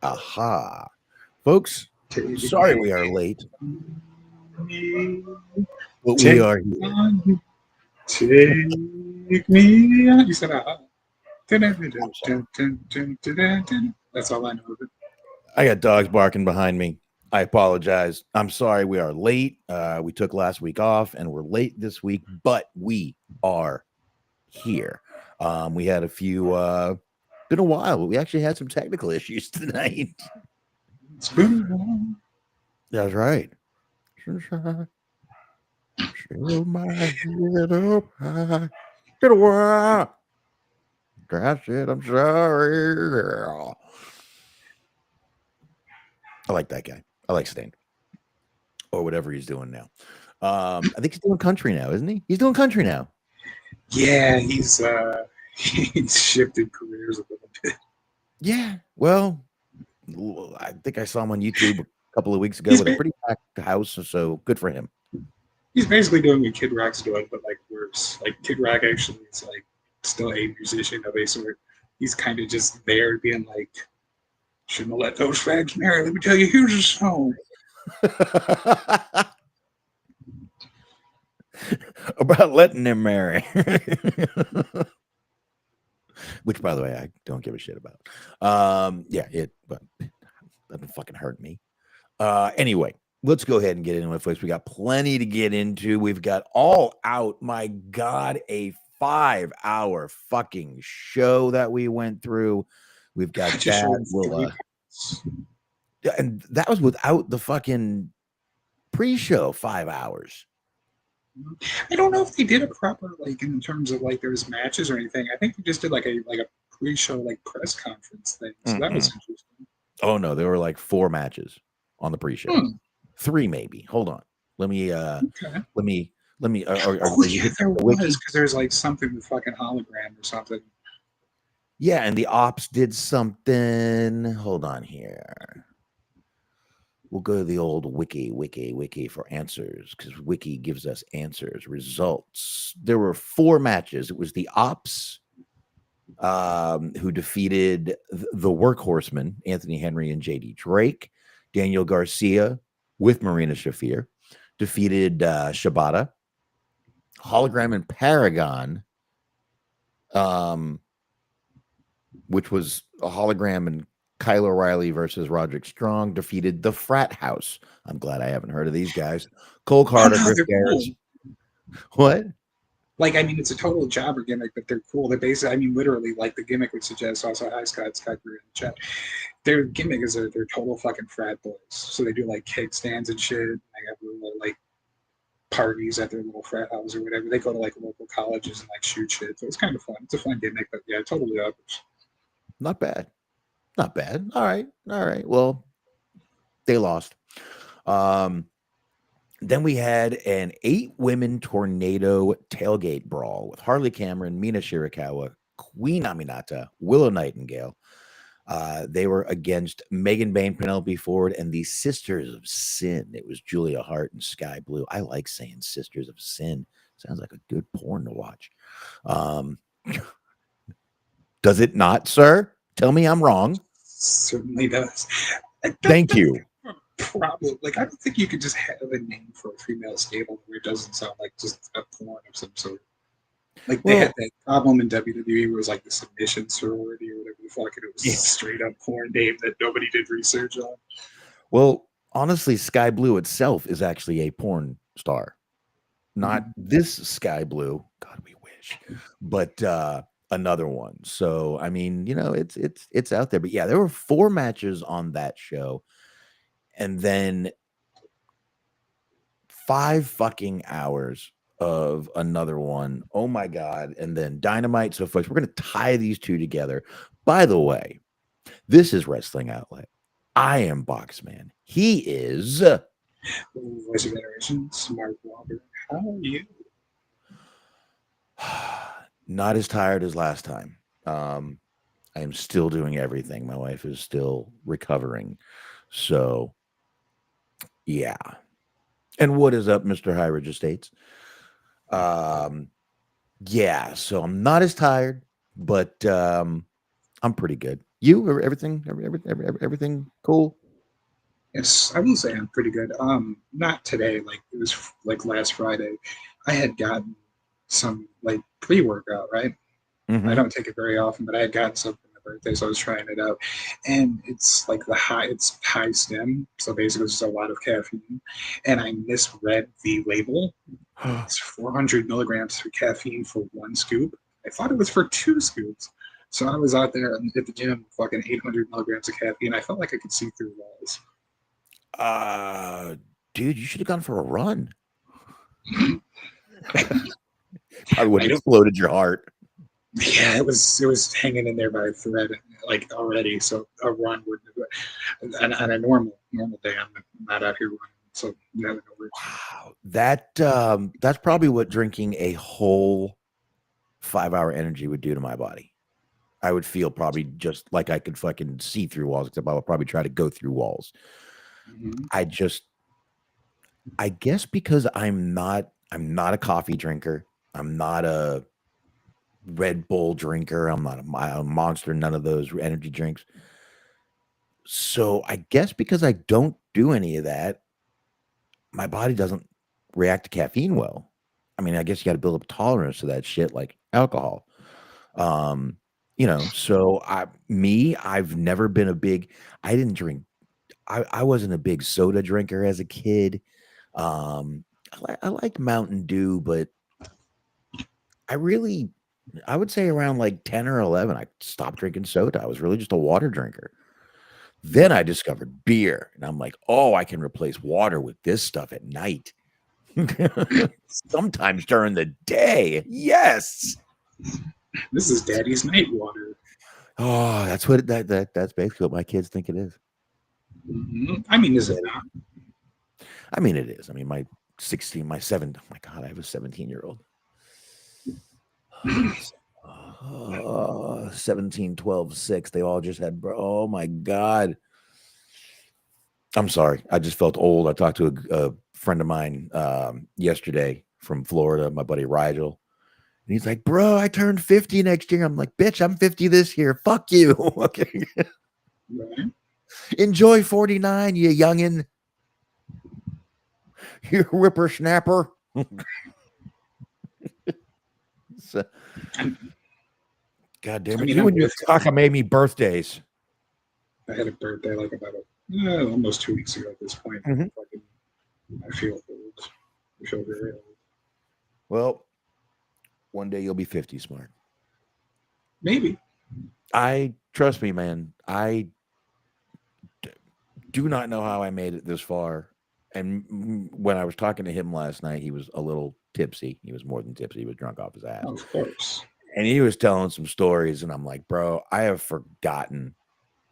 Aha. Folks, sorry we are late, but we are here. Take me on. You said aha. That's all I know of it. I got dogs barking behind me. I apologize. I'm sorry we are late. We took last week off and we're late this week, but we are here. We had a few, been a while, but we actually had some technical issues tonight. It's been a while. That's right. Show my head up high. Been a while. That's it. I'm sorry. I like that guy. I like Sting. Or whatever he's doing now. I think he's doing country now, isn't he? He's doing country now. Yeah, he's shifted careers a little bit. Yeah. Well, I think I saw him on YouTube a couple of weeks ago with a pretty packed house, so good for him. He's basically doing what Kid Rock's doing, but like worse. Like Kid Rock actually is like still a musician of a sort. He's kind of just there being like, shouldn't have let those fags marry. Let me tell you, here's a song. About letting them marry. Which, by the way, I don't give a shit about. But that doesn't fucking hurt me. Anyway, let's go ahead and get into it, folks. We got plenty to get into. We've got All Out. My God, a 5-hour fucking show that we went through. We've got that. And that was without the fucking pre-show 5 hours. I don't know if they did a proper like in terms of like there's matches or anything. I think they just did like a pre-show like press conference thing. So that was interesting. Oh no, there were like 4 matches on the pre-show. 3 maybe. Hold on. Let me there was because there's like something with fucking hologram or something. Yeah, and the ops did something. Hold on here. We'll go to the old wiki for answers because wiki gives us answers, results. There were 4 matches. It was the ops who defeated the workhorsemen, Anthony Henry and JD Drake. Daniel Garcia with Marina Shafir defeated Shibata. Hologram and Paragon, which was a hologram and Kyle O'Reilly versus Roderick Strong, defeated the Frat House. I'm glad I haven't heard of these guys. Cole Carter, Griff Garris. What? Like, I mean, it's a total jobber gimmick, but they're cool. They're basically, I mean, literally, like the gimmick would suggest. Also, hi Scott in the chat. Their gimmick is they're total fucking frat boys. So they do like kickstands and shit. They have little like parties at their little frat house or whatever. They go to like local colleges and like shoot shit. So it's kind of fun. It's a fun gimmick, but yeah, totally average. Not bad. Not bad. All right. Well, they lost. Then we had an 8-women tornado tailgate brawl with Harley Cameron, Mina Shirakawa, Queen Aminata, Willow Nightingale. They were against Megan Bain, Penelope Ford, and the Sisters of Sin. It was Julia Hart and Sky Blue. I like saying Sisters of Sin. Sounds like a good porn to watch. Does it not, sir? Tell me I'm wrong. Certainly does. Thank you. Problem. Like, I don't think you could just have a name for a female stable where it doesn't sound like just a porn of some sort. Like, they had that problem in WWE where it was like the submission sorority or whatever the fuck, and it was a straight up porn name that nobody did research on. Well, honestly, Sky Blue itself is actually a porn star. Not this Sky Blue. God, we wish. But another one. So, I mean, you know, it's out there. But yeah, there were 4 matches on that show. And then 5 fucking hours of another one. Oh my God. And then Dynamite. So folks, we're going to tie these 2 together. By the way, this is Wrestling Outlet. I am Boxman. He is Voice of Generation, Smart Walker. How are you? Not as tired as last time. I am still doing everything. My wife is still recovering. So yeah. And what is up, Mr. High Ridge Estates? Yeah, so I'm not as tired, but I'm pretty good. You everything cool? Yes, I will say I'm pretty good. Not today. Like it was like last Friday. I had gotten some like pre-workout, right? I Mm-hmm. don't take it very often, but I had gotten some for my birthday, so I was trying it out. And it's like it's high stem, so basically it's just a lot of caffeine. And I misread the label. It's 400 milligrams for caffeine for one scoop. I thought it was for two scoops. So I was out there at the gym, fucking 800 milligrams of caffeine. I felt like I could see through walls. Uh, dude, you should have gone for a run. Probably would I have don't. exploded your heart. Yeah, it was hanging in there by a thread, like already. So a run wouldn't have. And on a normal day, I'm not out here running. So yeah, no worries. Wow, that's probably what drinking a whole 5-hour energy would do to my body. I would feel probably just like I could fucking see through walls, except I would probably try to go through walls. Mhm. I just, I guess because I'm not a coffee drinker. I'm not a Red Bull drinker. I'm not a Monster. None of those energy drinks. So I guess because I don't do any of that, my body doesn't react to caffeine well. I mean, I guess you got to build up tolerance to that shit like alcohol. Um, so I've never been a big I didn't drink I wasn't a big soda drinker as a kid. I liked Mountain Dew, but I really I would say around like 10 or 11 I stopped drinking soda. I was really just a water drinker. Then I discovered beer and I'm like, "Oh, I can replace water with this stuff at night." Sometimes during the day. Yes. This is Daddy's night water. Oh, that's what that's basically what my kids think it is. I mean, is it not? I mean, it is. I mean, my 7, oh my God, I have a 17-year-old. 17, 12, 6. They all just had, oh my God. I'm sorry. I just felt old. I talked to a friend of mine yesterday from Florida, my buddy Rigel. And he's like, bro, I turned 50 next year. I'm like, bitch, I'm 50 this year. Fuck you. Okay. Right? Enjoy 49, you youngin. You whippersnapper. So, God damn I it. mean, You I'm and your with you. cock made me birthdays. I had a birthday like about almost 2 weeks ago at this point. Mhm. I feel old. I feel very old. Well, one day you'll be 50, Smart. Maybe. I trust me, man. I do not know how I made it this far. And when I was talking to him last night, he was a little tipsy. He was more than tipsy. He was drunk off his ass. Of course. And he was telling some stories. And I'm like, bro, I have forgotten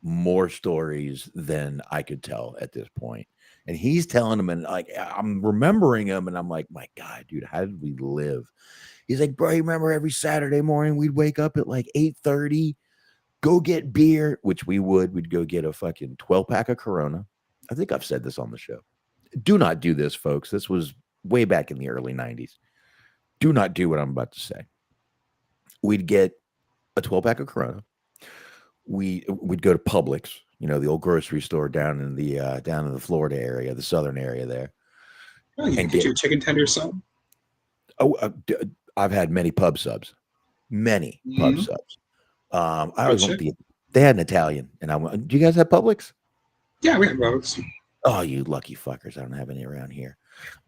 more stories than I could tell at this point. And he's telling them, and like, I'm remembering them. And I'm like, my God, dude, how did we live? He's like, bro, you remember every Saturday morning we'd wake up at like 8:30, go get beer, which we would. We'd go get a fucking 12-pack of Corona. I think I've said this on the show. Do not do this, folks. This was way back in the early 90s. Do not do what I'm about to say. We'd get a 12-pack of Corona. We'd go to Publix, the old grocery store down in the Florida area, the southern area there, Oh, you can and get get. you a chicken tender sub. Oh, I've had many pub subs, many pub Mm-hmm. subs. I Good always want shit. the. They had an Italian, and I went. Do you guys have Publix? Yeah, we have those. Oh, you lucky fuckers! I don't have any around here.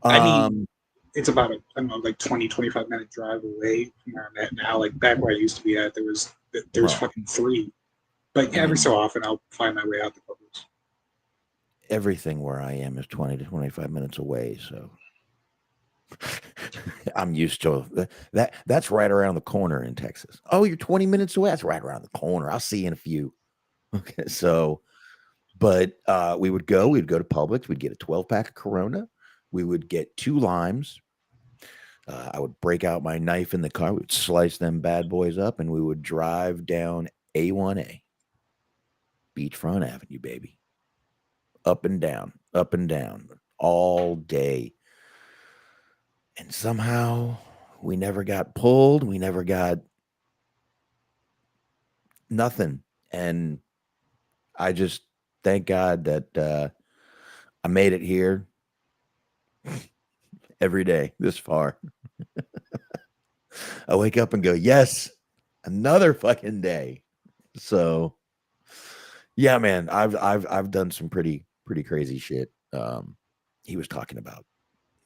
I mean, Um, it's about a, I don't know, like 20, 25 minute drive away from where I'm at now. Like back where I used to be at, there's well, fucking three. But I every mean, so often I'll find my way out the Publix. everything where I am is 20 to 25 minutes away, so I'm used to that. That's right around the corner in Texas. Oh, you're 20 minutes away. That's right around the corner. I'll see you in a few. Okay, so, but we'd go to Publix. We'd get a 12-pack of Corona. We would get 2 limes. I would break out my knife in the car. We would slice them bad boys up, and we would drive down A1A, Beachfront Avenue, baby, up and down, all day. And somehow we never got pulled. We never got nothing. And I just thank God that I made it here every day this far. I wake up and go, yes, another fucking day. So yeah, man, I've done some pretty crazy shit. He was talking about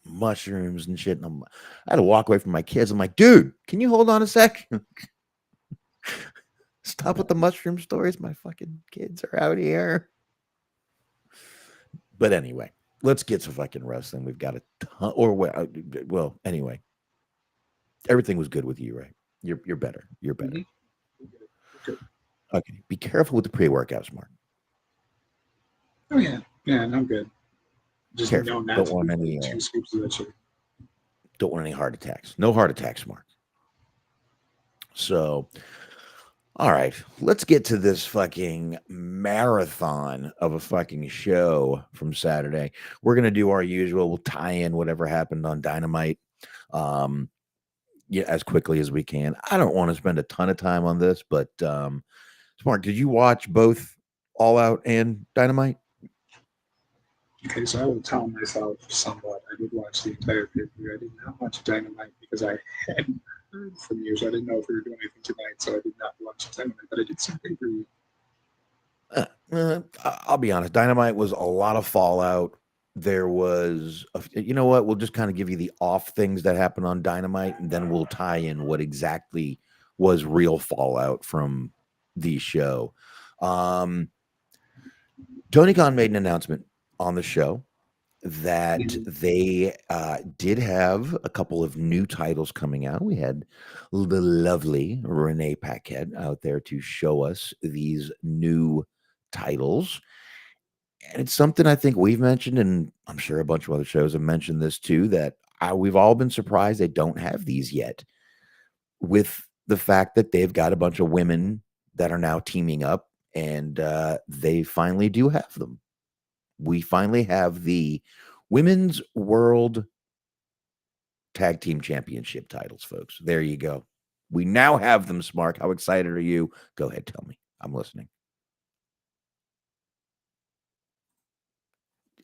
mushrooms and shit, and I had to walk away from my kids. I'm like, dude, can you hold on a sec? Stop with the mushroom stories. My fucking kids are out here. But anyway, let's get some fucking wrestling. We've got a ton, or well, anyway, everything was good with you, right? You're better. You're better. Mm-hmm. Okay. Be careful with the pre-workouts, Mark. Oh yeah, yeah, I'm good. Just Careful. know not Don't to want do any. 2 scoops of that shit. Don't want any heart attacks. No heart attacks, Mark. So, all right, let's get to this fucking marathon of a fucking show from Saturday. We're gonna do our usual. We'll tie in whatever happened on Dynamite, yeah, as quickly as we can. I don't want to spend a ton of time on this, but Smart, did you watch both All Out and Dynamite? Okay, so I will tell myself somewhat. I did watch the entire pay-per-view. I did not watch Dynamite because I hadn't heard from you, so I didn't know if we were doing anything tonight, so I did not watch Dynamite, but I did see pay-per-view. I'll be honest. Dynamite was a lot of fallout. There was, you know what? We'll just kind of give you the off things that happened on Dynamite, and then we'll tie in what exactly was real fallout from the show. Tony Khan made an announcement on the show that they did have a couple of new titles coming out. We had the lovely Renee Paquette out there to show us these new titles. And it's something I think we've mentioned, and I'm sure a bunch of other shows have mentioned this too, that we've all been surprised they don't have these yet, with the fact that they've got a bunch of women that are now teaming up, and they finally do have them. We finally have the Women's World Tag Team Championship titles, folks. There you go. We now have them, Smark. How excited are you? Go ahead, tell me. I'm listening.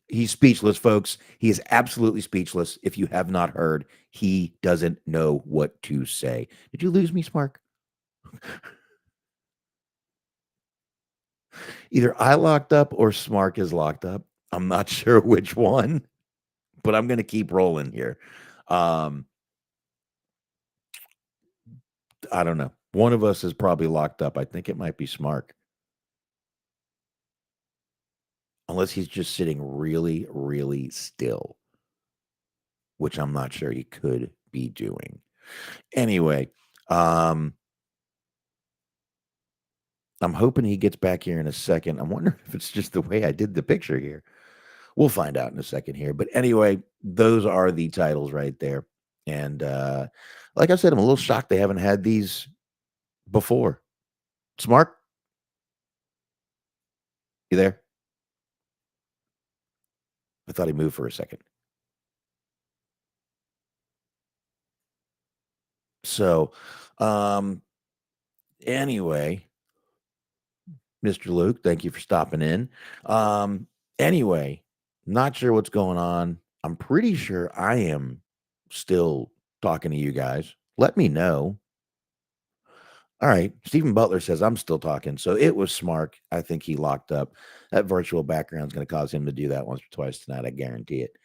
He's speechless, folks. He is absolutely speechless. If you have not heard, he doesn't know what to say. Did you lose me, Smark? Either I locked up or Smark is locked up. I'm not sure which one, but I'm going to keep rolling here. I don't know. One of us is probably locked up. I think it might be Smark. Unless he's just sitting really, really still, which I'm not sure he could be doing. Anyway, I'm hoping he gets back here in a second. I'm wondering if it's just the way I did the picture here. We'll find out in a second here. But anyway, those are the titles right there. And like I said, I'm a little shocked they haven't had these before. Smart? You there? I thought he moved for a second. So, anyway, Mr. Luke, thank you for stopping in. Anyway, not sure what's going on. I'm pretty sure I am still talking to you guys. Let me know. All right. Stephen Butler says I'm still talking. So it was Smart. I think he locked up. That virtual background is going to cause him to do that once or twice tonight. I guarantee it.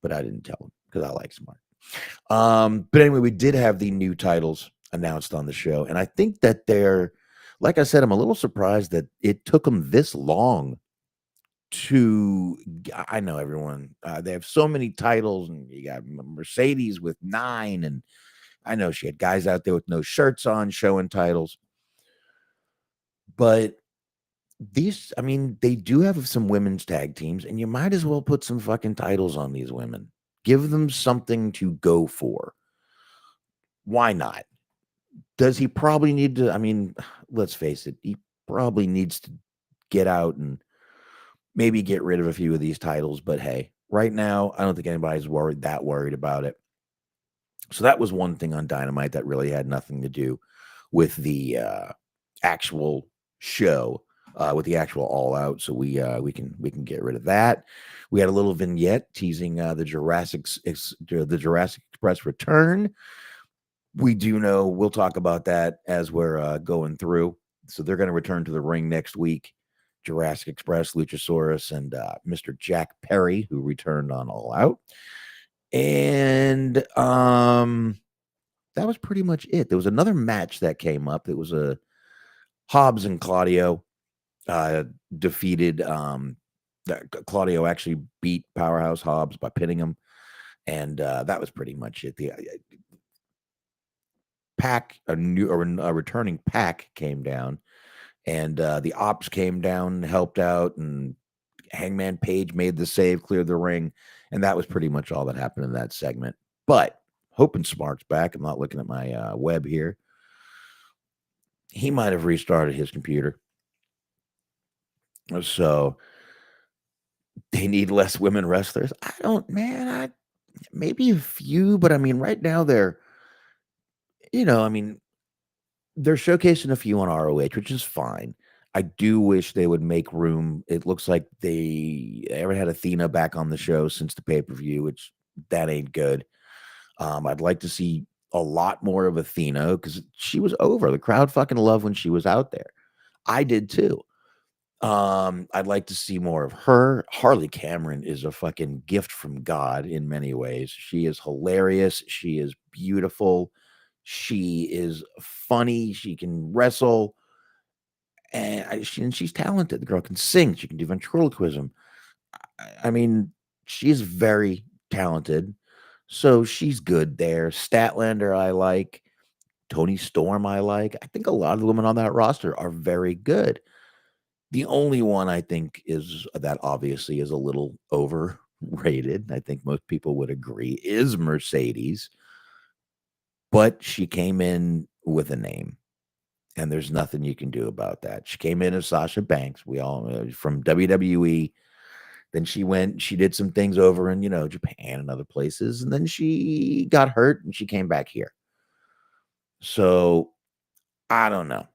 But I didn't tell him because I like Smart. But anyway, we did have the new titles announced on the show. And I think that they're, like I said, I'm a little surprised that it took them this long to, I know everyone, they have so many titles, and you got Mercedes with 9, and I know she had guys out there with no shirts on showing titles. But these, I mean, they do have some women's tag teams, and you might as well put some fucking titles on these women. Give them something to go for. Why not? Does he probably need to? I mean, let's face it, he probably needs to get out and maybe get rid of a few of these titles. But hey, right now, I don't think anybody's worried about it. So that was one thing on Dynamite that really had nothing to do with the actual show. with the actual All Out, so we can get rid of that. We had a little vignette teasing the Jurassic Express return. We do know we'll talk about that as we're going through. So they're going to return to the ring next week. Jurassic Express, Luchasaurus, and Mr. Jack Perry, who returned on All Out. And that was pretty much it. There was another match that came up. It was a Hobbs and Claudio defeated. Claudio actually beat Powerhouse Hobbs by pinning him, and that was pretty much it. The a returning Pac came down, and the Ops came down and helped out, and Hangman Page made the save, cleared the ring, and that was pretty much all that happened in that segment. But hoping Smark's back. I'm not looking at my web here. He might have restarted his computer. So they need less women wrestlers. I don't, man. Maybe a few, but I mean, right now they're showcasing a few on ROH, which is fine. I do wish they would make room. It looks like they haven't had Athena back on the show since the pay-per-view, which that ain't good. I'd like to see a lot more of Athena because she was over. The crowd fucking loved when she was out there. I did too. I'd like to see more of her. Harley Cameron is a fucking gift from God in many ways. She is hilarious. She is beautiful. She is funny. She can wrestle. And she's talented. The girl can sing. She can do ventriloquism. I mean, she's very talented. So she's good there. Statlander, I like. Tony Storm, I like. I think a lot of the women on that roster are very good. The only one I think is that obviously is a little overrated. I think most people would agree is Mercedes. But she came in with a name, and there's nothing you can do about that. She came in as Sasha Banks. We all from WWE. Then she did some things over in, Japan and other places. And then she got hurt and she came back here. So I don't know.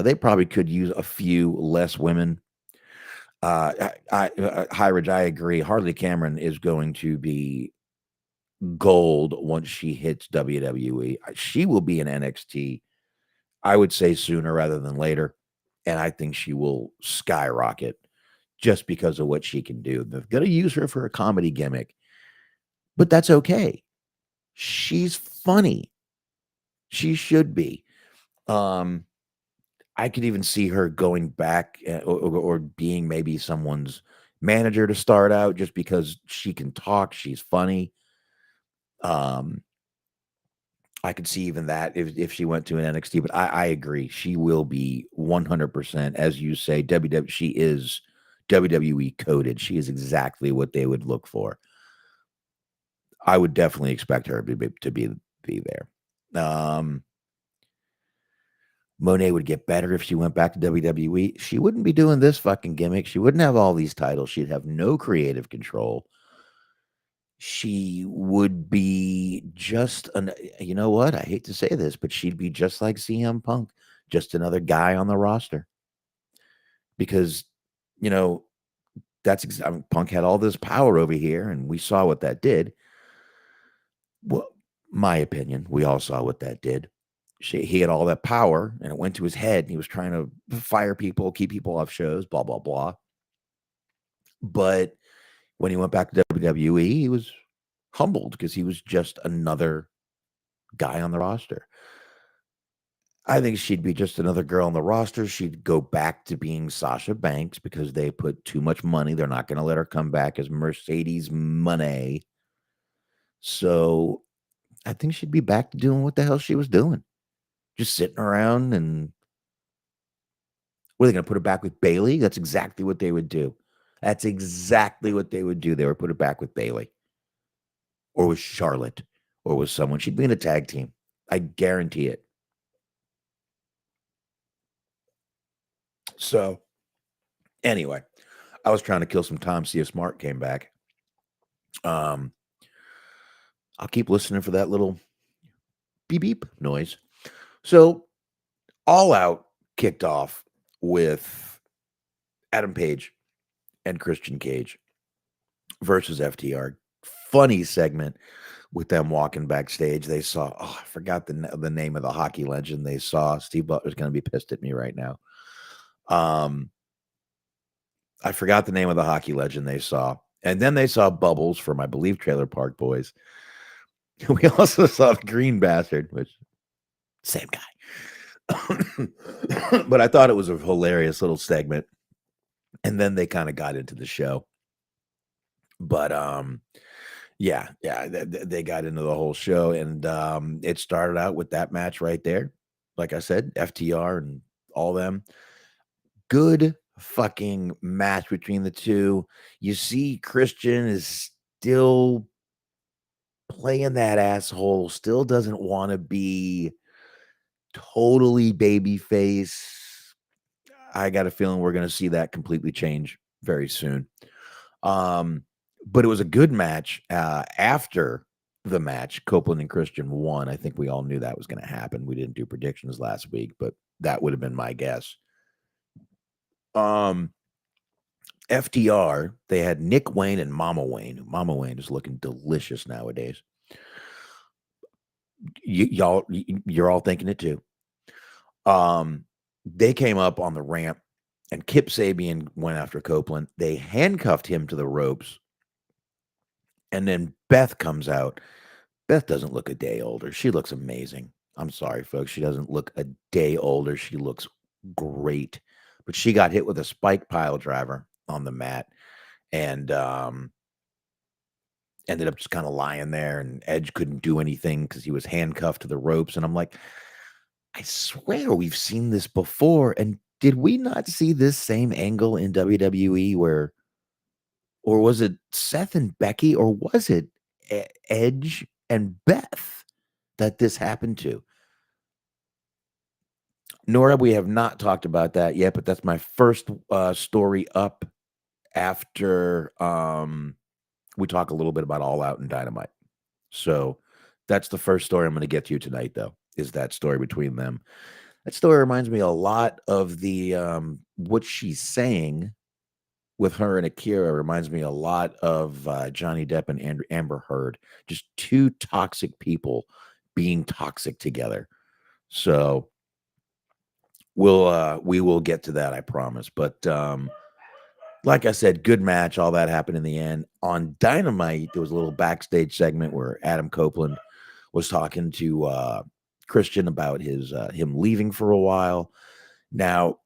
They probably could use a few less women. High Ridge, I agree. Harley Cameron is going to be gold once she hits WWE. She will be in NXT, I would say sooner rather than later. And I think she will skyrocket just because of what she can do. They're going to use her for a comedy gimmick, but that's okay. She's funny. She should be. I could even see her going back or being maybe someone's manager to start out just because she can talk. She's funny. I could see even that if she went to an NXT, but I agree. She will be 100%, as you say, WWE. She is WWE coded. She is exactly what they would look for. I would definitely expect her to be there. Monet would get better if she went back to WWE. She wouldn't be doing this fucking gimmick. She wouldn't have all these titles. She'd have no creative control. She would be just you know what? I hate to say this, but she'd be just like CM Punk, just another guy on the roster. Because, Punk had all this power over here, and we saw what that did. Well, my opinion, we all saw what that did. He had all that power, and it went to his head, and he was trying to fire people, keep people off shows, blah, blah, blah. But when he went back to WWE, he was humbled because he was just another guy on the roster. I think she'd be just another girl on the roster. She'd go back to being Sasha Banks because they put too much money. They're not going to let her come back as Mercedes Moné. So I think she'd be back to doing what the hell she was doing. Just sitting around, and what are they going to put her back with Bayley? That's exactly what they would do. That's exactly what they would do. They would put her back with Bayley or with Charlotte or with someone. She'd be in a tag team. I guarantee it. So anyway, I was trying to kill some time, see if Smart came back. I'll keep listening for that little beep beep noise. So All Out kicked off with Adam Page and Christian Cage versus FTR. Funny segment with them walking backstage. They saw, I forgot the name of the hockey legend they saw. Steve Butler's going to be pissed at me right now. I forgot the name of the hockey legend they saw. And then they saw Bubbles from, I believe, Trailer Park Boys. We also saw the Green Bastard, which, same guy. But I thought it was a hilarious little segment. And then they kind of got into the show. But yeah, they got into the whole show, and it started out with that match right there. Like I said, FTR and all them. Good fucking match between the two. You see, Christian is still playing that asshole, still doesn't want to be totally babyface. I got a feeling we're going to see that completely change very soon. But it was a good match. After the match, Copeland and Christian won. I think we all knew that was going to happen. We didn't do predictions last week, but that would have been my guess. FTR, they had Nick Wayne and Mama Wayne. Mama Wayne is looking delicious nowadays. You're all thinking it too. They came up on the ramp, and Kip Sabian went after Copeland. They handcuffed him to the ropes. And then Beth comes out. Beth doesn't look a day older. She looks amazing. I'm sorry, folks. She doesn't look a day older. She looks great. But she got hit with a spike pile driver on the mat and ended up just kind of lying there. And Edge couldn't do anything because he was handcuffed to the ropes. And I'm like, I swear we've seen this before. And did we not see this same angle in WWE where, or was it Seth and Becky, or was it Edge and Beth that this happened to? Nora, we have not talked about that yet, but that's my first story up after we talk a little bit about All Out and Dynamite. So that's the first story I'm going to get to tonight, though, is that story between them. That story reminds me a lot of the what she's saying with her and Akira. Reminds me a lot of Johnny Depp and Amber Heard. Just two toxic people being toxic together. So we will get to that, I promise. But like I said, good match. All that happened in the end. On Dynamite, there was a little backstage segment where Adam Copeland was talking to Christian about his him leaving for a while. Now,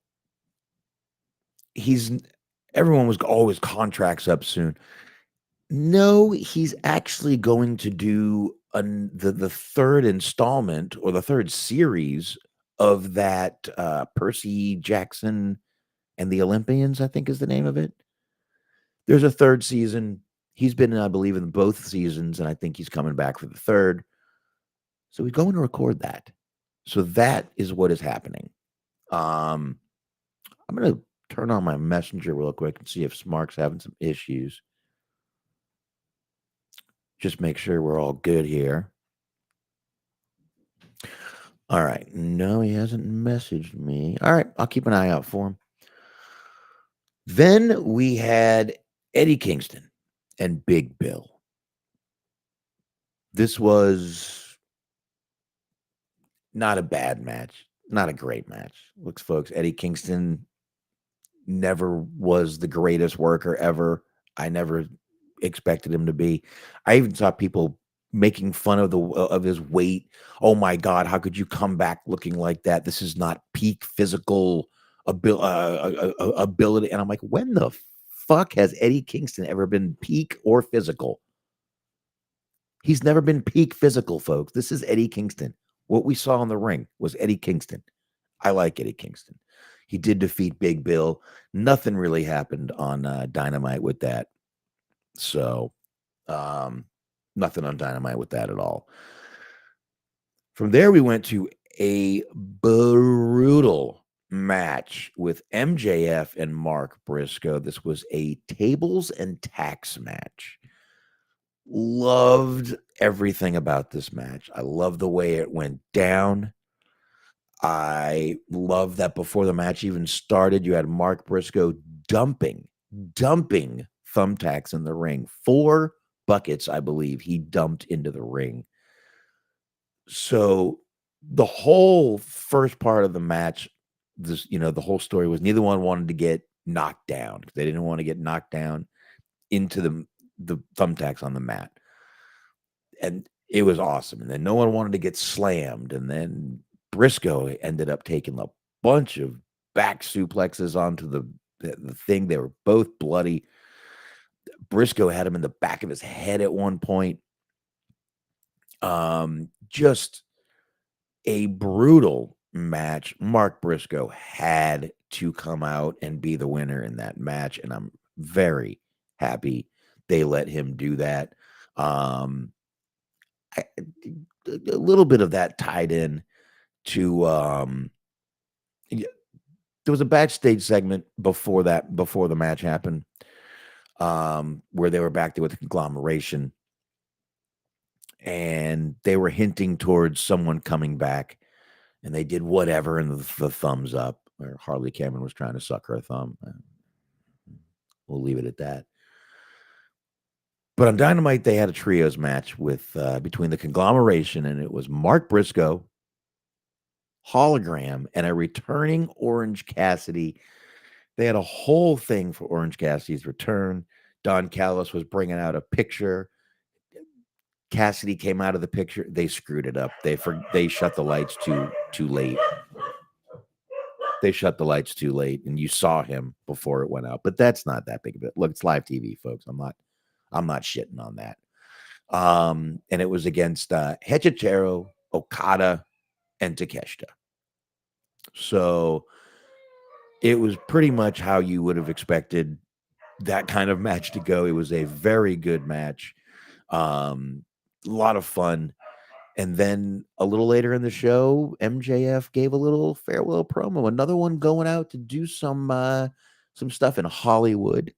everyone was always contracts up soon. No, he's actually going to do the third installment or the third series of that Percy Jackson and the Olympians, I think is the name of it. There's a third season. He's been, I believe, in both seasons, and I think he's coming back for the third. So he's going to record that. So that is what is happening. I'm going to turn on my messenger real quick and see if Smark's having some issues. Just make sure we're all good here. All right. No, he hasn't messaged me. All right. I'll keep an eye out for him. Then we had Eddie Kingston and Big Bill. This was not a bad match. Not a great match. Looks, folks, Eddie Kingston never was the greatest worker ever. I never expected him to be. I even saw people making fun of his weight. Oh my God, how could you come back looking like that? This is not peak physical ability. And I'm like, when the fuck has Eddie Kingston ever been peak or physical? He's never been peak physical, folks. This is Eddie Kingston. What we saw in the ring was Eddie Kingston. I like Eddie Kingston. He did defeat Big Bill. Nothing really happened on Dynamite with that. So, nothing on Dynamite with that at all. From there, we went to a brutal match with MJF and Mark Briscoe. This was a tables and tacks match. Loved everything about this match. I love the way it went down. I love that before the match even started, you had Mark Briscoe dumping thumbtacks in the ring. 4 buckets, I believe, he dumped into the ring. So the whole first part of the match, the whole story was neither one wanted to get knocked down. They didn't want to get knocked down into the thumbtacks on the mat. And it was awesome. And then no one wanted to get slammed. And then Briscoe ended up taking a bunch of back suplexes onto the thing. They were both bloody. Briscoe had him in the back of his head at one point. Just a brutal match. Mark Briscoe had to come out and be the winner in that match, and I'm very happy they let him do that. A little bit of that tied in to there was a backstage segment before the match happened, where they were back there with the conglomeration, and they were hinting towards someone coming back, and they did whatever, and the thumbs up, or Harley Cameron was trying to suck her thumb. We'll leave it at that. But on Dynamite, they had a trios match with between the conglomeration, and it was Mark Briscoe, Hologram, and a returning Orange Cassidy. They had a whole thing for Orange Cassidy's return. Don Callis was bringing out a picture. Cassidy came out of the picture. They screwed it up. They shut the lights too late. They shut the lights too late, and you saw him before it went out. But that's not that big of it. Look, it's live TV, folks. I'm not shitting on that. And it was against Hechicero, Okada, and Takeshita. So it was pretty much how you would have expected that kind of match to go. It was a very good match. A lot of fun. And then a little later in the show, MJF gave a little farewell promo. Another one going out to do some stuff in Hollywood.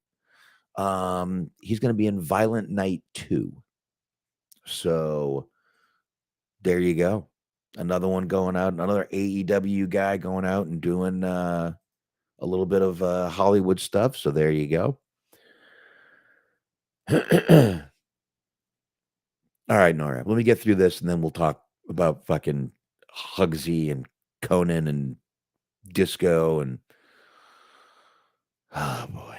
He's going to be in Violent Night 2. So there you go. Another one going out. Another AEW guy going out and doing a little bit of Hollywood stuff. So there you go. All right, Nora, let me get through this, and then we'll talk about fucking Hugsy and Conan and Disco and oh boy.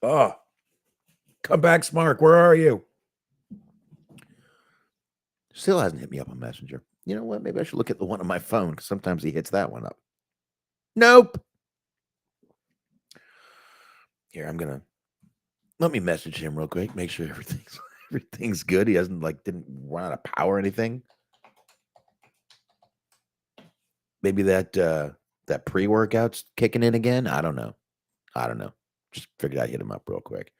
Oh, come back, Smark. Where are you? Still hasn't hit me up on Messenger. You know what? Maybe I should look at the one on my phone, because sometimes he hits that one up. Nope. Here, let me message him real quick. Make sure everything's good. He didn't run out of power or anything. Maybe that pre-workout's kicking in again. I don't know. Just figured I'd hit him up real quick.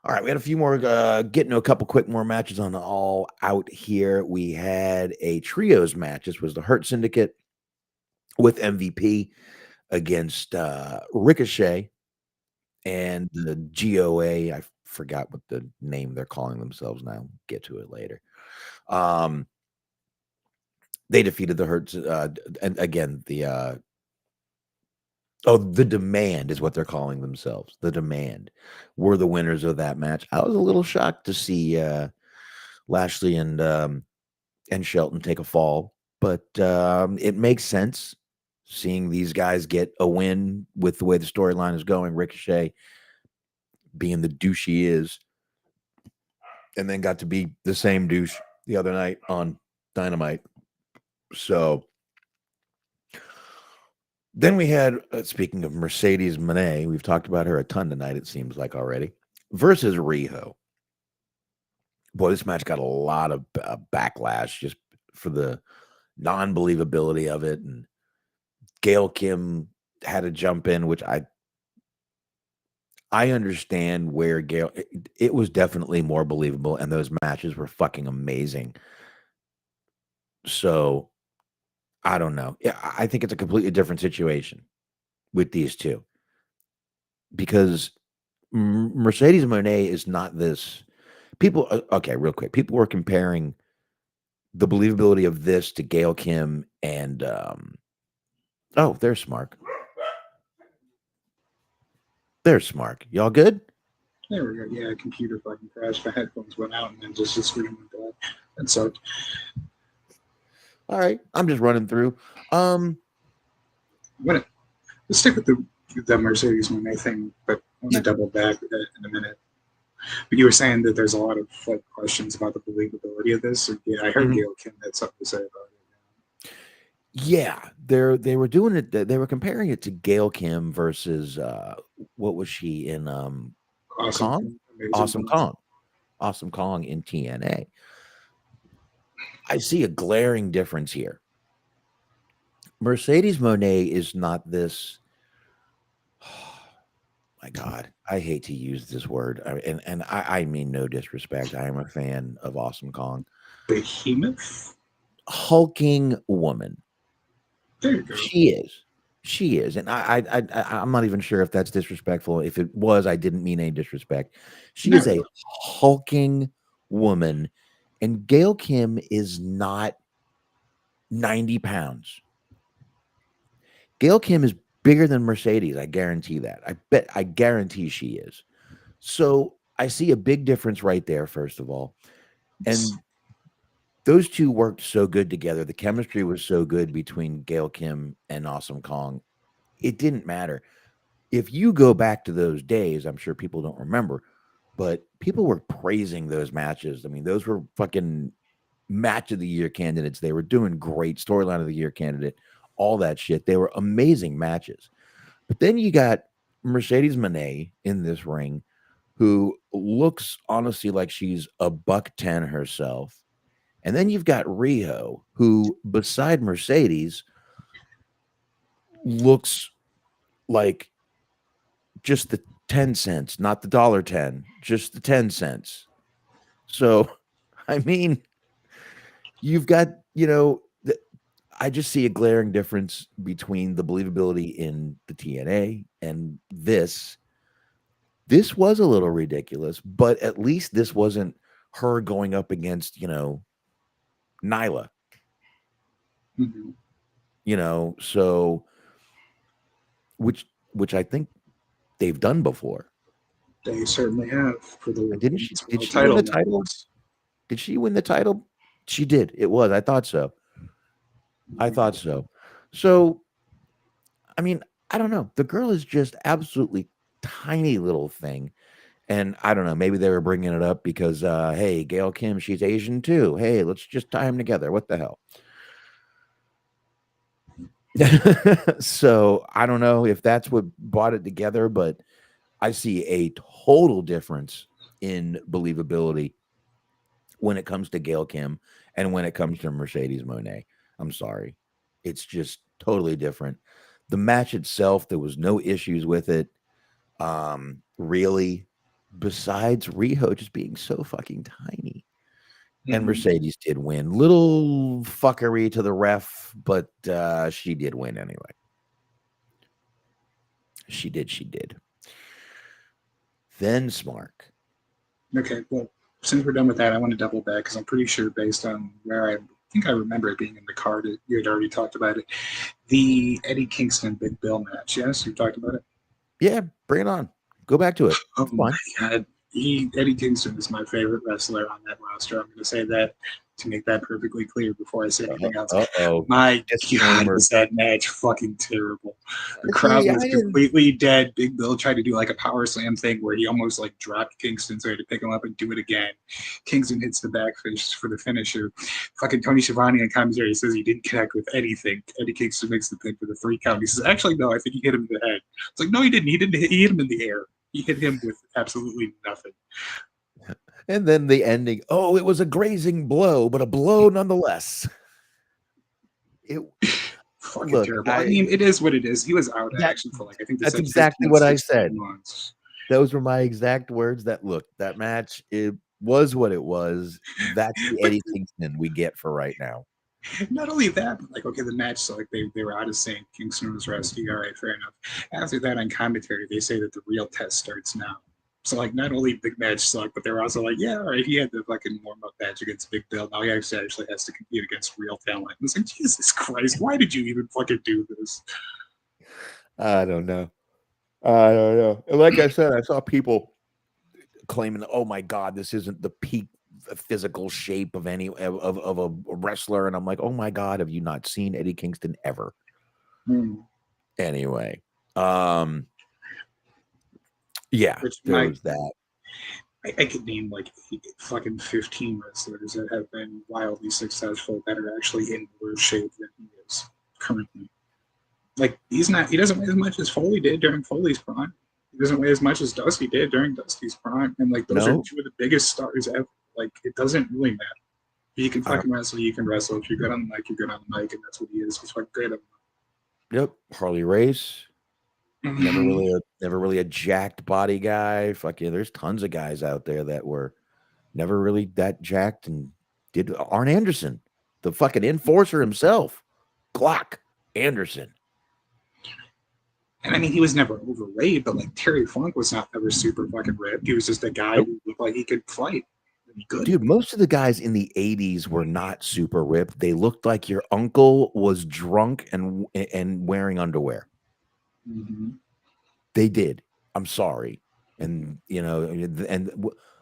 All right, we had a few more, getting to a couple quick more matches on All Out here. We had a trios match. This was the Hurt Syndicate with MVP against Ricochet and the GOA. I forgot what the name they're calling themselves now. Get to it later. They defeated the Hurts, and again, the Demand is what they're calling themselves. The Demand were the winners of that match. I was a little shocked to see Lashley and Shelton take a fall, but it makes sense seeing these guys get a win with the way the storyline is going. Ricochet being the douche he is, and then got to be the same douche the other night on Dynamite. So then we had, speaking of Mercedes Moné, we've talked about her a ton tonight, it seems like already, versus Riho. Boy, this match got a lot of backlash just for the non-believability of it. And Gail Kim had to jump in, which I understand where Gail, it was definitely more believable, and those matches were fucking amazing. So I don't know. Yeah, I think it's a completely different situation with these two, because Mercedes Moné is not this People, okay, real quick. People were comparing the believability of this to Gail Kim and oh, there's Smark. There's Smark. Y'all good? There we go. Yeah, computer fucking crashed. My headphones went out, and then just the screen went black. And so, All right. I'm just running through. let's stick with the Mercedes Monet thing, but I want to double back with that in a minute. But you were saying that there's a lot of like questions about the believability of this. Yeah, I heard Gail Kim had something to say about it. Yeah, they were doing it. They were comparing it to Gail Kim versus what was she in Kong? Awesome Kong. Awesome Kong in TNA. I see a glaring difference here. Mercedes Monet is not this. Oh, my God, I hate to use this word, and I mean no disrespect. I am a fan of Awesome Kong. Behemoth, hulking woman. There you go. She is, and I'm not even sure if that's disrespectful. If it was, I didn't mean any disrespect. She is a hulking woman, and Gail Kim is not 90 pounds. Gail Kim is bigger than Mercedes. I guarantee that. I guarantee she is. So I see a big difference right there, first of all. And those two worked so good together. The chemistry was so good between Gail Kim and Awesome Kong. It didn't matter. If you go back to those days, I'm sure people don't remember, but people were praising those matches. I mean, those were fucking match of the year candidates. They were doing great. Storyline of the year candidate, all that shit. They were amazing matches. But then you got Mercedes Moné in this ring, who looks honestly like she's $110 herself. And then you've got Riho, who, beside Mercedes, looks like just the 10 cents, not the $1.10, just the 10 cents. So, I mean, you've got, I just see a glaring difference between the believability in the TNA and this. This was a little ridiculous, but at least this wasn't her going up against, Nyla. So which I think they've done before. They certainly have for the did she win the title? Did she win the title? She did. It was. I thought so. So, I mean, I don't know. The girl is just absolutely tiny little thing. And I don't know, maybe they were bringing it up because, hey, Gail Kim, she's Asian too. Hey, let's just tie them together. What the hell? So I don't know if that's what brought it together, but I see a total difference in believability when it comes to Gail Kim and when it comes to Mercedes Moné. I'm sorry. It's just totally different. The match itself, there was no issues with it. Really, besides Riho just being so fucking tiny. And Mercedes did win. Little fuckery to the ref, but she did win anyway. She did. Then Smark. Okay, well, since we're done with that, I want to double back because I'm pretty sure based on where I think I remember it being in the card, you had already talked about it. The Eddie Kingston Big Bill match, yes? You talked about it? Yeah, bring it on. Go back to it. Oh my God. Eddie Kingston is my favorite wrestler on that roster. I'm going to say that to make that perfectly clear before I say anything else. My God, was that match fucking terrible. The crowd was completely dead. Big Bill tried to do like a power slam thing where he almost like dropped Kingston, so he had to pick him up and do it again. Kingston hits the backfish for the finisher. Fucking Tony Schiavone on commentary says he didn't connect with anything. Eddie Kingston makes the pin for the 3 count. He says, actually, no, I think he hit him in the head. It's like, no, he didn't. He hit him in the air. He hit him with absolutely nothing. And then the ending. Oh, it was a grazing blow, but a blow nonetheless. Fucking terrible. I mean, it is what it is. He was out actually for like I think that's exactly what I said. Months. Those were my exact words. That match, it was what it was. That's the Eddie Kingston we get for right now. Not only that, but like, okay, the match, so like they were out of sync. Kingston was resting. All right, fair enough. After that, on commentary, they say that the real test starts now. So like, not only big match sucked, but they were also like, yeah, all right, he had the fucking warm up match against Big Bill. Now he actually has to compete against real talent. And it's like, Jesus Christ, why did you even fucking do this? I don't know. I don't know. And like I said, I saw people claiming, "Oh my God, this isn't the peak physical shape of any of a wrestler," and I'm like, "Oh my God, have you not seen Eddie Kingston ever?" Anyway, yeah, Which there was that. I could name like fucking 15 wrestlers that have been wildly successful that are actually in worse shape than he is currently. Like he doesn't weigh as much as Foley did during Foley's prime. He doesn't weigh as much as Dusty did during Dusty's prime. And like those are No, two of the biggest stars ever. Like it doesn't really matter. If you can I don't. fucking wrestle, you can wrestle. If you're good on the mic, you're good on the mic, and that's what he is. He's fucking great. Yep, Harley Race. Never really a jacked body guy. Fuck yeah, there's tons of guys out there that were never really that jacked and did. Arn Anderson, the fucking enforcer himself, Clock Anderson. And I mean, he was never overweight, but like Terry Funk was not ever super fucking ripped. He was just a guy who looked like he could fight. He could. Dude, most of the guys in the 80s were not super ripped. They looked like your uncle was drunk and wearing underwear. They did. I'm sorry. And, you know,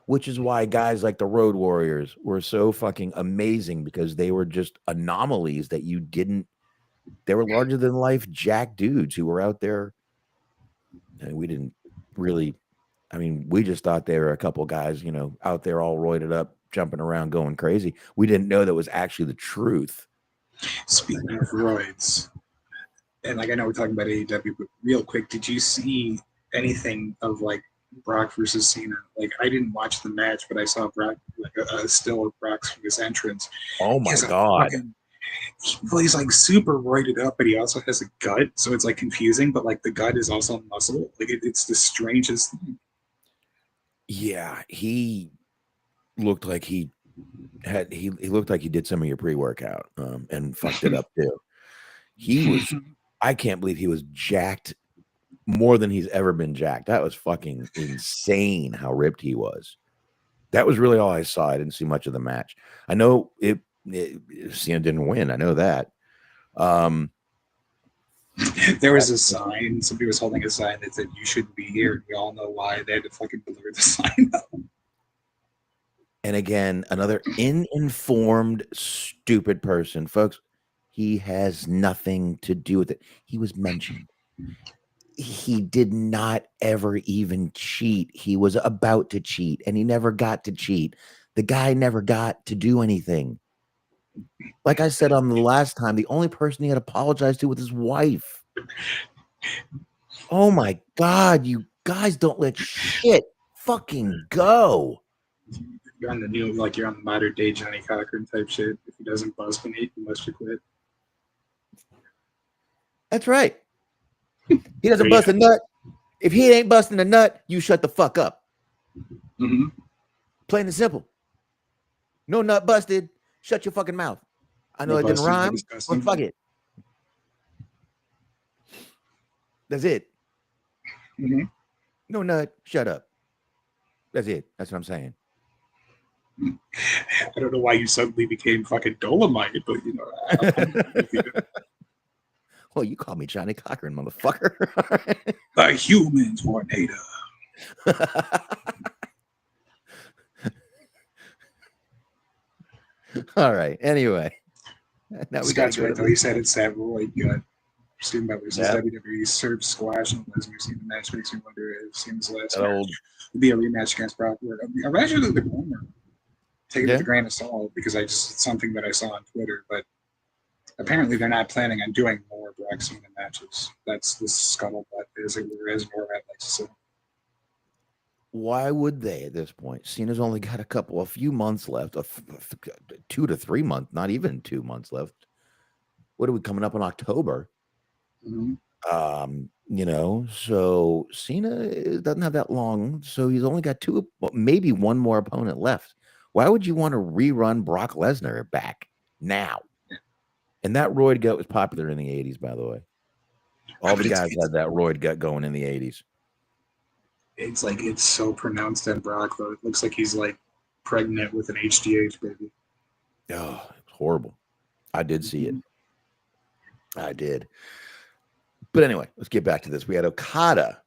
which is why guys like the Road Warriors were so fucking amazing, because they were just anomalies that you didn't, they were larger than life jack dudes who were out there. And we didn't really, I mean, we just thought they were a couple guys, you know, out there all roided up, jumping around, going crazy. We didn't know that was actually the truth. Speaking of roids, and like I know we're talking about AEW, but real quick, did you see anything of like Brock versus Cena? Like I didn't watch the match, but I saw Brock, like a still of Brock's from his entrance. Oh my God. He's like super roided up, but he also has a gut, so it's like confusing. But like the gut is also muscle. Like it's the strangest thing. Yeah, he looked like he looked like he did some of your pre-workout and fucked it up too. He was, I can't believe he was jacked more than he's ever been jacked. That was fucking insane how ripped he was. That was really all I saw. I didn't see much of the match. I know Cena didn't win. I know that. There was a sign. Somebody was holding a sign that said "You shouldn't be here." And we all know why. They had to fucking blur the sign out. And again, another uninformed, stupid person, folks. He has nothing to do with it. He was mentioned. He did not ever even cheat. He was about to cheat, and he never got to cheat. The guy never got to do anything. Like I said on the last time, the only person he had apologized to was his wife. Oh my God, you guys don't let shit fucking go. You're on the new, like you're on the modern day Johnny Cochran type shit. If he doesn't bust an 8, you must quit. That's right. He doesn't bust a nut. If he ain't busting a nut, you shut the fuck up. Plain and simple. No nut busted. Shut your fucking mouth. I know it didn't rhyme, but fuck it. That's it. No nut. Shut up. That's it. That's what I'm saying. I don't know why you suddenly became fucking Dolomite, but you know. Well, you call me Johnny Cochran, motherfucker. The human tornado. All right. Anyway. Now we got right though. He said it's that roid gut. Steven Butler says WWE served squash and Lesnar. Seeing the match makes me wonder if Cena's last match would be a rematch against Brock. Imagine the rumor. Take it with a grain of salt because it's something that I saw on Twitter, but apparently they're not planning on doing more Brock Cena matches. That's the scuttlebutt, as it were, as Norad likes to say. Why would they at this point? Cena's only got a few months left, 2 to 3 months, not even 2 months left. What are we coming up in October? You know, so Cena doesn't have that long, so he's only got maybe one more opponent left. Why would you want to rerun Brock Lesnar back now? And that roid gut was popular in the 80s, by the way. All the guys had that roid gut going in the 80s. It's like it's so pronounced on Brock though. It looks like he's like pregnant with an HGH baby. Oh, it's horrible. I did see it. I did. But anyway, let's get back to this. We had Okada,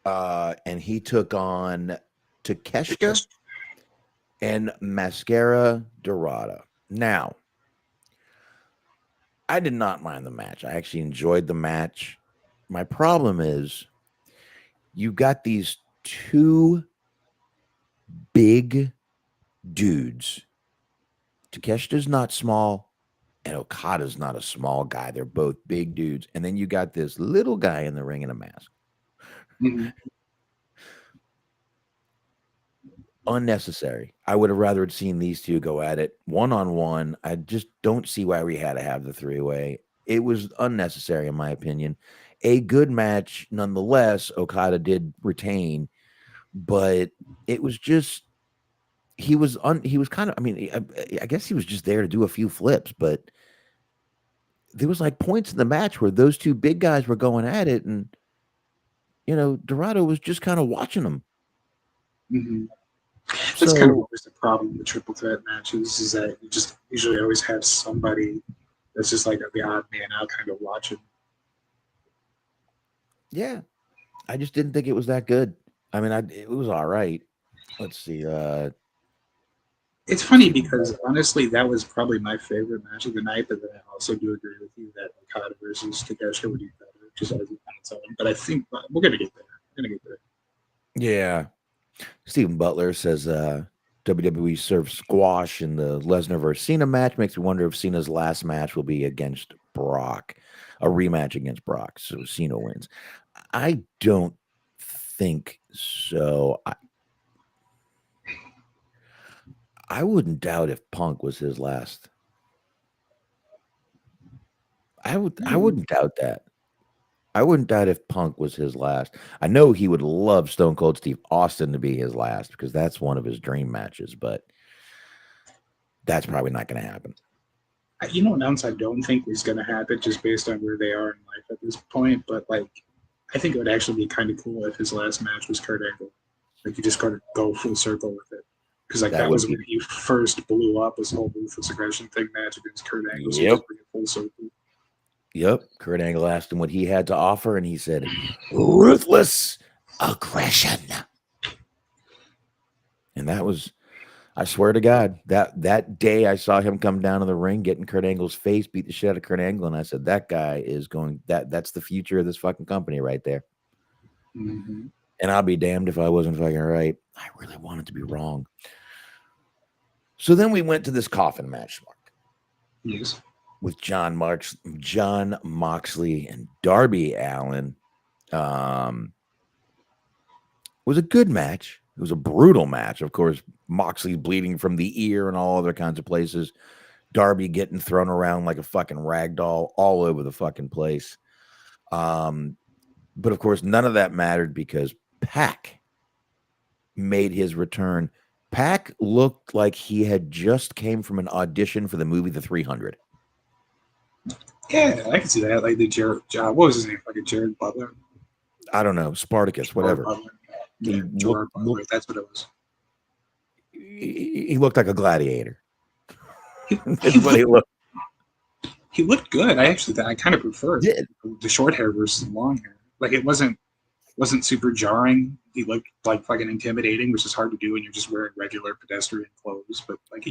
and he took on Takeshita and Mascara Dorada. Now, I did not mind the match. I actually enjoyed the match. My problem is you got these two big dudes. Takeshita's not small, and Okada's not a small guy. They're both big dudes. And then you got this little guy in the ring in a mask. Mm-hmm. Unnecessary. I would have rather seen these two go at it one-on-one. I just don't see why we had to have the three-way. It was unnecessary, in my opinion. A good match, nonetheless. Okada did retain, but it was just he was kind of. I mean, I guess he was just there to do a few flips, but there was like points in the match where those two big guys were going at it, and Dorado was just kind of watching them. Mm-hmm. That's kind of what was the problem with triple threat matches, is that you just usually always have somebody that's just like the odd man out kind of watching. Yeah, I just didn't think it was that good. I mean, it was all right. Let's see. It's funny because honestly, that was probably my favorite match of the night. But then I also do agree with you that Okada versus Takeshita would be better, just as on its own. But I think we're gonna get there. We're gonna get there. Yeah. Stephen Butler says WWE served squash in the Lesnar versus Cena match. Makes me wonder if Cena's last match will be against Brock, a rematch against Brock. So Cena wins. I don't think so. I wouldn't doubt if Punk was his last. I wouldn't doubt that. I wouldn't doubt if Punk was his last. I know he would love Stone Cold Steve Austin to be his last because that's one of his dream matches, but that's probably not going to happen. You know what else I don't think is going to happen, just based on where they are in life at this point. But like, I think it would actually be kind of cool if his last match was Kurt Angle. Like, you just got to go full circle with it, because like that was when he first blew up his whole ruthless aggression thing match against Kurt Angle. So yep. Bring it full circle. Yep. Kurt Angle asked him what he had to offer, and he said, ruthless aggression. And that was, I swear to God, that day I saw him come down to the ring, get in Kurt Angle's face, beat the shit out of Kurt Angle, and I said, that guy is going, that's the future of this fucking company right there. Mm-hmm. And I'll be damned if I wasn't fucking right. I really wanted to be wrong. So then we went to this coffin match, Mark. Yes. With John Moxley and Darby Allin. Was a good match. It was a brutal match. Of course, Moxley bleeding from the ear and all other kinds of places. Darby getting thrown around like a fucking rag doll all over the fucking place. But of course, none of that mattered because Pac made his return. Pac looked like he had just came from an audition for the movie The 300. Yeah, I can see that. Like the Jared, what was his name? Like a Jared Butler? I don't know, Spartacus, whatever. Yeah, Gerard Butler. That's what it was. He looked like a gladiator. He looked good. I kind of preferred the short hair versus the long hair. Like it wasn't super jarring. He looked like fucking intimidating, which is hard to do when you're just wearing regular pedestrian clothes. But like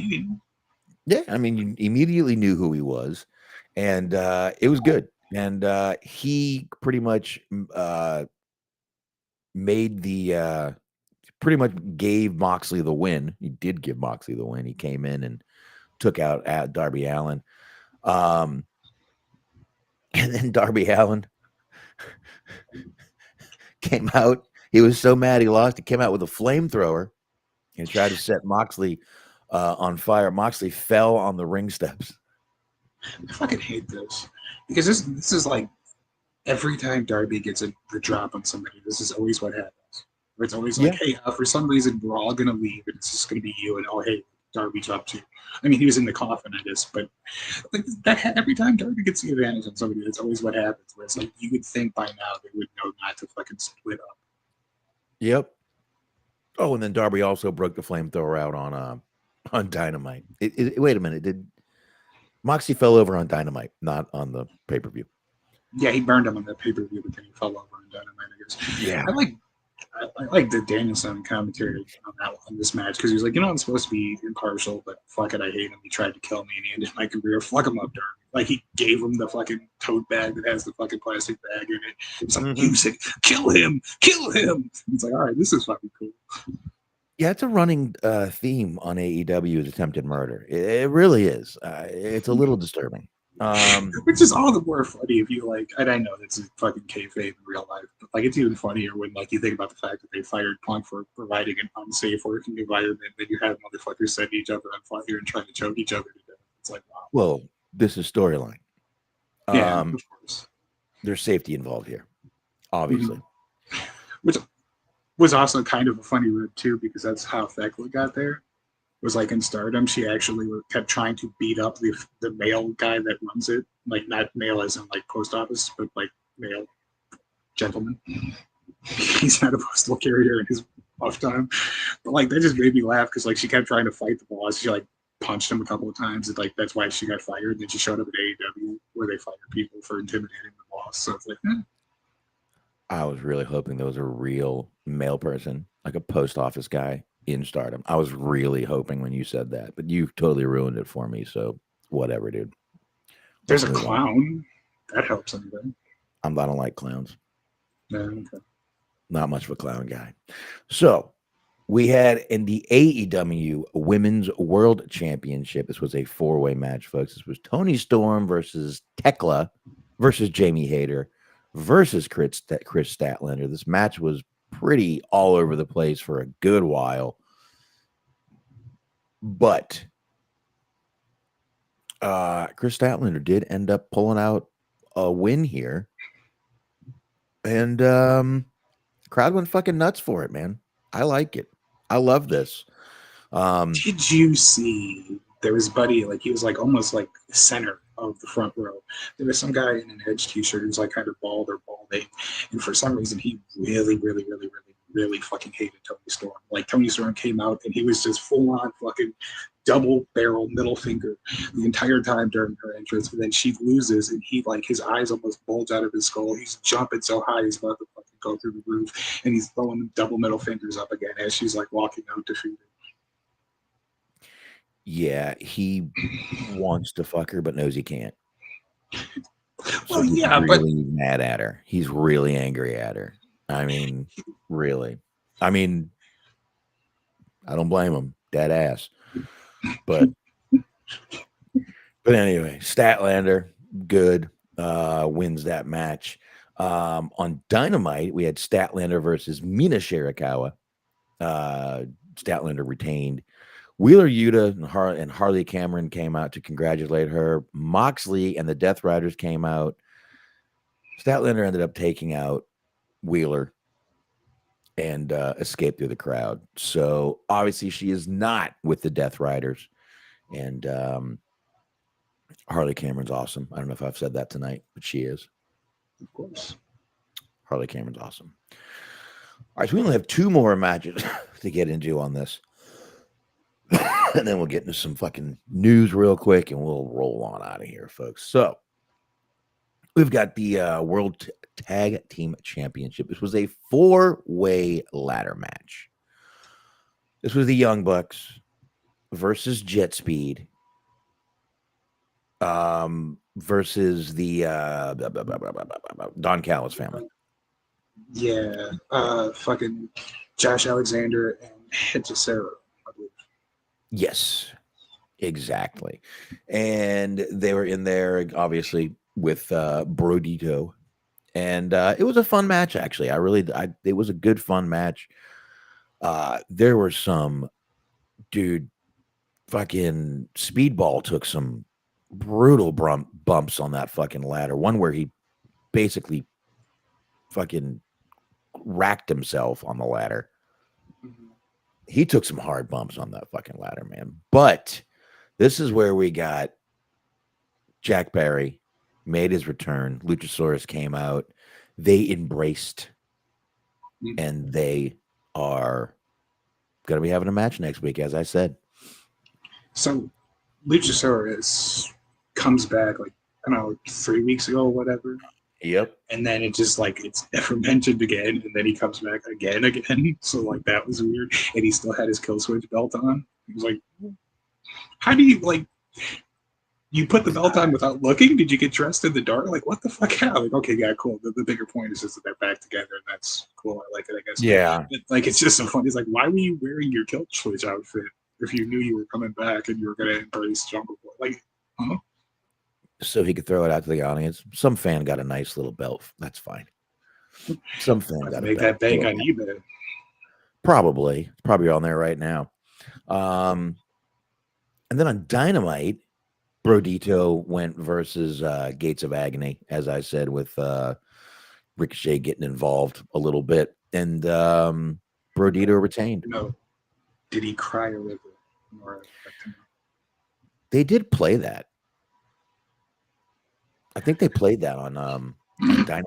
yeah, I mean, you immediately knew who he was, and it was good. And he pretty much pretty much gave Moxley the win. He did give Moxley the win. He came in and took out Darby Allin. And then Darby Allin came out. He was so mad he lost. He came out with a flamethrower and tried to set Moxley on fire. Moxley fell on the ring steps. I fucking hate this because this is like every time Darby gets the drop on somebody, this is always what happens. Where it's always like, hey, for some reason we're all gonna leave and it's just gonna be you, and oh hey, Darby's up too. I mean, he was in the coffin, I guess, but like that every time Darby gets the advantage on somebody, that's always what happens. Where it's like you would think by now they would know not to fucking split up. Yep. Oh, and then Darby also broke the flamethrower out on Dynamite. Wait a minute, did Moxie fell over on Dynamite, not on the pay-per-view? Yeah, he burned him on that pay-per-view, but then he fell over on Dynamite, I guess. Yeah. I like the Danielson commentary on this match because he was like, you know, I'm supposed to be impartial, but fuck it, I hate him. He tried to kill me and he ended my career. Fuck him up, Darby. Like, he gave him the fucking tote bag that has the fucking plastic bag in it. It's like, use it, kill him. It's like, all right, this is fucking cool. Yeah, it's a running theme on AEW's attempted murder. It really is. It's a little disturbing. Which is all the more funny if you like, and I know that's a fucking kayfabe in real life, but like it's even funnier when like you think about the fact that they fired Punk for providing an unsafe working environment, then you have motherfuckers setting each other on fire and trying to choke each other to death. It's like, wow. Well, this is storyline. Yeah, of course. There's safety involved here, obviously. Which was also kind of a funny route too, because that's how Thekla got there. Was like in Stardom, she actually kept trying to beat up the male guy that runs it, like not male as in like post office, but like male gentleman. He's not a postal carrier in his off time, but like that just made me laugh because like she kept trying to fight the boss. She like punched him a couple of times, and like that's why she got fired. And then she showed up at AEW where they fire people for intimidating the boss. So it's like, I was really hoping there was a real male person, like a post office guy in Stardom. I was really hoping when you said that, but you totally ruined it for me. So whatever, dude. There's a clown. That helps anyway. I don't like clowns. Yeah, okay. Not much of a clown guy. So we had in the AEW Women's World Championship. This was a 4-way match, folks. This was Toni Storm versus Tekla versus Jamie Hayter versus Chris Statlander. This match was pretty all over the place for a good while. But Chris Statlander did end up pulling out a win here. And crowd went fucking nuts for it, man. I like it. I love this. Did you see there was Buddy, like he was like almost like the center of the front row. There was some guy in an Edge t-shirt who's like kind of bald or balding, and for some reason he really fucking hated Toni Storm. Like Toni Storm came out and he was just full on fucking double barrel middle finger the entire time during her entrance, and then she loses and he like his eyes almost bulge out of his skull. He's jumping so high he's about to fucking go through the roof, and he's throwing double middle fingers up again as she's like walking out defeated. Yeah, he wants to fuck her, but knows he can't. Well, so he's yeah, really mad at her. He's really angry at her. I mean, really. I mean, I don't blame him. Dead ass. But anyway, Statlander, good, wins that match. On Dynamite, we had Statlander versus Mina Shirakawa. Statlander retained. Wheeler Yuta and Harley Cameron came out to congratulate her. Moxley and the Death Riders came out. Statlander ended up taking out Wheeler and escaped through the crowd. So obviously she is not with the Death Riders. And Harley Cameron's awesome. I don't know if I've said that tonight, but she is. Of course. Harley Cameron's awesome. All right, so we only have 2 more matches to get into on this. And then we'll get into some fucking news real quick and we'll roll on out of here, folks. So we've got the World Tag Team Championship. This was a 4-way ladder match. This was the Young Bucks versus Jet Speed versus the Don Callis family. Yeah, fucking Josh Alexander and Cesaro. Yes, exactly. And they were in there, obviously, with Brodito. And it was a fun match, actually. It was a good, fun match. There were some, fucking Speedball took some brutal bumps on that fucking ladder. One where he basically fucking racked himself on the ladder. He took some hard bumps on that fucking ladder, man. But this is where we got Jack Barry made his return. Luchasaurus came out. They embraced and they are going to be having a match next week, as I said. So Luchasaurus comes back like, I don't know, 3 weeks ago or whatever. Yep. And then it just like it's never mentioned again, and then he comes back again. So like that was weird. And he still had his kill switch belt on. He was like, how do you like you put the belt on without looking? Did you get dressed in the dark? Like, what the fuck? Yeah, like, okay, yeah, cool. The bigger point is just that they're back together, and that's cool. I like it, I guess. Yeah. But, like, it's just so funny. It's like, why were you wearing your kill switch outfit if you knew you were coming back and you were going to embrace Jungle Boy? Like, huh? So he could throw it out to the audience. Some fan got a nice little belt. That's fine. Some fan got a make belt. that bank on eBay. Probably. It's probably on there right now. And then on Dynamite, Brodito went versus Gates of Agony, as I said, with Ricochet getting involved a little bit. And Brodito retained. No. Did he cry a river? They did play that. I think they played that on Dynamite.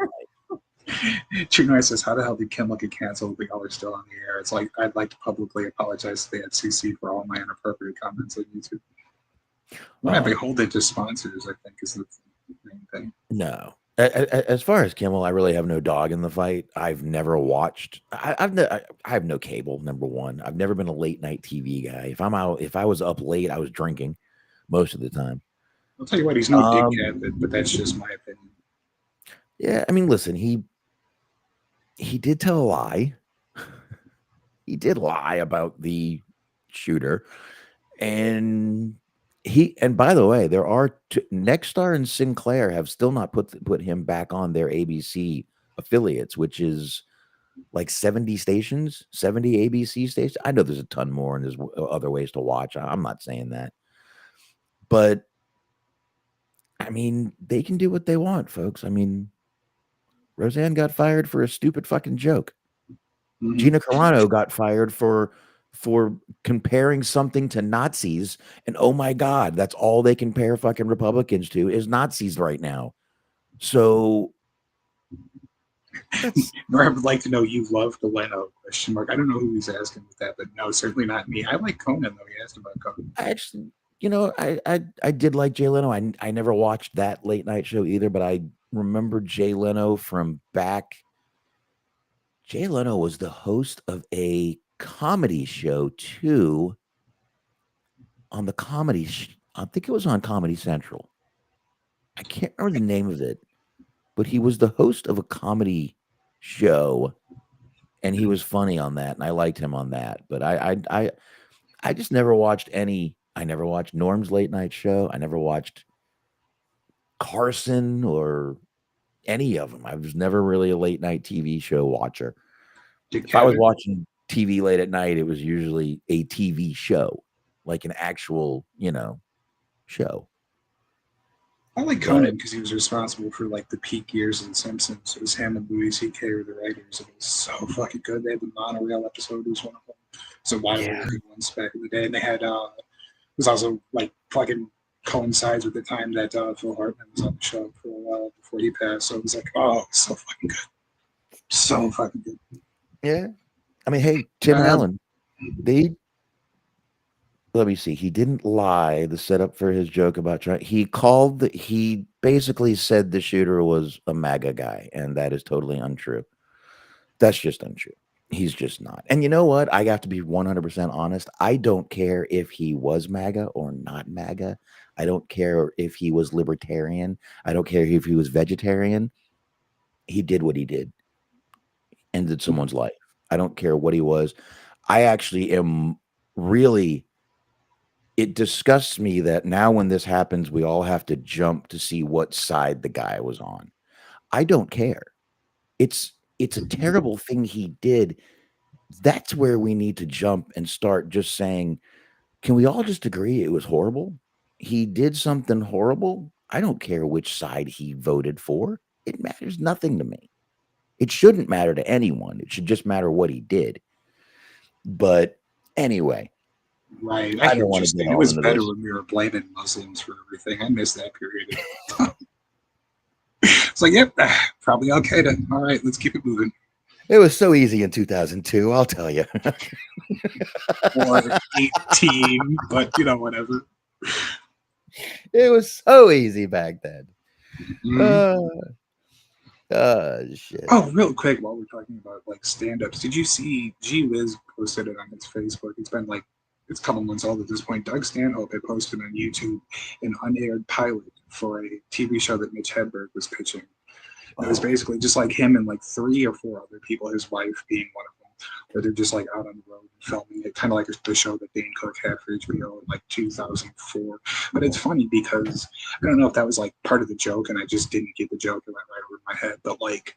True North says, how the hell did Kimmel get canceled if y'all are still on the air? It's like, I'd like to publicly apologize to the FCC for all my inappropriate comments on YouTube. We're not beholden to sponsors, I think, is the main thing. No. As far as Kimmel, I really have no dog in the fight. I've never watched. I have no cable. Number one, I've never been a late night TV guy. If I was up late, I was drinking most of the time. I'll tell you what, he's no dickhead, but that's just my opinion. Yeah, I mean, listen, he did tell a lie. He did lie about the shooter, and by the way, there are Nexstar and Sinclair have still not put him back on their ABC affiliates, which is like 70 stations, 70 ABC stations. I know there's a ton more and there's other ways to watch. I'm not saying that, but I mean, they can do what they want, folks. I mean, Roseanne got fired for a stupid fucking joke. Mm-hmm. Gina Carano got fired for comparing something to Nazis, and oh my God, that's all they compare fucking Republicans to is Nazis right now. So I would like to know you love the Leno question mark. I don't know who he's asking with that, but no, certainly not me. I like Conan though. He asked about Conan. I actually, I did like Jay Leno. I never watched that late night show either, but I remember Jay Leno from back. Jay Leno was the host of a comedy show too on the comedy. I think it was on Comedy Central. I can't remember the name of it, but he was the host of a comedy show, and he was funny on that, and I liked him on that. But I just never watched any. I never watched Norm's late night show. I never watched Carson or any of them. I was never really a late night TV show watcher. If I was watching TV late at night, it was usually a TV show, like an actual, show. I like Conan because he was responsible for like the peak years of The Simpsons. It was him and Louis C.K. were the writers. It was so fucking good. They had the monorail episode was one of them. So why were the good ones back in the day? And they had it was also like fucking coincides with the time that Phil Hartman was on the show for a while before he passed. So it was like, oh, so fucking good. So fucking good. Yeah. I mean, hey, Tim Allen, let me see. He didn't lie. The setup for his joke about he basically said the shooter was a MAGA guy, and that is totally untrue. That's just untrue. He's just not. And you know what? I have to be 100% honest. I don't care if he was MAGA or not MAGA. I don't care if he was libertarian. I don't care if he was vegetarian. He did what he did. Ended someone's life. I don't care what he was. I actually am really... It disgusts me that now when this happens, we all have to jump to see what side the guy was on. I don't care. It's a terrible thing he did. That's where we need to jump and start just saying, can we all just agree it was horrible? He did something horrible. I don't care which side he voted for. It matters nothing to me. It shouldn't matter to anyone. It should just matter what he did. But anyway. Right. I don't want to get. It was better when we were blaming Muslims for everything. I missed that period. It's like, yep, probably Al Qaeda. All right, let's keep it moving. It was so easy in 2002, I'll tell you. Or 18, but whatever. It was so easy back then. Mhm. Shit. Oh, real quick, while we're talking about like stand-ups, did you see G Wiz posted it on his Facebook? It's been like it's a couple months old at this point. Doug Stanhope had posted on YouTube an unaired pilot for a TV show that Mitch Hedberg was pitching. It was basically just like him and like 3 or 4 other people, his wife being one of them, where they're just like out on the road filming it, kind of like the show that Dane Cook had for HBO in like 2004. But it's funny because I don't know if that was like part of the joke and I just didn't get the joke. It went right over my head. But like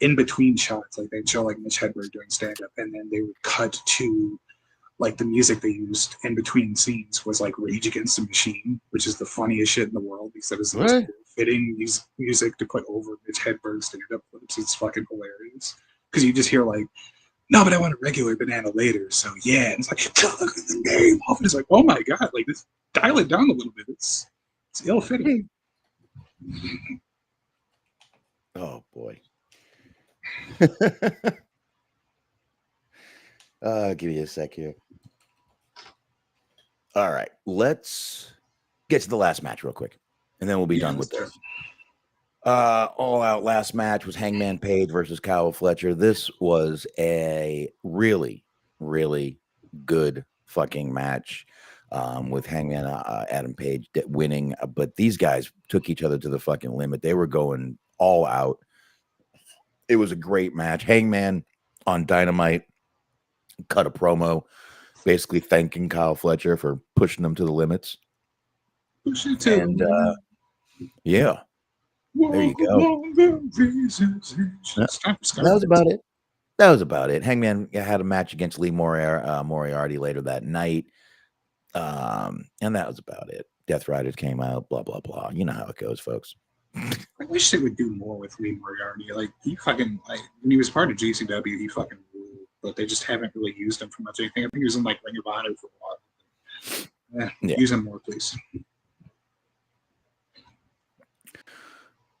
in between shots, like they'd show like Mitch Hedberg doing stand up and then they would cut to like the music they used in between scenes was like Rage Against the Machine, which is the funniest shit in the world because that was the most fitting music to put over Mitch Hedberg's stand-up clips. It's fucking hilarious because you just hear like, no, but I want a regular banana later. So yeah, and it's like, look at the name. And it's like, oh my god, like this, dial it down a little bit. It's ill-fitting. Oh boy. Give me a sec here. All right, let's get to the last match real quick, and then we'll be done with this. All Out last match was Hangman Page versus Kyle Fletcher. This was a really, really good fucking match with Hangman Adam Page winning. But these guys took each other to the fucking limit. They were going all out. It was a great match. Hangman on Dynamite cut a promo basically thanking Kyle Fletcher for pushing them to the limits. And yeah, there you go. That was about it. That was about it. Hangman had a match against Lee Moriarty later that night. And that was about it. Death Riders came out, blah, blah, blah. You know how it goes, folks. I wish they would do more with Lee Moriarty. Like, he fucking, like, when he was part of GCW, he fucking ruled, but they just haven't really used him for much anything. I think he was in, like, Ring of Honor for a while. Yeah. Use him more, please.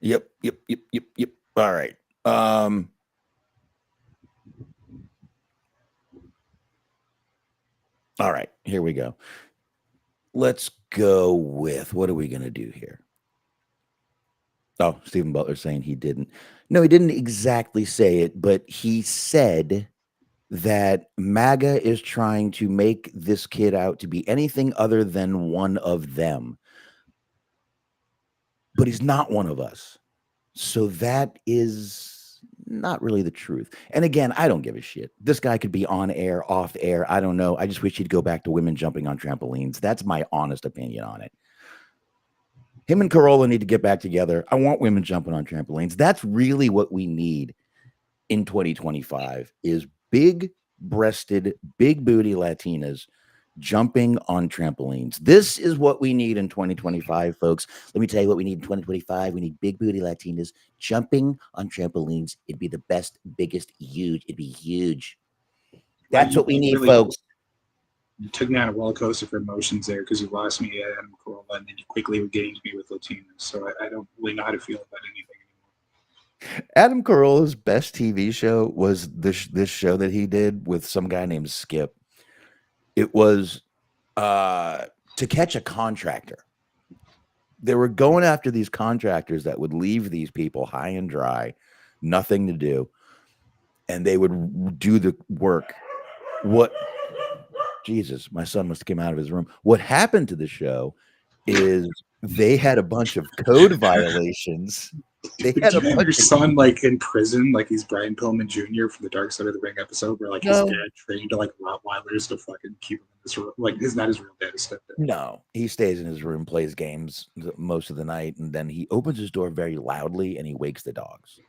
Yep. All right. All right, here we go. Let's go with, what are we going to do here? Oh, Stephen Butler saying he didn't. No, he didn't exactly say it, but he said that MAGA is trying to make this kid out to be anything other than one of them. But he's not one of us. So that is not really the truth. And again, I don't give a shit. This guy could be on air, off air. I don't know. I just wish he'd go back to women jumping on trampolines. That's my honest opinion on it. Him and Corolla need to get back together. I want women jumping on trampolines. That's really what we need in 2025 is big-breasted, big-booty Latinas jumping on trampolines. This is what we need in 2025, folks. Let me tell you what we need in 2025. We need big-booty Latinas jumping on trampolines. It'd be the best, biggest, huge. It'd be huge. That's what we need, really, folks. You took me on a roller coaster for emotions there because you lost me at Adam Carolla and then you quickly regained me with Latinas. So I don't really know how to feel about anything anymore. Adam Carolla's best TV show was this show that he did with some guy named Skip. It was To Catch a Contractor. They were going after these contractors that would leave these people high and dry, nothing to do, and they would do the work. What? Jesus, my son must have come out of his room. What happened to the show is they had a bunch of code violations. They had a bunch your son like in prison, like he's Brian Pillman Jr. from the Dark Side of the Ring episode, where like his dad trained to like Rottweilers to fucking keep him in his room. Like, isn't that his real dad? His stepdad? No, he stays in his room, plays games most of the night, and then he opens his door very loudly and he wakes the dogs.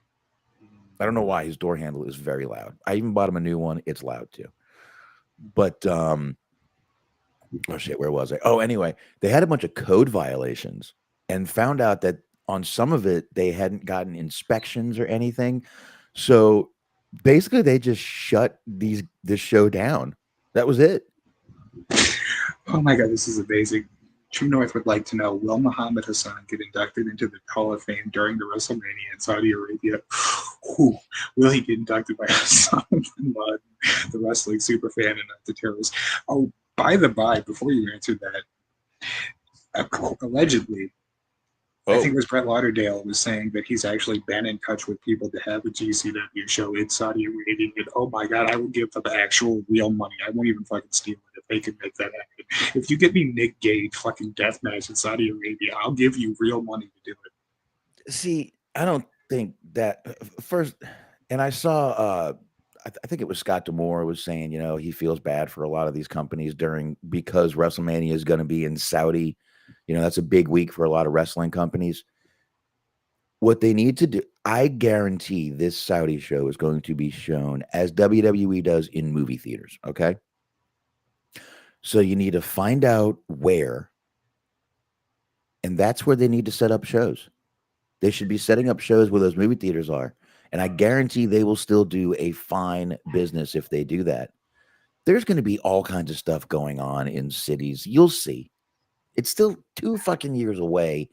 I don't know why his door handle is very loud. I even bought him a new one. It's loud too. But oh shit, where was I? Oh, anyway, they had a bunch of code violations and found out that on some of it they hadn't gotten inspections or anything. So basically they just shut this show down. That was it. Oh my god, this is amazing. True North would like to know, will Muhammad Hassan get inducted into the Hall of Fame during the WrestleMania in Saudi Arabia? will he get inducted by Osama bin Laden, the wrestling superfan and not the terrorist? Oh, by the by, before you answer that, allegedly, I think it was Brett Lauderdale was saying that he's actually been in touch with people to have a GCW show in Saudi Arabia. And oh my God, I will give them actual real money. I won't even fucking steal it if they can make that happen. If you get me Nick Gage fucking deathmatch in Saudi Arabia, I'll give you real money to do it. See, I don't think that first, and I saw, I think it was Scott D'Amore was saying, he feels bad for a lot of these companies because WrestleMania is going to be in Saudi. That's a big week for a lot of wrestling companies. What they need to do, I guarantee this Saudi show is going to be shown as WWE does in movie theaters. Okay. So you need to find out where, and that's where they need to set up shows. They should be setting up shows where those movie theaters are. And I guarantee they will still do a fine business if they do that. There's going to be all kinds of stuff going on in cities. You'll see. It's still 2 fucking years away.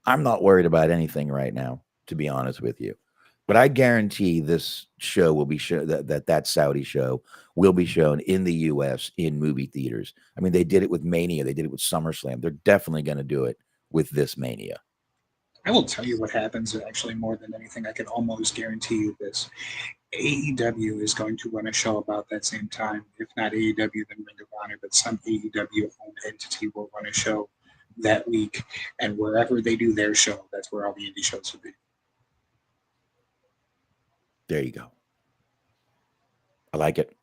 I'm not worried about anything right now, to be honest with you. But I guarantee this show will be shown, that Saudi show will be shown in the U.S. in movie theaters. I mean, they did it with Mania. They did it with SummerSlam. They're definitely going to do it with this Mania. I will tell you what happens, actually, more than anything. I can almost guarantee you this. AEW is going to run a show about that same time. If not AEW, then Ring of Honor, but some AEW-owned entity will run a show that week. And wherever they do their show, that's where all the indie shows will be. There you go. I like it.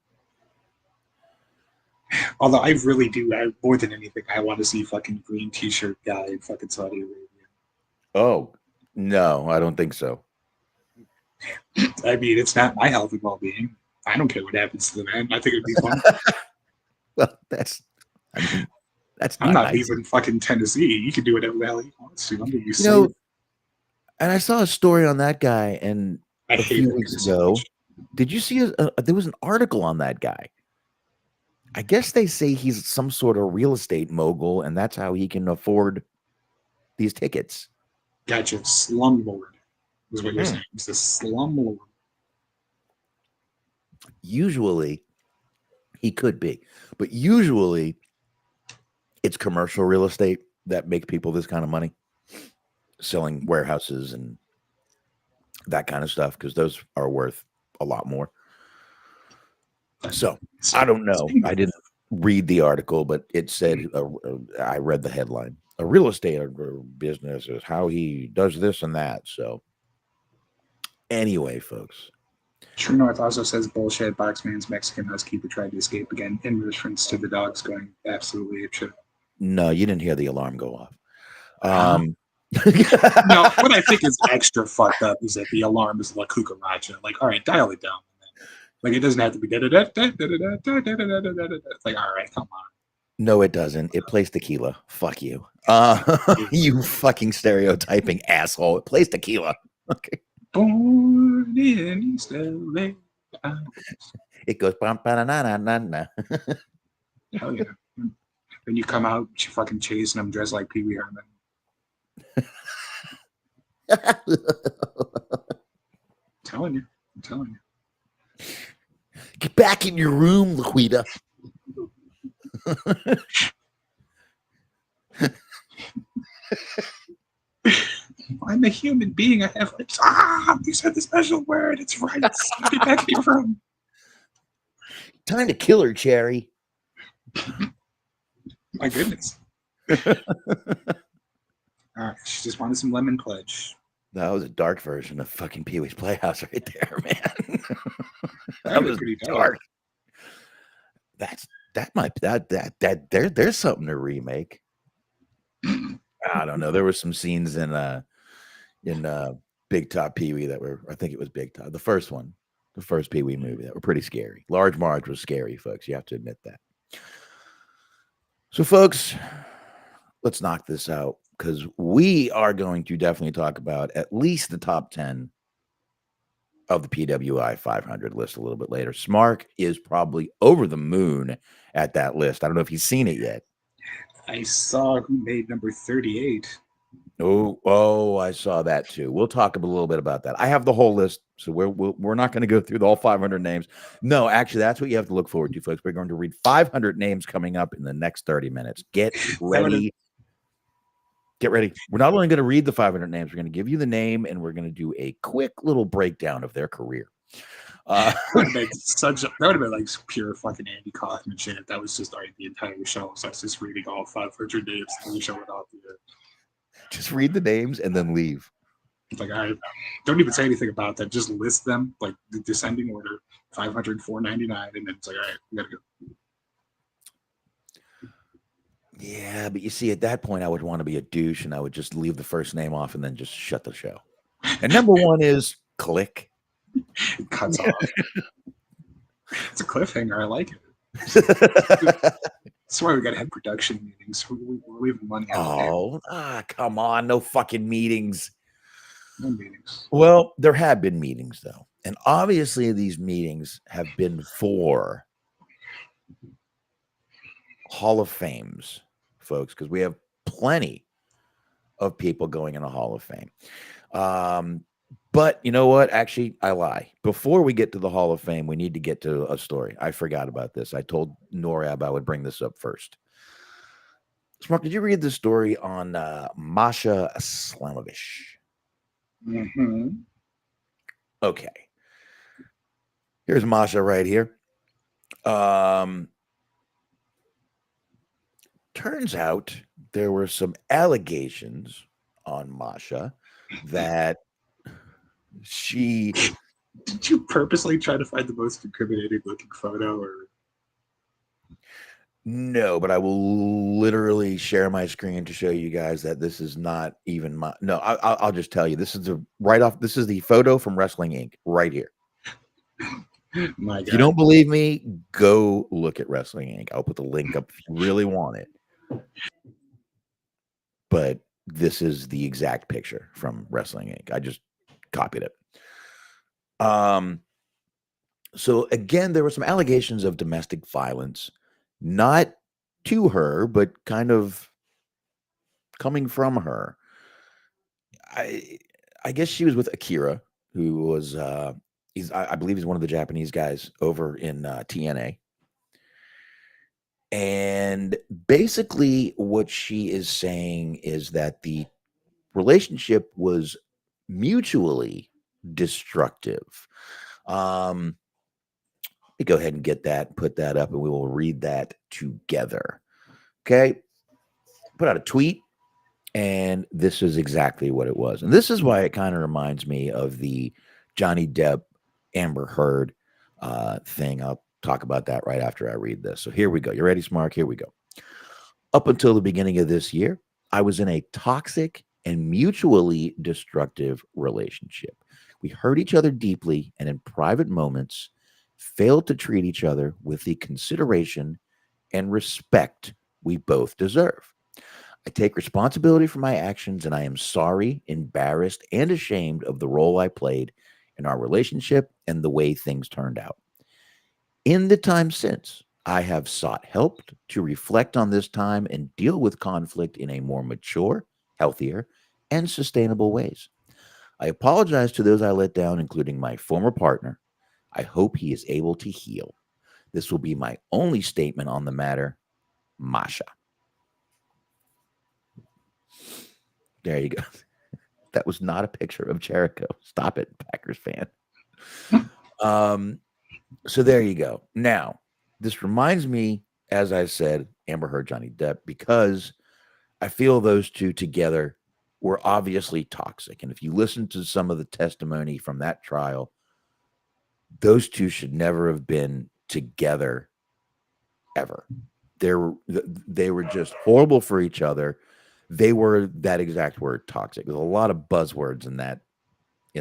Although I really do, more than anything, I want to see fucking green t-shirt guy in fucking Saudi Arabia. Oh, no, I don't think so. I mean, it's not my health and well-being. I don't care what happens to the man. I think it'd be fun. Well, that's I'm not nice. leaving fucking Tennessee. He can do whatever the hell he wants to. I'm gonna be safe. And I saw a story on that guy, and a few weeks ago, did you see? There was an article on that guy. I guess they say he's some sort of real estate mogul, and that's how he can afford these tickets. Gotcha. Slumlord is what you're saying. He's a slumlord. Usually, he could be, but usually, it's commercial real estate that makes people this kind of money, selling warehouses and that kind of stuff, because those are worth a lot more. So I don't know. I didn't read the article, but it said, I read the headline. A real estate business is how he does this and that. So anyway, folks. True North also says bullshit. Boxman's Mexican housekeeper tried to escape again in reference to the dogs going absolutely apeshit. No, you didn't hear the alarm go off. No, what I think is extra fucked up is that the alarm is like cucaracha. Like, all right, dial it down. Like, it doesn't have to be like, all right, come on. No, it doesn't. It plays tequila. Fuck you. You fucking stereotyping asshole. It plays tequila. Okay. Born in East LA. It goes na. Hell yeah. When you come out, you fucking chasing them dressed like Pee Wee Herman. I'm telling you. Get back in your room, Laquita. I'm a human being. I have lips. You said the special word. It's right. Get back in your room. Time to kill her, Cherry. My goodness. All right, she just wanted some lemon pledge. That was a dark version of fucking Pee Wee's Playhouse right there, man. That was pretty dark. There's something to remake. I don't know. There were some scenes in Big Top Pee Wee that were, I think it was Big Top, the first Pee Wee movie, that were pretty scary. Large Marge was scary, folks. You have to admit that. So, folks, let's knock this out, because we are going to definitely talk about at least the top 10 of the PWI 500 list a little bit later. Smark is probably over the moon at that list. I don't know if he's seen it yet. I saw who made number 38. Oh, I saw that too. We'll talk a little bit about that. I have the whole list, so we're not going to go through the all 500 names. No, actually, that's what you have to look forward to, folks. We're going to read 500 names coming up in the next 30 minutes. Get ready. Get ready. We're not only going to read the 500 names, we're going to give you the name, and we're going to do a quick little breakdown of their career. That would have been like pure fucking Andy Kaufman shit if that was just the entire show. So I was just reading all 500 names and the show went off the air. Just read the names and then leave. Like, I don't even say anything about that. Just list them, like the descending order, 500, 499, and then it's like, all right, we gotta go. Yeah, but you see, at that point, I would want to be a douche, and I would just leave the first name off and then just shut the show. And number one is Click. It cuts off. It's a cliffhanger. I like it. That's why we got to have production meetings. We're leaving money out. Come on. No fucking meetings. No meetings. Well, there have been meetings, though. And obviously, these meetings have been for Hall of Fames, folks, because we have plenty of people going in the Hall of Fame. But you know what? Actually, I lie. Before we get to the Hall of Fame, we need to get to a story. I forgot about this. I told Norab I would bring this up first. Smark, did you read the story on Masha Slamovich? Mm-hmm. Okay. Here's Masha right here. Turns out there were some allegations on Masha that she... Did you purposely try to find the most incriminating looking photo, or? No, but I will literally share my screen to show you guys that this is not even my... No, I'll just tell you. This is This is the photo from Wrestling Inc. right here. My God. If you don't believe me, go look at Wrestling Inc. I'll put the link up if you really want it. But this is the exact picture from Wrestling Inc. I just copied it. So again, there were some allegations of domestic violence, not to her, but kind of coming from her. I guess she was with Akira, who was I believe he's one of the Japanese guys over in TNA. And basically what she is saying is that the relationship was mutually destructive. Let me go ahead and get that, put that up, and we will read that together. Okay. Put out a tweet, and this is exactly what it was. And this is why it kind of reminds me of the Johnny Depp, Amber Heard thing. I'll talk about that right after I read this. So here we go. You ready, Smark? Here we go. Up until the beginning of this year, I was in a toxic and mutually destructive relationship. We hurt each other deeply and in private moments failed to treat each other with the consideration and respect we both deserve. I take responsibility for my actions, and I am sorry, embarrassed, and ashamed of the role I played in our relationship and the way things turned out. In the time since, I have sought help to reflect on this time and deal with conflict in a more mature, healthier, and sustainable ways. I apologize to those I let down, including my former partner. I hope he is able to heal. This will be my only statement on the matter. Masha. There you go. That was not a picture of Jericho. Stop it, Packers fan. So there you go. Now, this reminds me, as I said, Amber Heard, Johnny Depp, because I feel those two together were obviously toxic. And if you listen to some of the testimony from that trial, those two should never have been together ever. They were just horrible for each other. They were that exact word, toxic. There's a lot of buzzwords in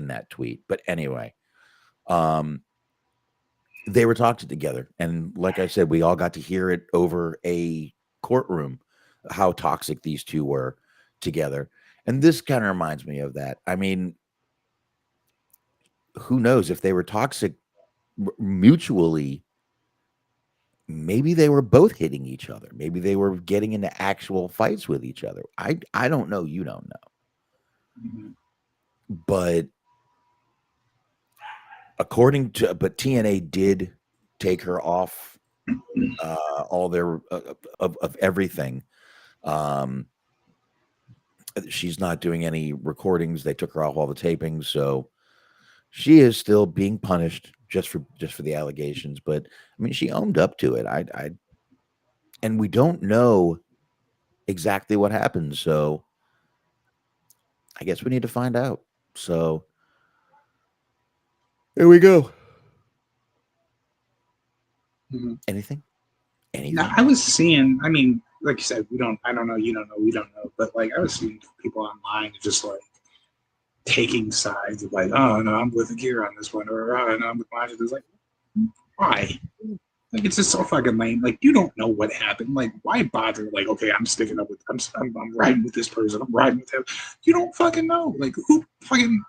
that tweet. But anyway, they were toxic together. And like I said, we all got to hear it over a courtroom, how toxic these two were together. And this kind of reminds me of that. I mean, who knows if they were toxic mutually? Maybe they were both hitting each other. Maybe they were getting into actual fights with each other. I don't know. You don't know. Mhm. But but TNA did take her off all their of everything. Um, she's not doing any recordings. They took her off all the tapings, so she is still being punished just for the allegations. But I mean, she owned up to it. And we don't know exactly what happened, so I guess we need to find out. So here we go. Mhm. Anything? Now, Anything? I was seeing, I mean, like you said, I don't know, you don't know, we don't know, but like I was seeing people online just like taking sides of like, oh no, I'm with Akira on this one, or oh no, I'm with Masha. It's like, why? Like it's just so fucking lame. Like you don't know what happened. Like why bother? Like okay, I'm sticking up with, I'm riding with this person. I'm riding with him. You don't fucking know. Like who fucking?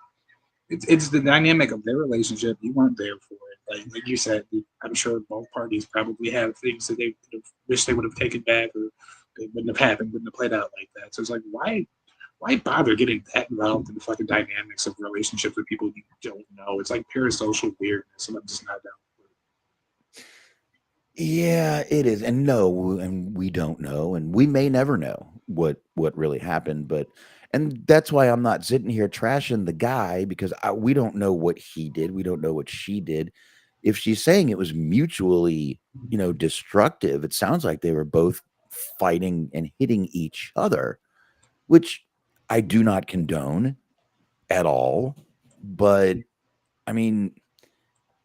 It's the dynamic of their relationship. You weren't there for it. Like you said, I'm sure both parties probably have things that they could have wished they would have taken back, or it wouldn't have happened, wouldn't have played out like that. So it's like why bother getting that involved in the fucking dynamics of relationships with people you don't know? It's like parasocial weirdness, and I'm just not down for it. Yeah, it is. And no, and we don't know, and we may never know what really happened, but and that's why I'm not sitting here trashing the guy because we don't know what he did. We don't know what she did. If she's saying it was mutually, destructive, it sounds like they were both fighting and hitting each other, which I do not condone at all. But I mean,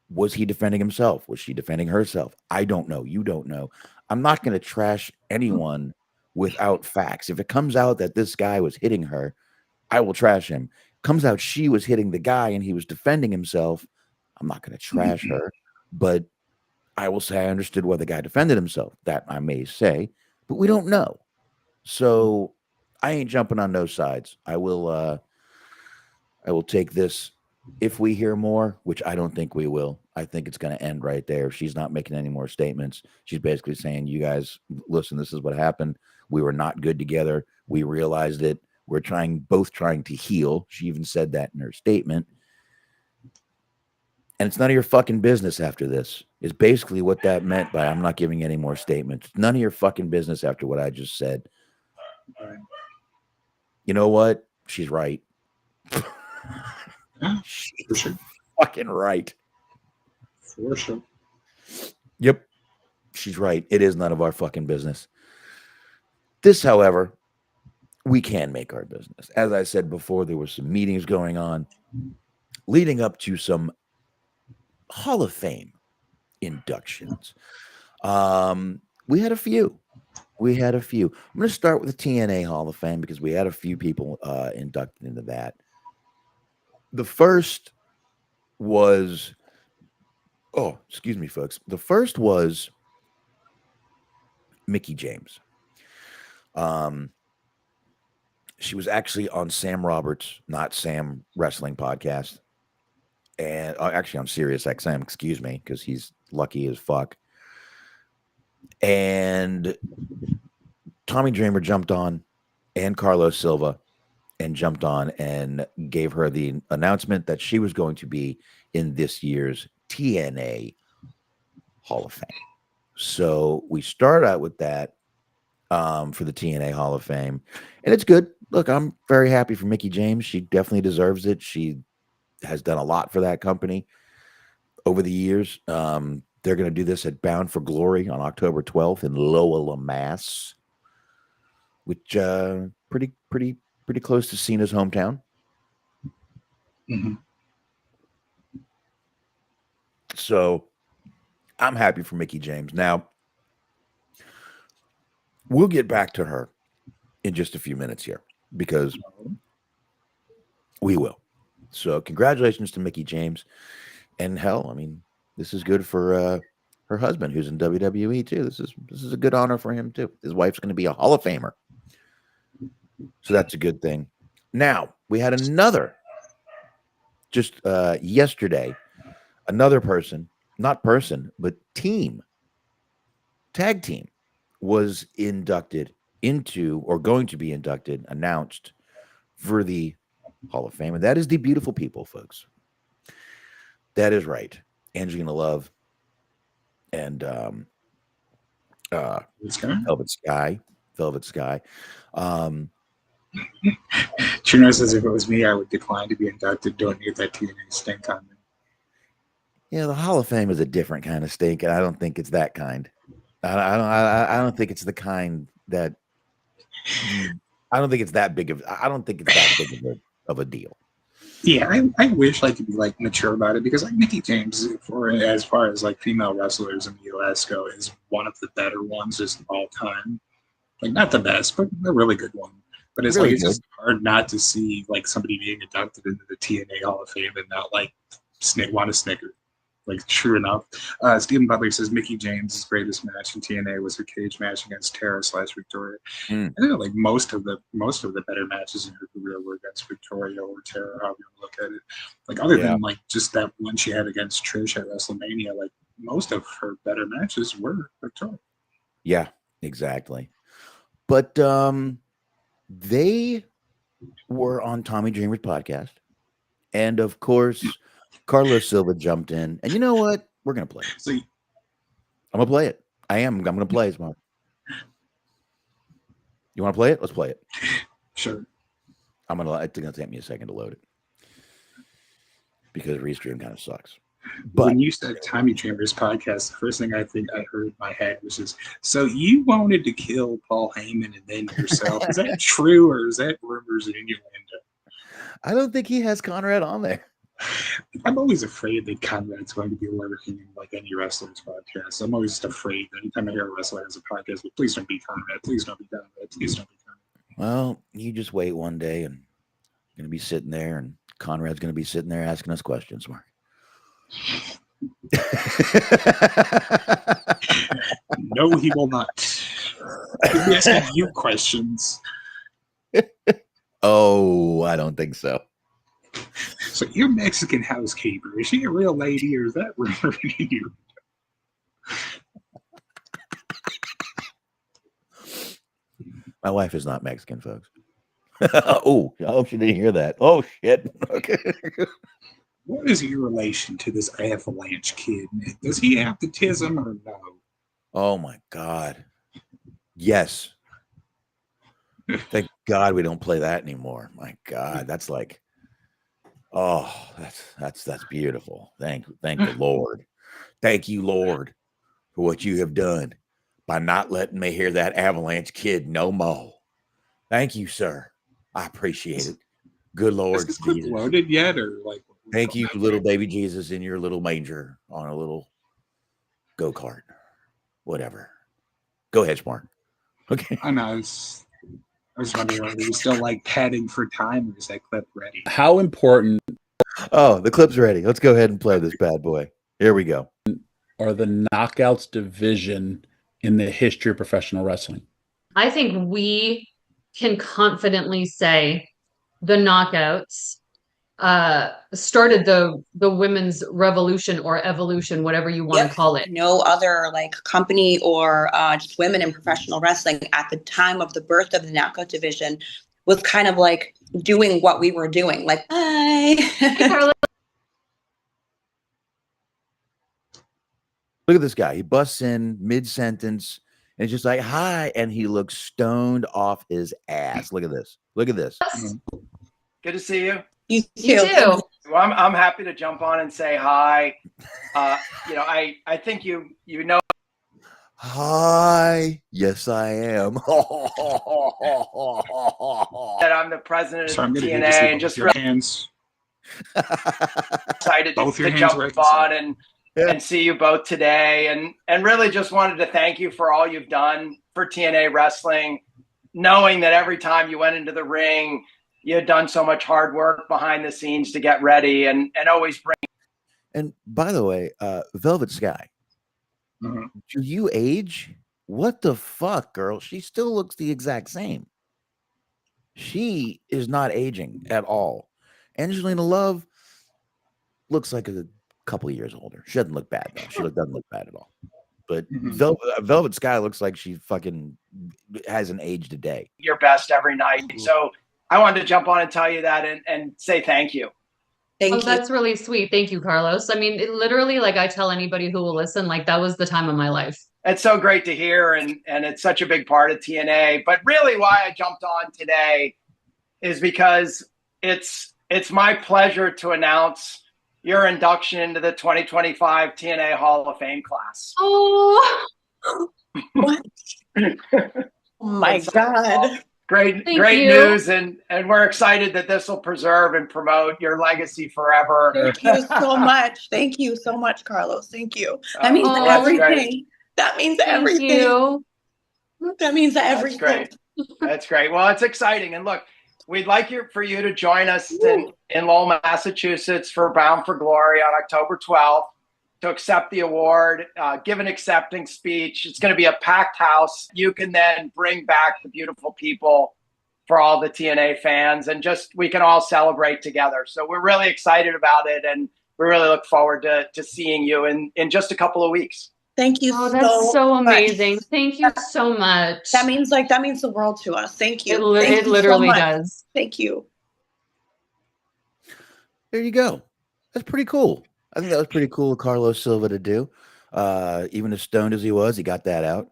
was he defending himself? Was she defending herself? I don't know. You don't know. I'm not going to trash anyone without facts. If it comes out that this guy was hitting her, I will trash him. Comes out she was hitting the guy and he was defending himself, I'm not going to trash her, but I will say I understood why the guy defended himself. That I may say, but we don't know. So I ain't jumping on no sides. I will take this if we hear more, which I don't think we will. I think it's going to end right there. She's not making any more statements. She's basically saying, "You guys, listen, this is what happened. We were not good together. We realized it. We're both trying to heal." She even said that in her statement. And it's none of your fucking business after this, is basically what that meant by I'm not giving any more statements. None of your fucking business after what I just said. Right. You know what? She's right. Yeah, for She's sure. fucking right. For sure. Yep. She's right. It is none of our fucking business. This, however, we can make our business. As I said before, there were some meetings going on leading up to some Hall of Fame inductions. We had a few. I'm going to start with the TNA Hall of Fame because we had a few people inducted into that. The first was, oh, excuse me, folks. The first was Mickie James. She was actually on Sam Roberts, not Sam Wrestling podcast, and actually on Sirius XM, excuse me, because he's lucky as fuck. And Tommy Dreamer jumped on, and Carlos Silva, and jumped on and gave her the announcement that she was going to be in this year's TNA Hall of Fame. So we start out with that for the TNA Hall of Fame, and it's good. Look, I'm very happy for Mickie James. She definitely deserves it. She has done a lot for that company over the years. They're going to do this at Bound for Glory on October 12th in Lowell, Mass, which pretty close to Cena's hometown. Mm-hmm. So I'm happy for Mickie James. Now, we'll get back to her in just a few minutes here because we will. So congratulations to Mickie James. And hell, I mean, this is good for her husband who's in WWE too. This is a good honor for him too. His wife's going to be a Hall of Famer. So that's a good thing. Now, we had another just yesterday, another person, not person, but tag team was inducted into or going to be inducted, announced for the Hall of Fame. And that is the beautiful people, folks. That is right. Angelina Love and Velvet Sky. Trina says if it was me, I would decline to be inducted. Don't need that TNA stink on me. Yeah, the Hall of Fame is a different kind of stink, and I don't think it's that kind. I don't think it's the kind that. I don't think it's that big of. I don't think it's that big of a deal. Yeah, I wish I could be like mature about it, because like Mickie James, for as far as like female wrestlers in the US go, is one of the better ones just all time. Like not the best, but a really good one. But it's Really like it's good. just hard not to see like somebody being inducted into the TNA Hall of Fame and not like want to snicker. Like true enough. Stephen Butler says Mickie James' greatest match in TNA was her cage match against Tara/Victoria. I think like most of the better matches in her career were against Victoria or Tara, however you look at it. Like other than like just that one she had against Trish at WrestleMania, like most of her better matches were Victoria. Yeah, exactly. But they were on Tommy Dreamer's podcast, and of course, Carlos Silva jumped in, and you know what? We're gonna play it. I'm gonna play it. I'm gonna play it, Mark. You want to play it? Let's play it. Sure. It's gonna take me a second to load it because Restream kind of sucks. But when you said Tommy Dreamer's podcast, the first thing I think I heard in my head was just, so you wanted to kill Paul Heyman and then yourself. Is that true, or is that rumors and innuendo? I don't think he has Conrad on there. I'm always afraid that Conrad's going to be lurking in like any wrestler's podcast. I'm always just afraid that anytime I hear a wrestler has a podcast, but please don't be Conrad. Please don't be Conrad. Please don't be Conrad. Well, you just wait one day, and you're gonna be sitting there, and Conrad's gonna be sitting there asking us questions, Mark. No, he will not. He'll be asking you questions. Oh, I don't think so. So your Mexican housekeeper, is she a real lady, or is that rumor to you? My wife is not Mexican, folks. Oh, I hope she didn't hear that. Oh, shit. Okay. What is your relation to this Avalanche kid? Does he have autism or no? Oh, my God. Yes. Thank God we don't play that anymore. My God, that's like, oh, that's beautiful. Thank the Lord. Thank you, Lord, for what you have done by not letting me hear that Avalanche kid no more. Thank you, sir. I appreciate it. Good Lord. Is this clip loaded yet, or like? Thank you, little baby Jesus, in your little manger on a little go-kart. Whatever. Go ahead, Smart. Okay. I know. I was wondering, are you still like padding for time, or is that clip ready? How important? Oh, the clip's ready. Let's go ahead and play this bad boy. Here we go. Are the Knockouts division in the history of professional wrestling? I think we can confidently say the Knockouts started the women's revolution or evolution, whatever you want to call it. No other like company or just women in professional wrestling at the time of the birth of the Knockout division was kind of like doing what we were doing. Like, hi. Look at this guy. He busts in mid-sentence and it's just like, hi. And he looks stoned off his ass. Look at this. Look at this. Good to see you. You too. Well, I'm happy to jump on and say hi. I think you know. Hi. Yes, I am. That I'm the president of TNA and just your hands. Excited to jump on and see you both today, and really just wanted to thank you for all you've done for TNA wrestling, knowing that every time you went into the ring, you had done so much hard work behind the scenes to get ready and always bring. And by the way, Velvet Sky, do you age? What the fuck, girl? She still looks the exact same. She is not aging at all. Angelina Love looks like a couple of years older. She doesn't look bad, though. She doesn't look bad at all. But Velvet Sky looks like she fucking hasn't aged a day. Your best every night. So I wanted to jump on and tell you that and say thank you. Thank Oh, you. that's really sweet. Thank you, Carlos. I mean, it literally, like I tell anybody who will listen, like that was the time of my life. It's so great to hear, and it's such a big part of TNA. But really why I jumped on today is because it's my pleasure to announce your induction into the 2025 TNA Hall of Fame class. Oh, What? Oh my God. Great Thank you. news, and we're excited that this will preserve and promote your legacy forever. Thank you so much. Thank you so much, Carlos. Thank you. That means Oh, that's great. everything. That means thank everything. you. That means everything. That's great. That's great. Well, it's exciting. And look, we'd like for you to join us in Lowell, Massachusetts for Bound for Glory on October 12th to accept the award, give an accepting speech. It's going to be a packed house. You can then bring back the beautiful people for all the TNA fans, and we can all celebrate together. So we're really excited about it, and we really look forward to seeing you in just a couple of weeks. Thank you. Oh, that's so amazing. Much. Thank you so much. That means the world to us. Thank you. It literally does. Thank you. There you go. That's pretty cool. I think that was pretty cool of Carlos Silva to do. Even as stoned as he was, he got that out.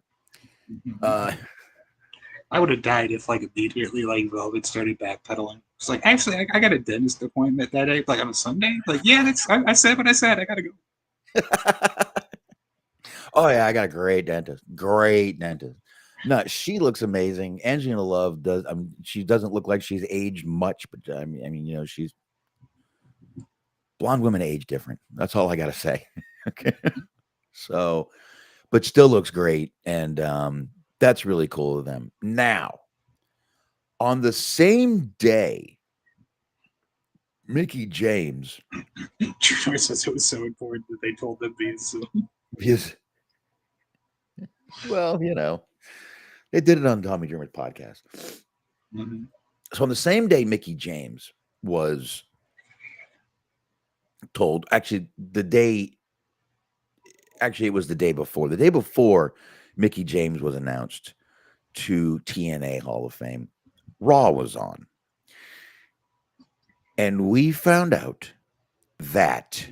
I would have died if immediately Velvet started backpedaling. It's like, actually, I got a dentist appointment that day, on a Sunday. Yeah, I said what I said. I gotta go. Oh yeah, I got a great dentist. Great dentist. No, she looks amazing. Angelina Love does. She doesn't look like she's aged much, but I mean, she's blonde women age different. That's all I got to say. Okay. So, but still looks great. And that's really cool of them. Now, on the same day, Mickie James. Troy says it was so important that they told them these. Yes. Well, they did it on Tommy Dreamer's podcast. Mm-hmm. So on the same day, Mickie James was told, it was the day before. The day before Mickie James was announced to TNA Hall of Fame, Raw was on. And we found out that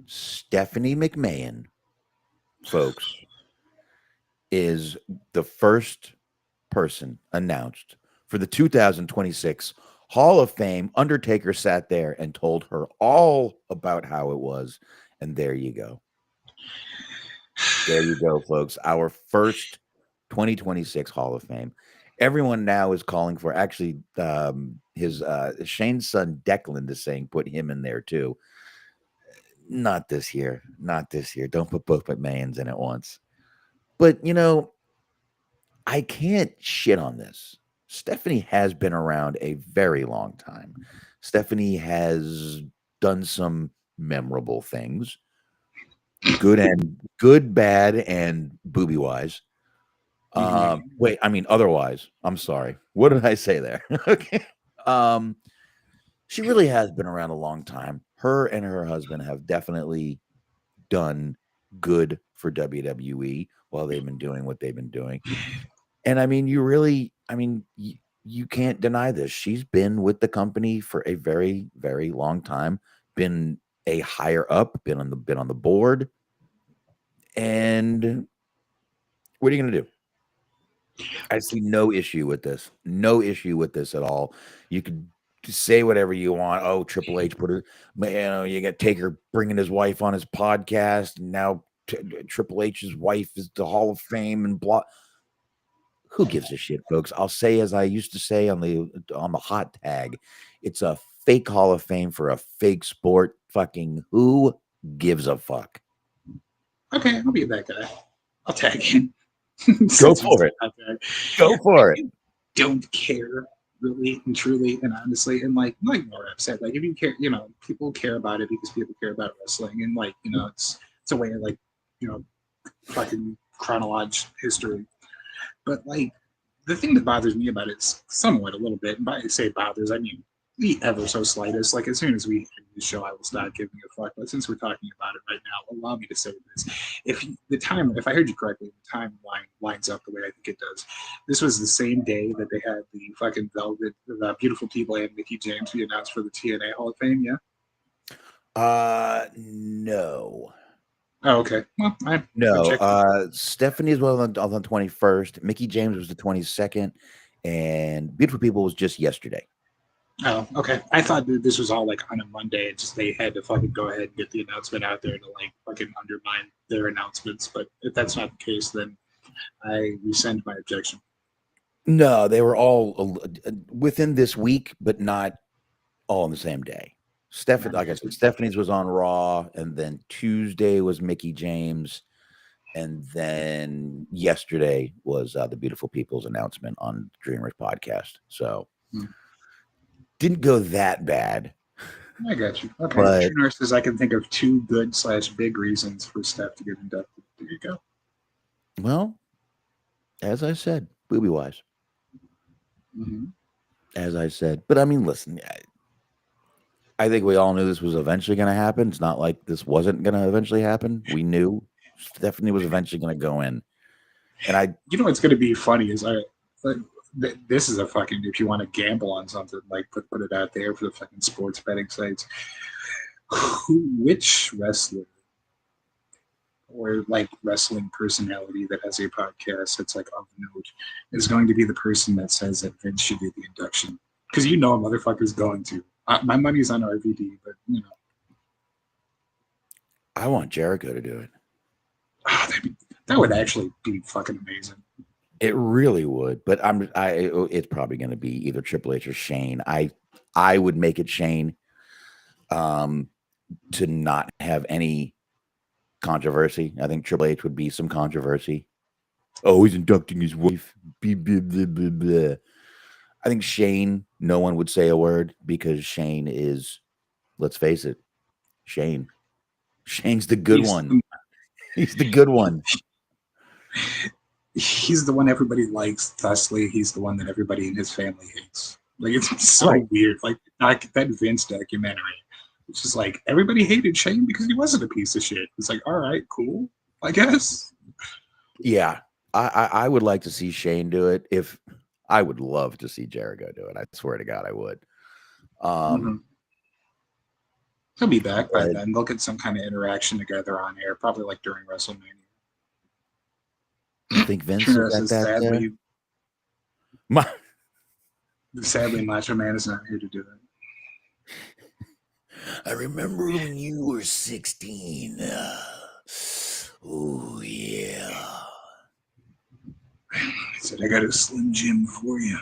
Stephanie McMahon, folks, is the first person announced for the 2026 Hall of Fame. Undertaker sat there and told her all about how it was. And there you go. There you go, folks. Our first 2026 Hall of Fame. Everyone now is calling for, actually, his Shane's son Declan is saying put him in there too. Not this year. Not this year. Don't put both McMahons in at once. But, I can't shit on this. Stephanie has been around a very long time. Stephanie has done some memorable things. Good, bad, and booby wise. Otherwise. I'm sorry. What did I say there? Okay. She really has been around a long time. Her and her husband have definitely done good for WWE while they've been doing what they've been doing. And you can't deny this. She's been with the company for a very, very long time, been a higher up, been on the board. And what are you going to do? I see no issue with this. No issue with this at all. You could say whatever you want. Oh, Triple H put it. You got Taker bringing his wife on his podcast, and now Triple H's wife is the Hall of Fame and blah. Who gives a shit, folks? I'll say as I used to say on the hot tag, it's a fake Hall of Fame for a fake sport. Fucking who gives a fuck? Okay, I'll be that guy. I'll tag him. Go for it. Go for it. Don't care, really and truly and honestly, and like Nora said, if you care, people care about it because people care about wrestling, and it's a way of fucking chronological history. But the thing that bothers me about it is somewhat a little bit, and by say bothers, I mean the ever so slightest. As soon as we this show, I will stop giving a fuck. But since we're talking about it right now, allow me to say this: if I heard you correctly, the timeline lines up the way I think it does. This was the same day that they had the fucking Beautiful People and Mickie James be announced for the TNA Hall of Fame. Yeah. No. Oh, okay. Well, No. Stephanie was on the 21st. Mickie James was the 22nd, and Beautiful People was just yesterday. Oh, okay. I thought that this was all like on a Monday. It's just they had to fucking go ahead and get the announcement out there to like fucking undermine their announcements. But if that's not the case, then I rescind my objection. No, they were all within this week, but not all on the same day. Like I said, Stephanie's was on Raw, and then Tuesday was Mickie James, and then yesterday was the Beautiful People's announcement on Dreamers podcast. So didn't go that bad. I got you. Okay. But, True North says I can think of 2 good / big reasons for Steph to get inducted. There you go. Well, as I said, booby wise. Mm-hmm. As I said, but I mean, listen. I think we all knew this was eventually going to happen. It's not like this wasn't going to eventually happen. We knew Stephanie was eventually going to go in. And you know what's going to be funny is this is a fucking, if you want to gamble on something, like put it out there for the fucking sports betting sites. Which wrestler or like wrestling personality that has a podcast that's like of note is going to be the person that says that Vince should do the induction? Because you know a motherfucker's going to. My money's on RVD, but you know. I want Jericho to do it. Oh, that would actually be fucking amazing. It really would, but it's probably going to be either Triple H or Shane. I would make it Shane, to not have any controversy. I think Triple H would be some controversy. Oh, he's inducting his wife. Blah, blah, blah, blah, blah. I think Shane, no one would say a word because Shane is, let's face it, Shane. Shane's the good one. He's the good one. He's the one everybody likes. Thusly, he's the one that everybody in his family hates. Like, it's so weird. Like that Vince documentary. It's just like everybody hated Shane because he wasn't a piece of shit. It's like, all right, cool, I guess. Yeah, I would like to see Shane do it. I would love to see Jericho do it. I swear to God, I would. He'll be back by then. They'll get some kind of interaction together on air, probably like during WrestleMania. You think Vince is at that? Sadly, Macho Man is not here to do that. I remember when you were 16. Oh, yeah. I said, I got a Slim Jim for you.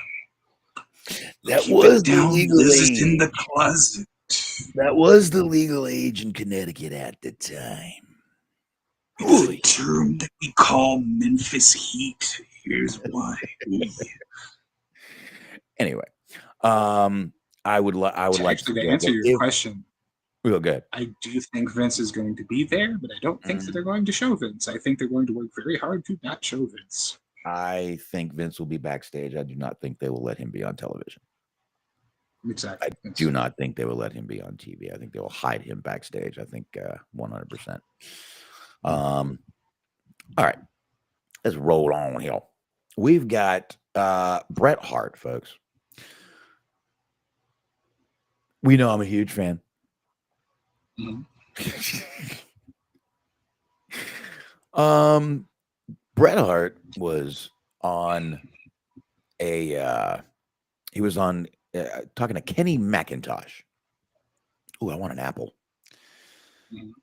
That was the legal age. in the closet. That was the legal age in Connecticut at the time. It's a term that we call Memphis Heat. Here's why. Anyway, I would like to answer your question. Real good. I do think Vince is going to be there, but I don't think that they're going to show Vince. I think they're going to work very hard to not show Vince. I think Vince will be backstage. I do not think they will let him be on television. Exactly. I do not think they will let him be on TV. I think they will hide him backstage. I think 100%. All right. Let's roll on here. We've got Bret Hart, folks. We know I'm a huge fan. Bret Hart was on talking to Kenny McIntosh. Oh, I want an apple.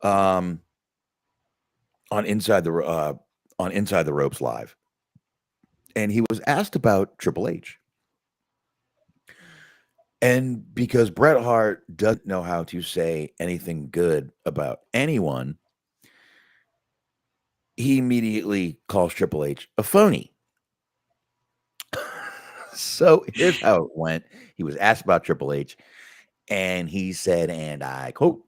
On Inside the Ropes Live, and he was asked about Triple H. And because Bret Hart doesn't know how to say anything good about anyone, he immediately calls Triple H a phony. So here's how it went. He was asked about Triple H, and he said, and I quote,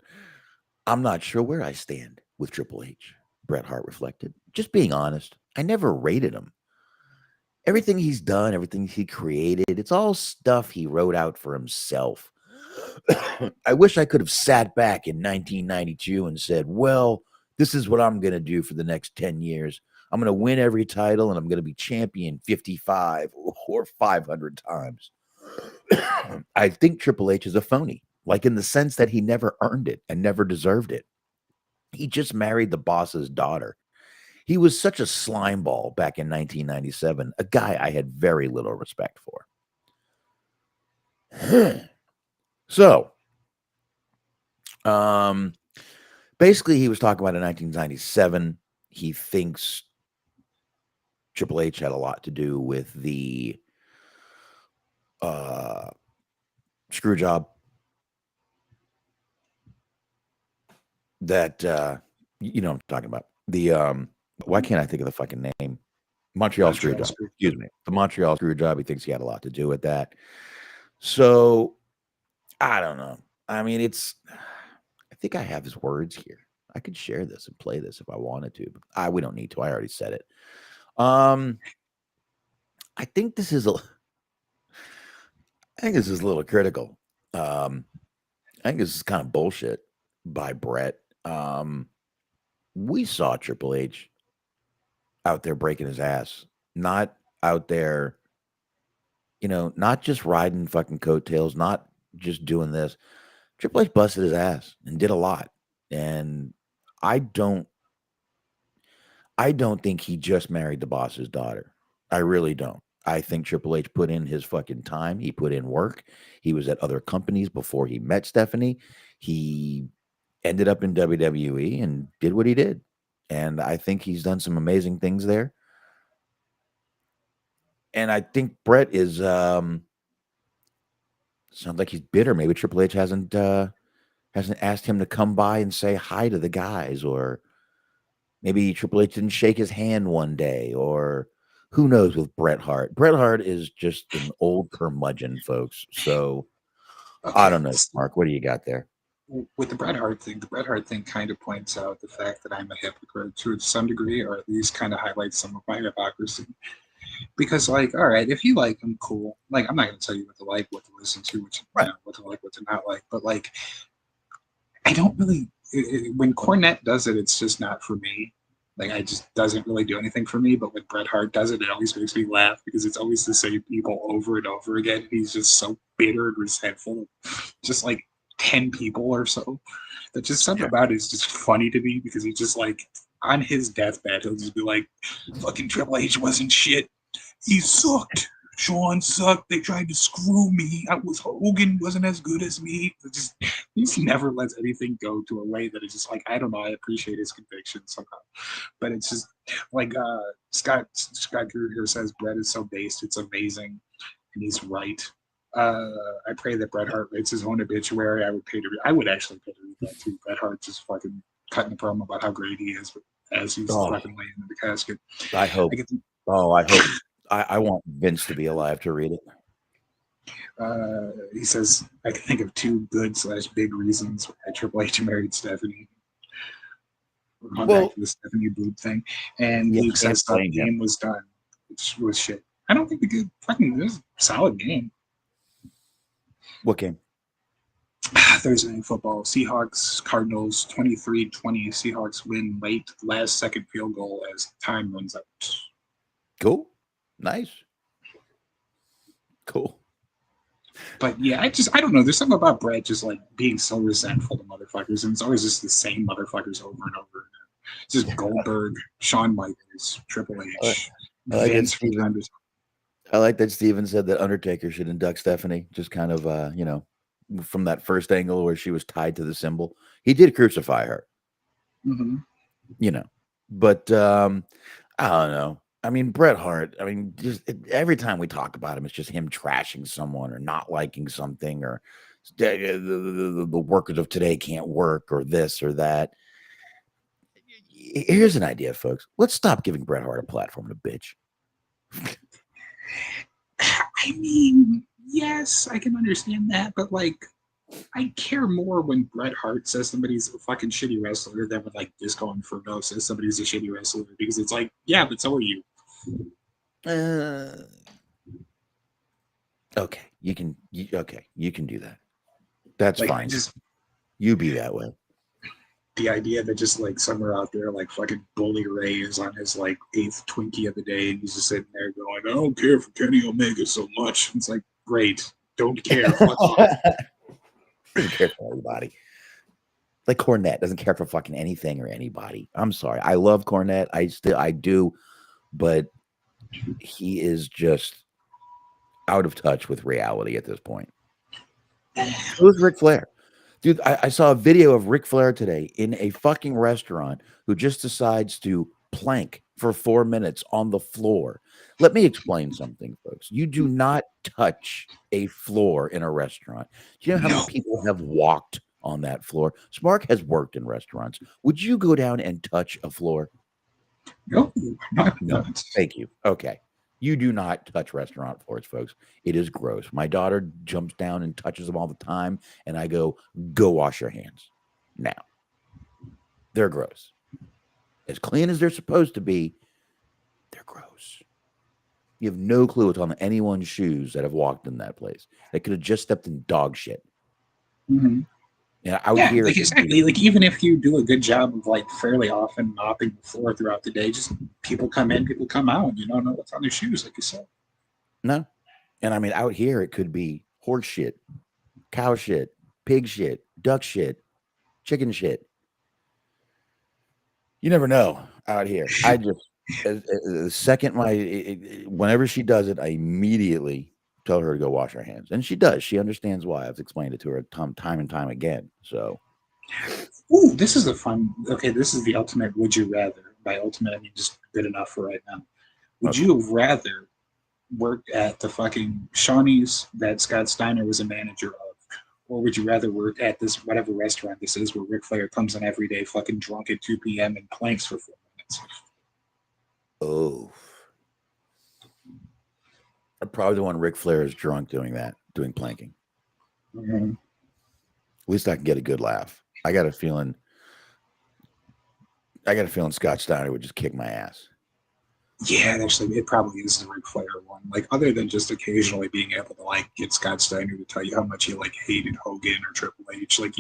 "I'm not sure where I stand with Triple H." Bret Hart reflected, "Just being honest, I never rated him. Everything he's done, everything he created, it's all stuff he wrote out for himself. I wish I could have sat back in 1992 and said, well, this is what I'm going to do for the next 10 years. I'm going to win every title and I'm going to be champion 55 or 500 times. I think Triple H is a phony, like in the sense that he never earned it and never deserved it. He just married the boss's daughter. He was such a slime ball back in 1997, a guy I had very little respect for. So, basically, he was talking about in 1997. He thinks Triple H had a lot to do with the screw job that you know what I'm talking about. The why can't I think of the fucking name? Montreal screw job. Excuse me. The Montreal screw job. He thinks he had a lot to do with that. So I don't know. I mean, I think I have his words here. I could share this and play this if I wanted to, but we don't need to. I already said it. I think this is a little critical. I think this is kind of bullshit by Bret. We saw Triple H out there breaking his ass, not out there, not just riding fucking coattails, not just doing this. Triple H busted his ass and did a lot. And I don't think he just married the boss's daughter. I really don't. I think Triple H put in his fucking time. He put in work. He was at other companies before he met Stephanie. He ended up in WWE and did what he did. And I think he's done some amazing things there. And I think Bret is sounds like he's bitter. Maybe Triple H hasn't asked him to come by and say hi to the guys, or maybe Triple H didn't shake his hand one day, or who knows with Bret Hart. Bret Hart is just an old curmudgeon, folks. So okay. I don't know, Mark. What do you got there? With the Bret Hart thing kind of points out the fact that I'm a hypocrite to some degree, or at least kind of highlights some of my hypocrisy. Because, like, all right, if you like them, cool. Like, I'm not going to tell you what to like, what to listen to, what to like, what to not like. But, like, I don't really, when Cornette does it, it's just not for me. Like, it just doesn't really do anything for me. But when Bret Hart does it, it always makes me laugh because it's always the same people over and over again. He's just so bitter and resentful. Just like 10 people or so. That just something about it is just funny to me because he's just like, on his deathbed, he'll just be like, fucking Triple H wasn't shit. He sucked. Shawn sucked. They tried to screw me. Hogan wasn't as good as me. He just never lets anything go to a way that is just like, I don't know. I appreciate his conviction somehow. But it's just like Scott Greer here says, Bret is so based. It's amazing. And he's right. I pray that Bret Hart writes his own obituary. I would actually pay to read that too. Bret Hart just fucking cutting the promo about how great he is as he's fucking laying in the casket. I hope. I want Vince to be alive to read it. He says, I can think of two good/big reasons why Triple H married Stephanie. We're going back to the Stephanie boob thing. And Luke says the game was done, which was shit. I don't think the good fucking this is a solid game. What game? Thursday Night Football. Seahawks, Cardinals, 23-20. Seahawks win late, last second field goal as time runs out. Cool. Nice. Cool. But yeah, I don't know. There's something about Bret just like being so resentful to motherfuckers, and it's always just the same motherfuckers over and over again. It's just Goldberg, Shawn Michaels, Triple H, Vince from time to time. I like that Steven said that Undertaker should induct Stephanie, just kind of, from that first angle where she was tied to the symbol. He did crucify her, but I don't know. I mean, Bret Hart, just every time we talk about him, it's just him trashing someone or not liking something or the workers of today can't work or this or that. Here's an idea, folks. Let's stop giving Bret Hart a platform to bitch. I mean, yes, I can understand that, but like, I care more when Bret Hart says somebody's a fucking shitty wrestler than when like Disco Inferno says somebody's a shitty wrestler, because it's like, yeah, but so are you. Okay, you can do that. That's Like, fine. just You be that way. the idea that just like somewhere out there, like fucking Bully Ray is on his like 8th Twinkie of the day, and he's just sitting there going, "I don't care for Kenny Omega so much." It's like, great, don't care. Fuck you. Doesn't care for everybody. Like Cornette doesn't care for fucking anything or anybody. I'm sorry. I love Cornette. I do, but he is just out of touch with reality at this point. Who's Ric Flair? Dude, I saw a video of Ric Flair today in a fucking restaurant who just decides to plank for 4 minutes on the floor. Let me explain something, folks. You do not touch a floor in a restaurant. Do you know how many people have walked on that floor? Smark has worked in restaurants. Would you go down and touch a floor? No, not No. Thank you. Okay. You do not touch restaurant floors, folks. It is gross. My daughter jumps down and touches them all the time, and I go wash your hands. Now, they're gross. As clean as they're supposed to be, they're gross. You have no clue what's on anyone's shoes that have walked in that place. They could have just stepped in dog shit. Mm-hmm. And out here, like exactly. Like even if you do a good job of like fairly often mopping the floor throughout the day, just people come in, people come out. You don't know what's on their shoes, like you said. No, and I mean out here it could be horse shit, cow shit, pig shit, duck shit, chicken shit. You never know out here. I just the second whenever she does it, I immediately tell her to go wash her hands, and she does. She understands why. I've explained it to her time and time again. So, ooh, this is a fun. Okay, this is the ultimate. Would you rather? By ultimate, I mean just good enough for right now. Would you have rather worked at the fucking Shawnee's that Scott Steiner was a manager of, or would you rather work at this whatever restaurant this is where Ric Flair comes in every day, fucking drunk at 2 p.m. and planks for 4 minutes? Oh. Probably the one Ric Flair is drunk doing planking. Mm-hmm. At least I can get a good laugh. I got a feeling Scott Steiner would just kick my ass. Yeah, actually, it probably is the Ric Flair one. Like, other than just occasionally being able to like get Scott Steiner to tell you how much he like hated Hogan or Triple H, like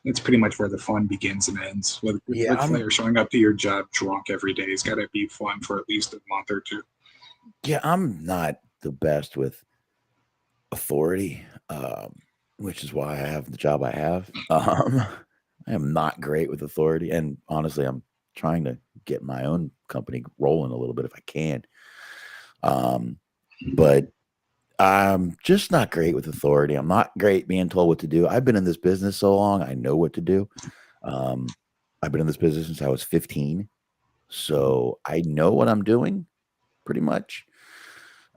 that's pretty much where the fun begins and ends. With Ric Flair showing up to your job drunk every day, it's got to be fun for at least a month or two. Yeah, I'm not the best with authority, which is why I have the job I have. I am not great with authority, and honestly, I'm trying to get my own company rolling a little bit if I can. But I'm just not great with authority. I'm not great being told what to do. I've been in this business so long, I know what to do. I've been in this business since I was 15, so I know what I'm doing pretty much.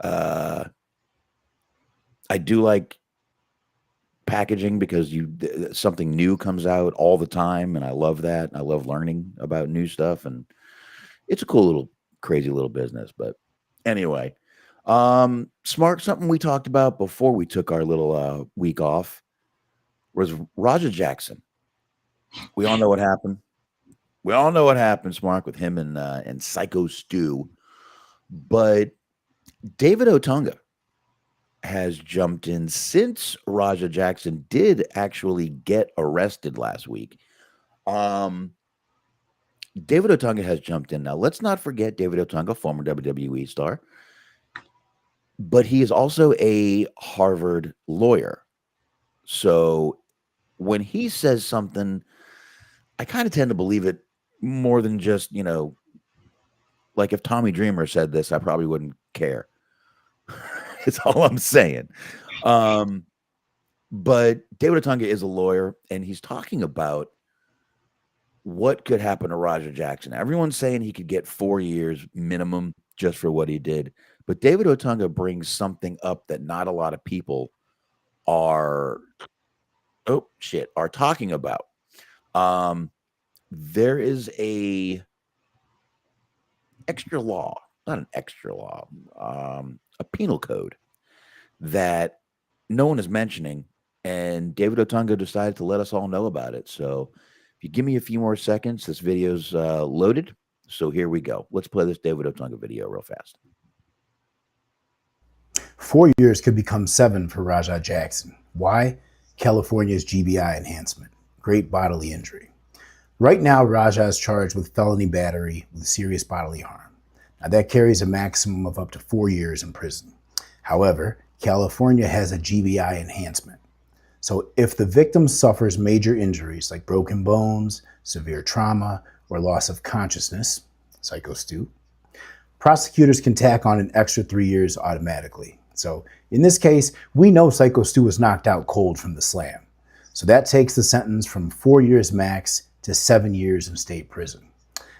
I do like packaging because something new comes out all the time, and I love that. I love learning about new stuff, and it's a cool little crazy little business. But anyway, Smart, something we talked about before we took our little week off was Raja Jackson. We all know what happened. We all know what happened, Smart, with him and Psycho Stu. But David Otunga has jumped in since Raja Jackson did actually get arrested last week. David Otunga has jumped in. Now, let's not forget David Otunga, former WWE star, but he is also a Harvard lawyer. So when he says something, I kind of tend to believe it more than just, like if Tommy Dreamer said this, I probably wouldn't care. It's all I'm saying. But David Otunga is a lawyer, and he's talking about what could happen to Raja Jackson. Everyone's saying he could get 4 years minimum just for what he did. But David Otunga brings something up that not a lot of people are talking about. There is a extra law, not an extra law, a penal code that no one is mentioning, and David Otunga decided to let us all know about it. So if you give me a few more seconds, this video's loaded. So here we go. Let's play this David Otunga video real fast. 4 years could become 7 for Raja Jackson. Why? California's GBI enhancement, great bodily injury. Right now, Raja is charged with felony battery with serious bodily harm. Now, that carries a maximum of up to 4 years in prison. However, California has a GBI enhancement. So if the victim suffers major injuries like broken bones, severe trauma, or loss of consciousness, Psycho Stu, prosecutors can tack on an extra 3 years automatically. So in this case, we know Psycho Stu was knocked out cold from the slam. So that takes the sentence from 4 years max to 7 years in state prison.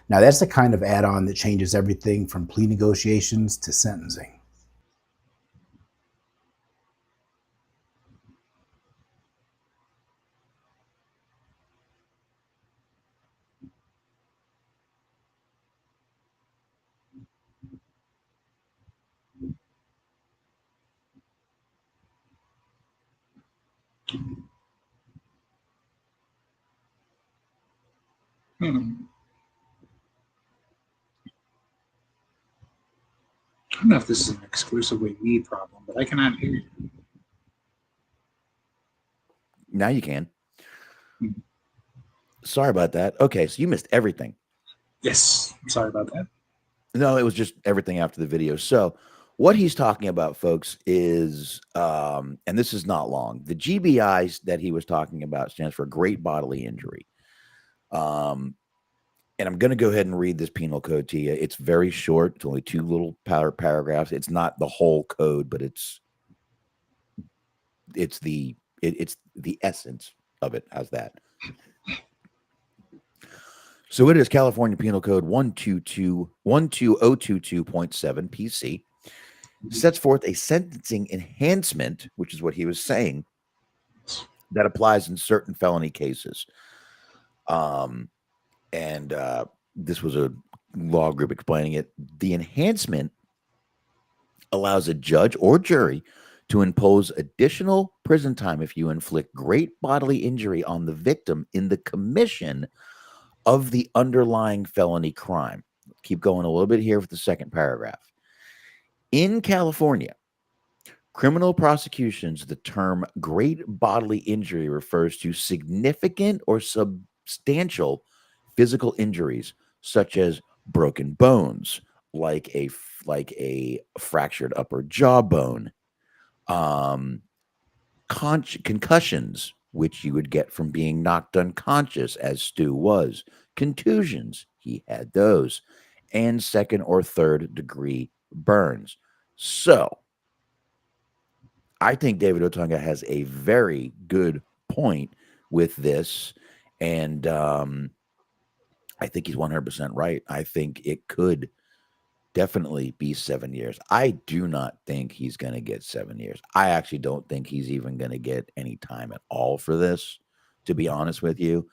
Now that's the kind of add-on that changes everything from plea negotiations to sentencing. I don't know if this is an exclusively me problem, but I cannot hear you. Now you can. Sorry about that. Okay, so you missed everything. Yes, I'm sorry about that. No, it was just everything after the video. So what he's talking about, folks, is, and this is not long, the GBIs that he was talking about stands for great bodily injury. And I'm going to go ahead and read this penal code to you. It's very short. It's only 2 little paragraphs. It's not the whole code, but it's the essence of it. How's that? So it is California Penal Code 12022.7 PC. Sets forth a sentencing enhancement, which is what he was saying, that applies in certain felony cases. This was a law group explaining it. The enhancement allows a judge or jury to impose additional prison time if you inflict great bodily injury on the victim in the commission of the underlying felony crime. Keep going a little bit here with the second paragraph. In California, criminal prosecutions, the term great bodily injury refers to significant or substantial physical injuries, such as broken bones, like a fractured upper jawbone, concussions, which you would get from being knocked unconscious, as Stu was, contusions, he had those, and second or third degree burns. So I think David Otunga has a very good point with this, and I think he's 100% right. I think it could definitely be 7 years. I do not think he's going to get 7 years. I actually don't think he's even going to get any time at all for this, to be honest with you.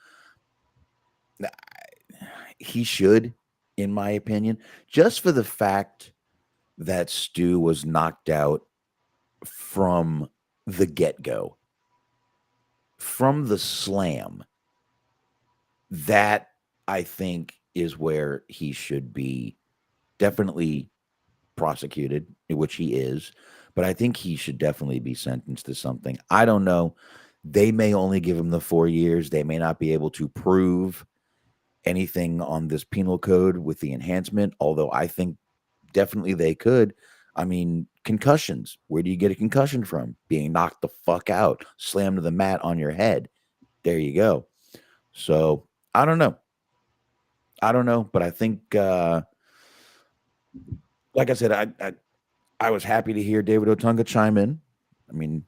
He should, in my opinion, just for the fact that Stu was knocked out from the get-go, from the slam. That, I think, is where he should be definitely prosecuted, which he is, but I think he should definitely be sentenced to something. I don't know. They may only give him the 4 years. They may not be able to prove anything on this penal code with the enhancement, although I think definitely they could. I mean, concussions. Where do you get a concussion from? Being knocked the fuck out, slammed to the mat on your head. There you go. So I don't know. But I think, like I said, I was happy to hear David Otunga chime in. I mean,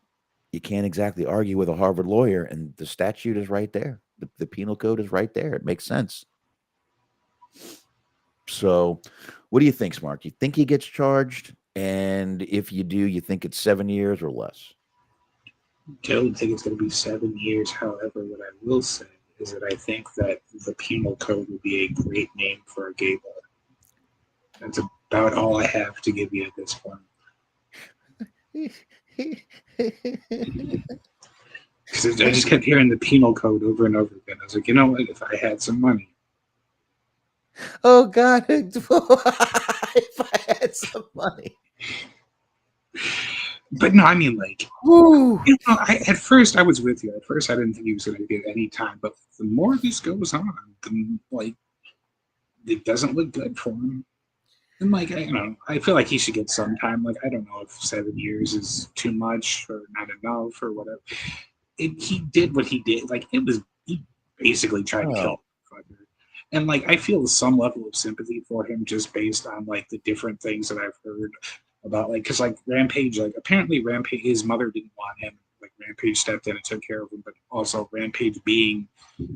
you can't exactly argue with a Harvard lawyer, and the statute is right there. The penal code is right there. It makes sense. So what do you think, Smark? You think he gets charged? And if you do, you think it's 7 years or less? I don't think it's going to be 7 years. However, what I will say is that I think that the penal code would be a great name for a gay bar. That's about all I have to give you at this point. Because I just kept hearing the penal code over and over again. I was like, you know what? If I had some money. Oh, God. If I had some money. But no, I mean, like, Woo. at first I was with you. At first I didn't think he was going to get any time, but the more this goes on, like, it doesn't look good for him. And like, I don't know, I feel like he should get some time. Like, I don't know if 7 years is too much or not enough or whatever. He did what he did. Like, he basically tried to kill him. And like, I feel some level of sympathy for him just based on like the different things that I've heard about, like, because like Rampage, like apparently Rampage, his mother didn't want him. Like Rampage stepped in and took care of him, but also Rampage being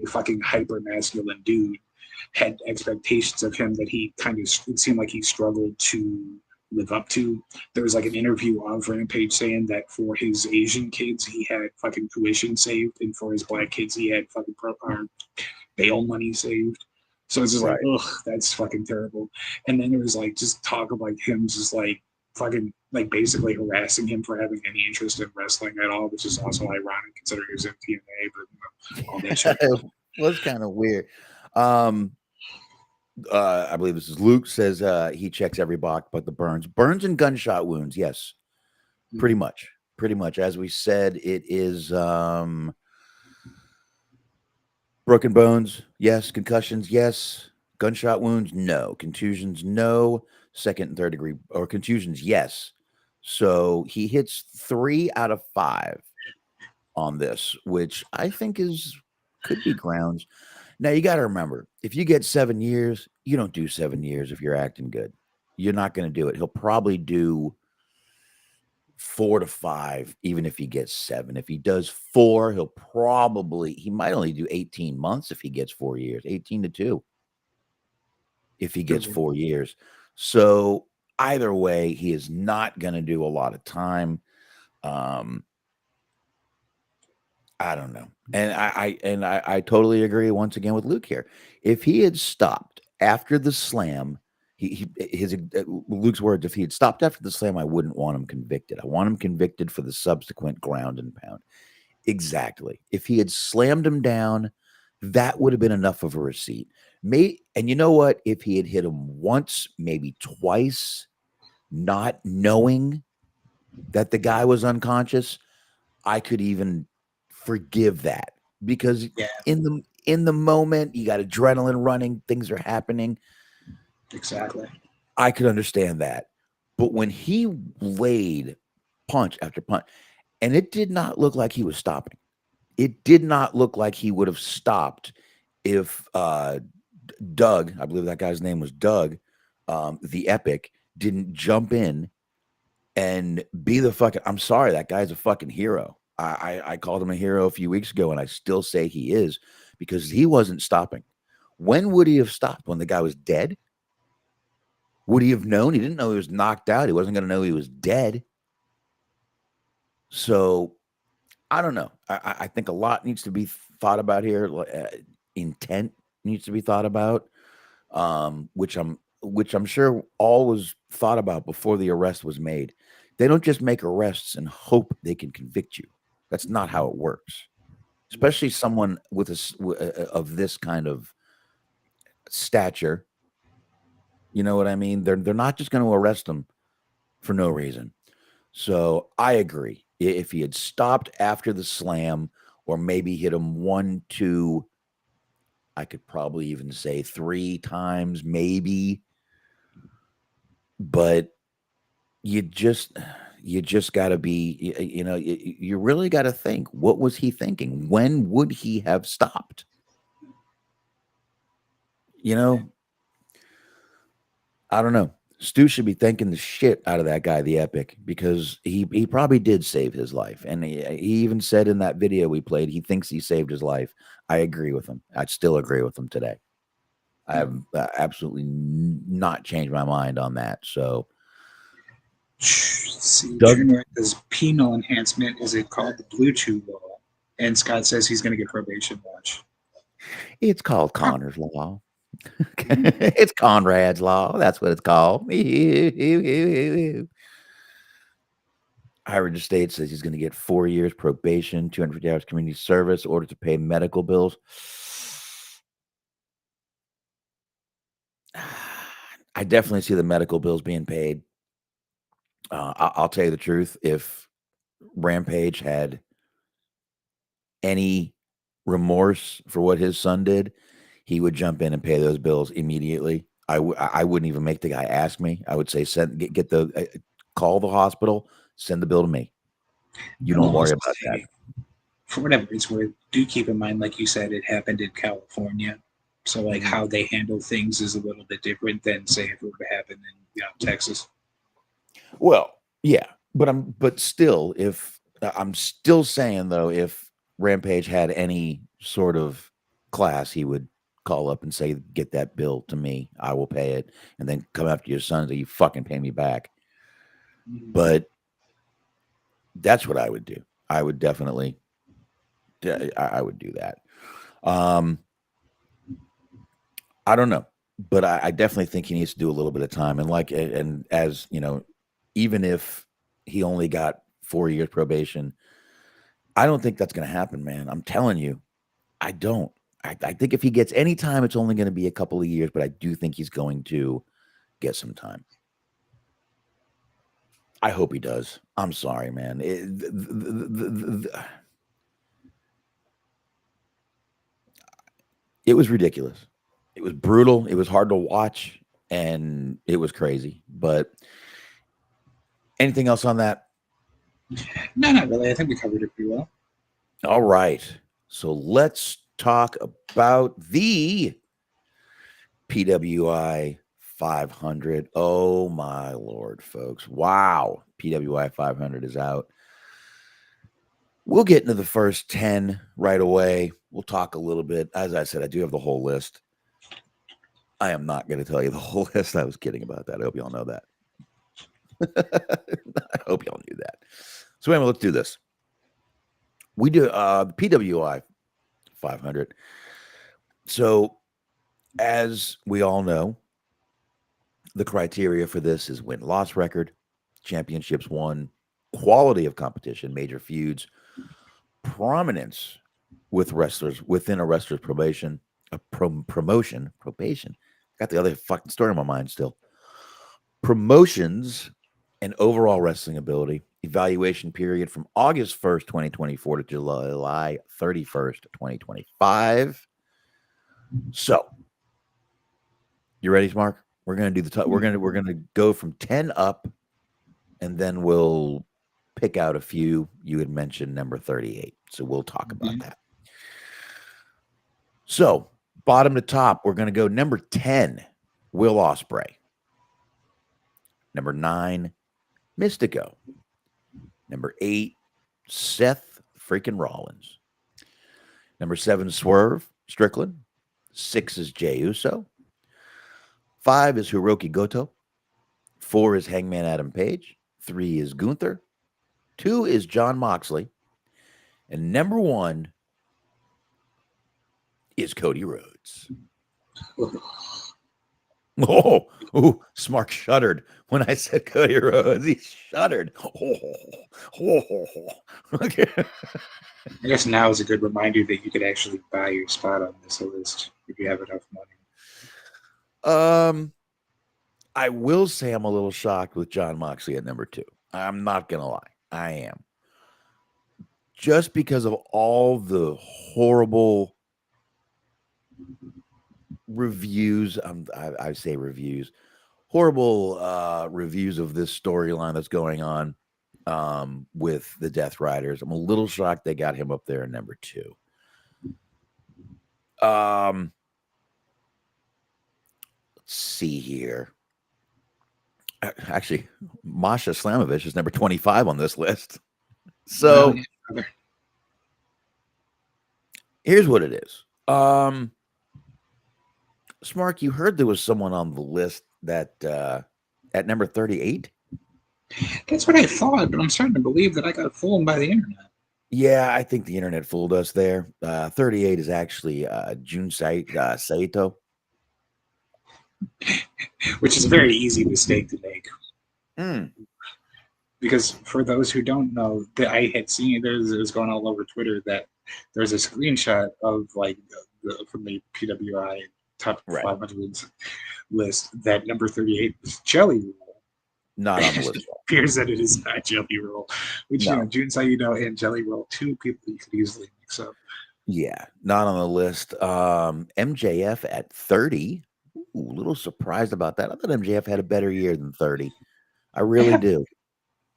a fucking hyper masculine dude had expectations of him that he kind of, it seemed like he struggled to live up to. There was like an interview of Rampage saying that for his Asian kids he had fucking tuition saved, and for his black kids he had fucking bail money saved. So it's just like, ugh, that's fucking terrible. And then there was like just talk of like him just like fucking like basically harassing him for having any interest in wrestling at all, which is also ironic considering he was in TNA, but all that shit. It was kind of weird. I believe this is Luke says he checks every box but the burns and gunshot wounds. Yes, pretty much. As we said, it is broken bones, yes. Concussions, yes. Gunshot wounds, no. Contusions, no. Second and third degree or contusions, yes. So he hits 3 out of 5 on this, which I think could be grounds. Now you got to remember, if you get 7 years, you don't do 7 years if you're acting good. You're not going to do it. He'll probably do 4 to 5, even if he gets 7. If he does 4, he might only do 18 months if he gets 4 years, 18 to 2. If he gets 4 years. So either way, he is not going to do a lot of time. I don't know. And I totally agree once again with Luke here. If he had stopped after the slam, Luke's words, if he had stopped after the slam, I wouldn't want him convicted. I want him convicted for the subsequent ground and pound. Exactly. If he had slammed him down, that would have been enough of a receipt. And you know what? If he had hit him once, maybe twice, not knowing that the guy was unconscious, I could even forgive that, because in the moment you got adrenaline running, things are happening. Exactly. I could understand that. But when he laid punch after punch, and it did not look like he was stopping. It did not look like he would have stopped if Doug, I believe that guy's name was Doug, the Epic, didn't jump in and be the fucking, I'm sorry, that guy's a fucking hero. I called him a hero a few weeks ago, and I still say he is, because he wasn't stopping. When would he have stopped? When the guy was dead? Would he have known? He didn't know he was knocked out. He wasn't going to know he was dead. So I don't know. I think a lot needs to be thought about here. Intent needs to be thought about, which I'm sure all was thought about before the arrest was made. They don't just make arrests and hope they can convict you. That's not how it works. Especially someone with of this kind of stature. You know what I mean? They're not just going to arrest them for no reason. So I agree. If he had stopped after the slam, or maybe hit him 1, 2, I could probably even say 3 times, maybe. But you just got to be, you really got to think, what was he thinking? When would he have stopped? I don't know. Stu should be thanking the shit out of that guy, the Epic, because he probably did save his life. And he even said in that video we played, he thinks he saved his life. I agree with him. I still agree with him today. I have absolutely not changed my mind on that. So, see, Doug, this penal enhancement, is it called the Bluetooth law? And Scott says he's going to get probation watch. It's called Connor's Law. It's Conrad's Law. That's what it's called. Irish State says he's going to get 4 years probation, 250 hours community service, order to pay medical bills. I definitely see the medical bills being paid. I'll tell you the truth. If Rampage had any remorse for what his son did, he would jump in and pay those bills immediately. I wouldn't even make the guy ask me. I would say, call the hospital, send the bill to me. You don't worry about that. For whatever it's worth, do keep in mind, like you said, it happened in California. So like how they handle things is a little bit different than say if it would happen in Texas. Well, yeah, but still, if I'm still saying though, if Rampage had any sort of class, he would call up and say, "Get that bill to me. I will pay it," and then come after your son and say, "You fucking pay me back." But that's what I would do. I would definitely, I would do that. I don't know, but I definitely think he needs to do a little bit of time. And as you know, even if he only got 4 years probation, I don't think that's going to happen, man. I'm telling you, I don't. I think if he gets any time, it's only going to be a couple of years, but I do think he's going to get some time. I hope he does. I'm sorry, man. It was ridiculous. It was brutal. It was hard to watch, and it was crazy. But anything else on that? No, not really. I think we covered it pretty well. All right. So let's talk about the PWI 500. Oh, my Lord, folks. Wow. PWI 500 is out. We'll get into the first 10 right away. We'll talk a little bit. As I said, I do have the whole list. I am not going to tell you the whole list. I was kidding about that. I hope you all know that. I hope y'all knew that. So anyway, let's do this. We do the PWI 500. So as we all know, the criteria for this is win-loss record, championships won, quality of competition, major feuds, prominence with wrestlers within a wrestler's probation, probation. Got the other fucking story in my mind still. Promotions and overall wrestling ability. Evaluation period from August 1st, 2024 to July 31st, 2025. So, you ready, Smark? We're gonna do the we're gonna go from 10 up, and then we'll pick out a few. You had mentioned number 38, so we'll talk about that. So, bottom to top, we're gonna go number 10, Will Ospreay. Number 9, Mystico. Number 8, Seth freaking Rollins. Number 7, Swerve Strickland. 6 is Jey Uso. 5 is Hiroki Goto. 4 is Hangman Adam Page. 3 is Gunther. 2 is Jon Moxley. And number 1 is Cody Rhodes. Oh, Smark shuddered when I said Cody Rhodes. He shuddered. Okay. I guess now is a good reminder that you could actually buy your spot on this list if you have enough money. I will say I'm a little shocked with Jon Moxley at number 2. I'm not gonna lie. I am. Just because of all the horrible reviews, I say reviews, horrible reviews of this storyline that's going on with the Death Riders. I'm a little shocked they got him up there in number 2. Let's see here. Actually, Masha Slamovich is number 25 on this list. So here's what it is. Smark, you heard there was someone on the list that at number 38? That's what I thought, but I'm starting to believe that I got fooled by the internet. Yeah, I think the internet fooled us there. 38 is actually Jun Saito. Which is a very easy mistake to make. Mm. Because for those who don't know, that I had seen it was going all over Twitter that there's a screenshot of like from the PWI top 500 list that number 38 was Jelly Roll. Not on the list. Appears that it is not Jelly Roll, which, No. June's how you know, and Jelly Roll, two people you could easily mix up. Yeah, not on the list. MJF at 30. Ooh, a little surprised about that. I thought MJF had a better year than 30. I really do.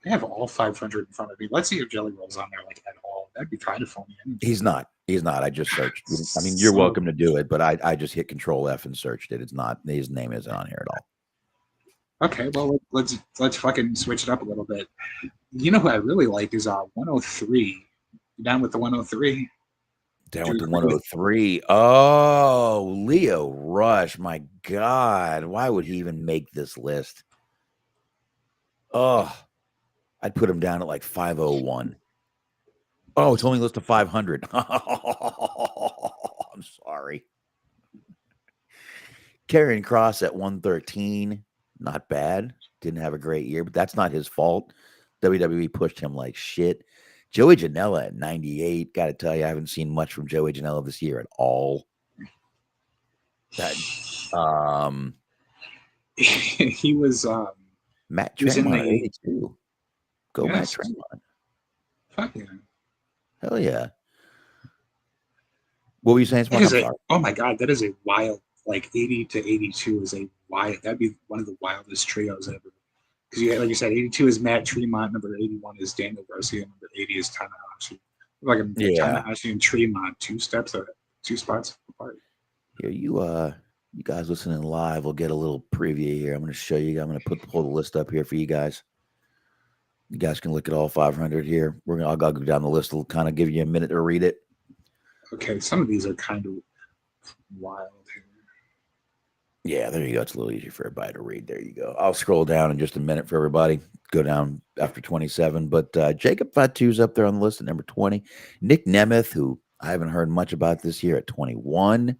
I have all 500 in front of me. Let's see if Jelly Roll's on there like at all. That'd be kind of funny. He's not. He's not. I just searched. I mean, you're welcome to do it, but I just hit Control F and searched it. It's not. His name isn't on here at all. Okay, well let's fucking switch it up a little bit. You know who I really like is 103. You down with the 103? Down with the 103. Oh, Leo Rush. My God. Why would he even make this list? Oh, I'd put him down at like 501. Oh, it's only listed 500. I'm sorry. Karrion Kross at 113. Not bad. Didn't have a great year, but that's not his fault. WWE pushed him like shit. Joey Janela at 98. Got to tell you, I haven't seen much from Joey Janela this year at all. That, he was Matt he was in Tremont, the 82. Go Yes. Matt Tremont. fuck yeah. Hell yeah. What were you saying? That is Smark? I'm sorry. oh my god, that is a wild, like 80 to 82 is a wild, that'd be one of the wildest trios ever. Because you like you said, 82 is Matt Tremont, number 81 is Daniel Garcia, number 80 is Tanahashi. Like Yeah. Tanahashi and Tremont, two spots apart. Here, you guys listening live will get a little preview here. I'm going to show you. I'm going to pull the list up here for you guys. You guys can look at all 500 here. I'll go down the list. I'll kind of give you a minute to read it. Okay, some of these are kind of wild here. Yeah, there you go. It's a little easier for everybody to read. There you go. I'll scroll down in just a minute for everybody. Go down after 27. But Jacob Fatu's up there on the list at number 20. Nick Nemeth, who I haven't heard much about this year, at 21.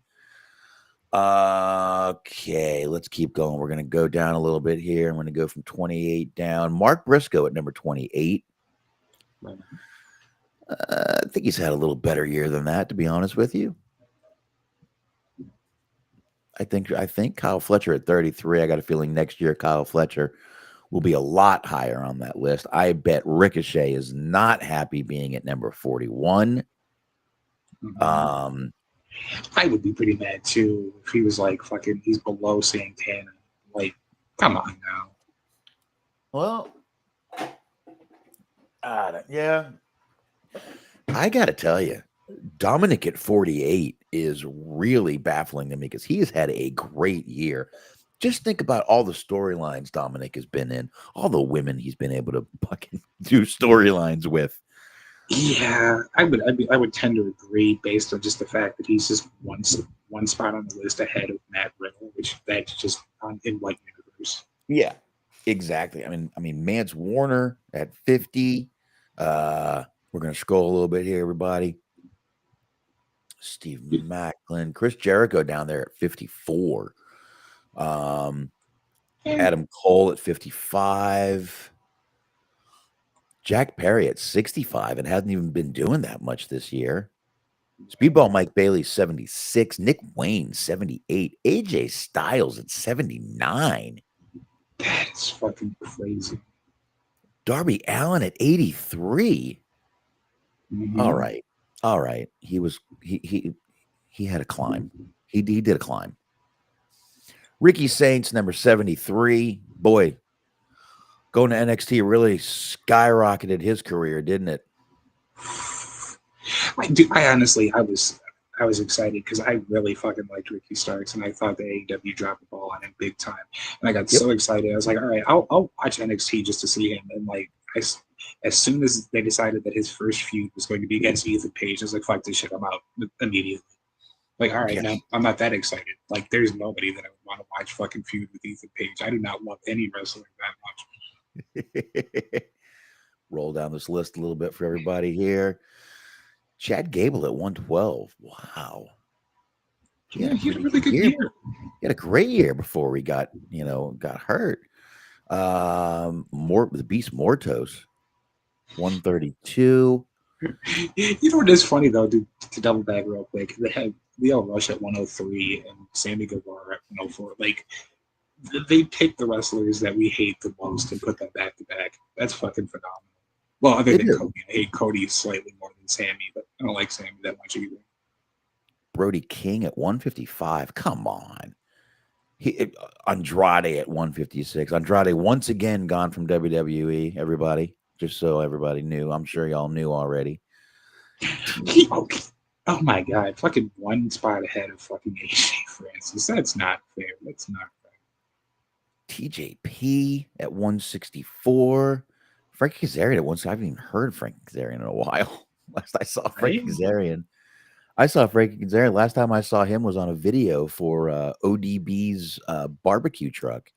Okay, let's keep going. We're going to go down a little bit here. I'm going to go from 28 down. Mark Briscoe at number 28. I think he's had a little better year than that, to be honest with you. I think Kyle Fletcher at 33. I got a feeling next year Kyle Fletcher will be a lot higher on that list. I bet Ricochet is not happy being at number 41. I would be pretty mad too if he was like fucking he's below Santana. Like, come on now. Well, yeah. I got to tell you, Dominic at 48 is really baffling to me because he has had a great year. Just think about all the storylines Dominic has been in, all the women he's been able to fucking do storylines with. Yeah, I would tend to agree based on just the fact that he's just one spot on the list ahead of Matt Riddle, which that's just in what universe? Yeah, exactly. I mean, Mance Warner at 50. We're gonna scroll a little bit here, everybody. Steve Macklin, Chris Jericho down there at 54. Adam Cole at 55. Jack Perry at 65 and hasn't even been doing that much this year. Speedball Mike Bailey 76. Nick Wayne 78. AJ Styles at 79. That's fucking crazy. Darby Allin at 83. Mm-hmm. All right. He had a climb. He did a climb. Ricky Saints number 73. Boy, going to NXT really skyrocketed his career, didn't it? I was excited because I really fucking liked Ricky Starks and I thought the AEW dropped the ball on him big time. And I got so excited. I was like, all right, I'll watch NXT just to see him. And like, as soon as they decided that his first feud was going to be against Ethan Page, I was like, fuck this shit, I'm out immediately. Like, all right, now I'm not that excited. Like, there's nobody that I would want to watch fucking feud with Ethan Page. I do not love any wrestler that much. Roll down this list a little bit for everybody here. Chad Gable at 112. Wow. Yeah, he had a really good year. He had a great year before we got hurt. The Beast Mortos, 132. You know what is funny though, to double back real quick, they had Leo Rush at 103 and Sammy Guevara at 104. Like, they take the wrestlers that we hate the most and put them back to back. That's fucking phenomenal. Well, other They than do. Cody, I hate Cody slightly more than Sammy, but I don't like Sammy that much either. Brody King at 155. Come on. Andrade at 156. Andrade once again gone from WWE, everybody. Just so everybody knew. I'm sure y'all knew already. Oh my god, fucking one spot ahead of fucking AJ Francis. That's not fair. That's not fair. TJP at 164. Frankie Kazarian at 160. I haven't even heard of Frankie Kazarian in a while. Last I saw Frankie Kazarian. I saw Frankie Kazarian. Last time I saw him was on a video for ODB's barbecue truck.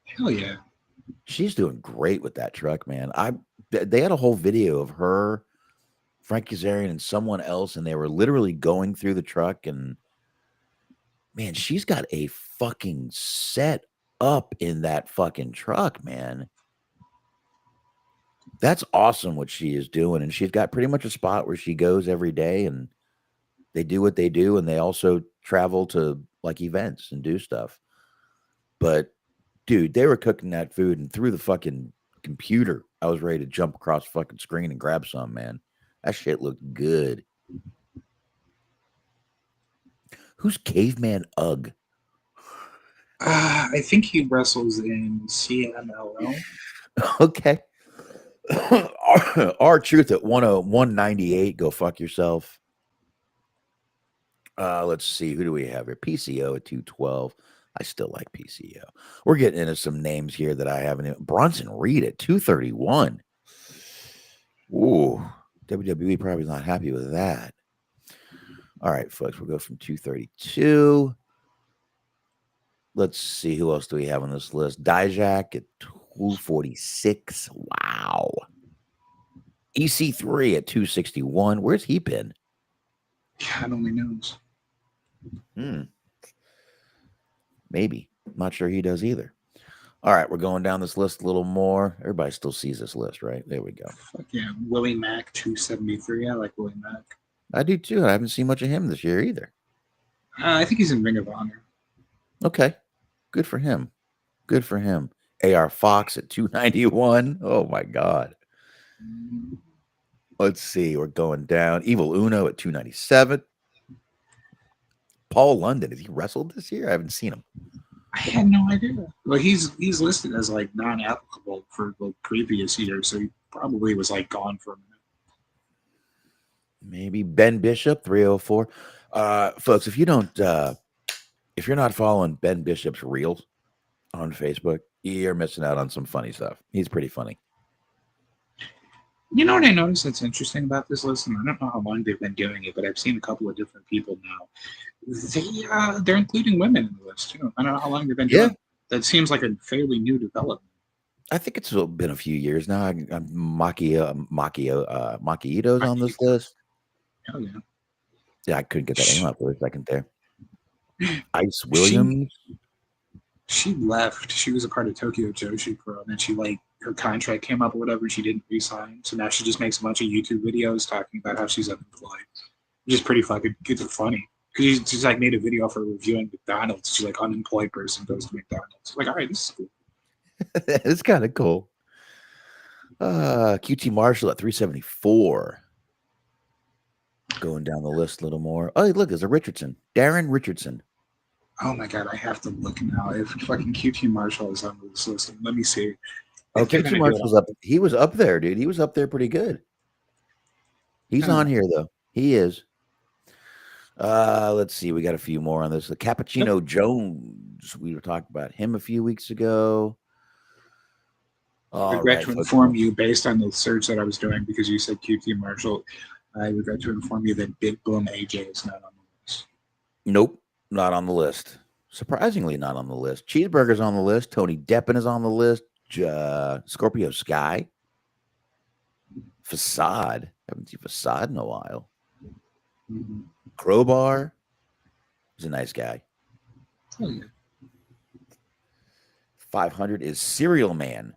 Hell yeah. She's doing great with that truck, man. They had a whole video of her, Frankie Kazarian, and someone else, and they were literally going through the truck. And man, she's got a fucking set up in that fucking truck, man. That's awesome what she is doing. And she's got pretty much a spot where she goes every day, and they do what they do, and they also travel to like events and do stuff. But dude, they were cooking that food, and through the fucking computer, I was ready to jump across the fucking screen and grab some, man. That shit looked good. Who's Caveman Ugg? I think he wrestles in CMLL. Okay. Our Truth at 198. Go fuck yourself. Let's see. Who do we have here? PCO at 212. I still like PCO. We're getting into some names here that I haven't. Bronson Reed at 231. Ooh, WWE probably not happy with that. All right, folks, we'll go from 232. Let's see. Who else do we have on this list? Dijak at 246. Wow. EC3 at 261. Where's he been? God only knows. Maybe. Not sure he does either. All right, we're going down this list a little more. Everybody still sees this list, right? There we go. Fuck yeah. Willie Mack, 273. I like Willie Mack. I do too. I haven't seen much of him this year either. I think he's in Ring of Honor. Okay. Good for him. Good for him. AR Fox at 291. Oh my God. Let's see. We're going down. Evil Uno at 297. Paul London. Has he wrestled this year? I haven't seen him. I had no idea. Well, he's listed as like non-applicable for the previous year, so he probably was like gone for a minute. Maybe Ben Bishop, 304. Folks, if you're not following Ben Bishop's reels on Facebook, you're missing out on some funny stuff. He's pretty funny. You know what I noticed that's interesting about this list, and I don't know how long they've been doing it, but I've seen a couple of different people now. They're including women in the list too. I don't know how long they've been doing it. That seems like a fairly new development. I think it's been a few years now. Makiito's on this list. Hell yeah. Yeah, I couldn't get that name out for a second there. Ice Williams. She left. She was a part of Tokyo Joshi Pro, and then she her contract came up or whatever, and she didn't resign. So now she just makes a bunch of YouTube videos talking about how she's unemployed, which is pretty fucking good and funny. Because she's like made a video for reviewing McDonald's. She's like unemployed person goes to McDonald's. Like, all right, this is cool. It's kind of cool. QT Marshall at 374. Going down the list a little more. Oh, look, there's a Richardson. Darren Richardson. Oh my God, I have to look now. If fucking QT Marshall is on this list, let me see. Oh, QT Marshall's up. He was up there, dude. He was up there pretty good. He's on here, though. He is. Let's see. We got a few more on this. The Cappuccino Jones. We were talking about him a few weeks ago. I regret to inform you, based on the search that I was doing, because you said QT Marshall, I regret to inform you that Big Boom AJ is not on the list. Nope, not on the list. Surprisingly, not on the list. Cheeseburger's on the list. Tony Deppen is on the list. Scorpio Sky. Facade. Haven't seen Facade in a while. Mm-hmm. Crowbar. He's a nice guy. Oh, yeah. 500 is Serial Man.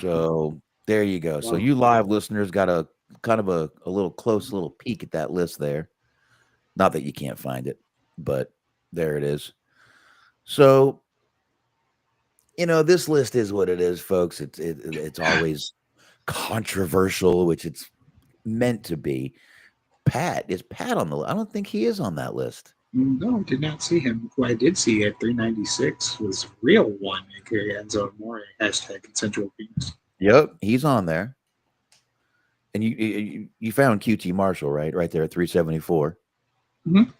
So there you go. So you live listeners got a kind of a little close little peek at that list there. Not that you can't find it, but there it is. So, this list is what it is, folks. It's always controversial, which it's meant to be. Is Pat on the list? I don't think he is on that list. No, did not see him. Who I did see at 396 was Real One, aka Enzo Amore, hashtag consensual penis. Yep, he's on there. And you found QT Marshall, right? Right there at 374. Mm-hmm.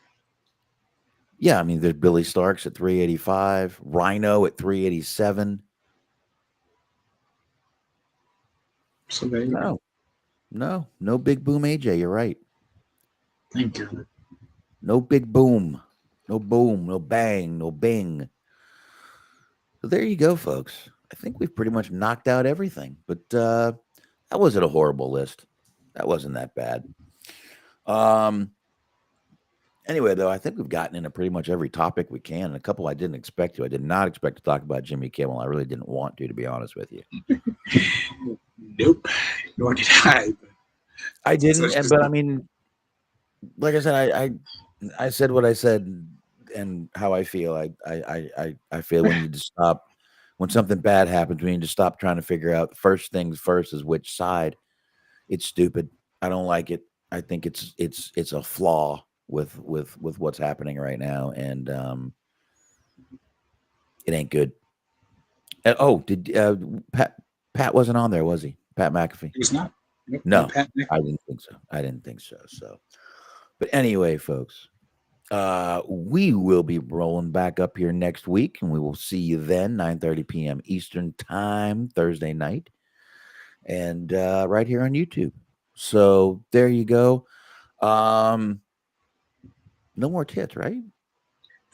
Yeah, I mean, there's Billy Starks at 385, Rhino at 387. So there you go. No big boom AJ, you're right. Thank God. No big boom. No boom, no bang, no bing. So there you go, folks. I think we've pretty much knocked out everything, but that wasn't a horrible list. That wasn't that bad. Anyway, though, I think we've gotten into pretty much every topic we can, and a couple I didn't expect to. I did not expect to talk about Jimmy Kimmel. I really didn't want to be honest with you. Nope. Nor did I. I didn't, but I mean, like I said, I said what I said and how I feel. I feel we need to stop when something bad happens. We need to stop trying to figure out first things first is which side. It's stupid. I don't like it. I think it's a flaw with what's happening right now, and it ain't good. Did Pat wasn't on there, was he? Pat McAfee. He was not. Nope, No, Pat McAfee. I didn't think so. But anyway, folks, we will be rolling back up here next week, and we will see you then, 9:30 p.m. Eastern Time, Thursday night, and right here on YouTube. So there you go. No more tits, right?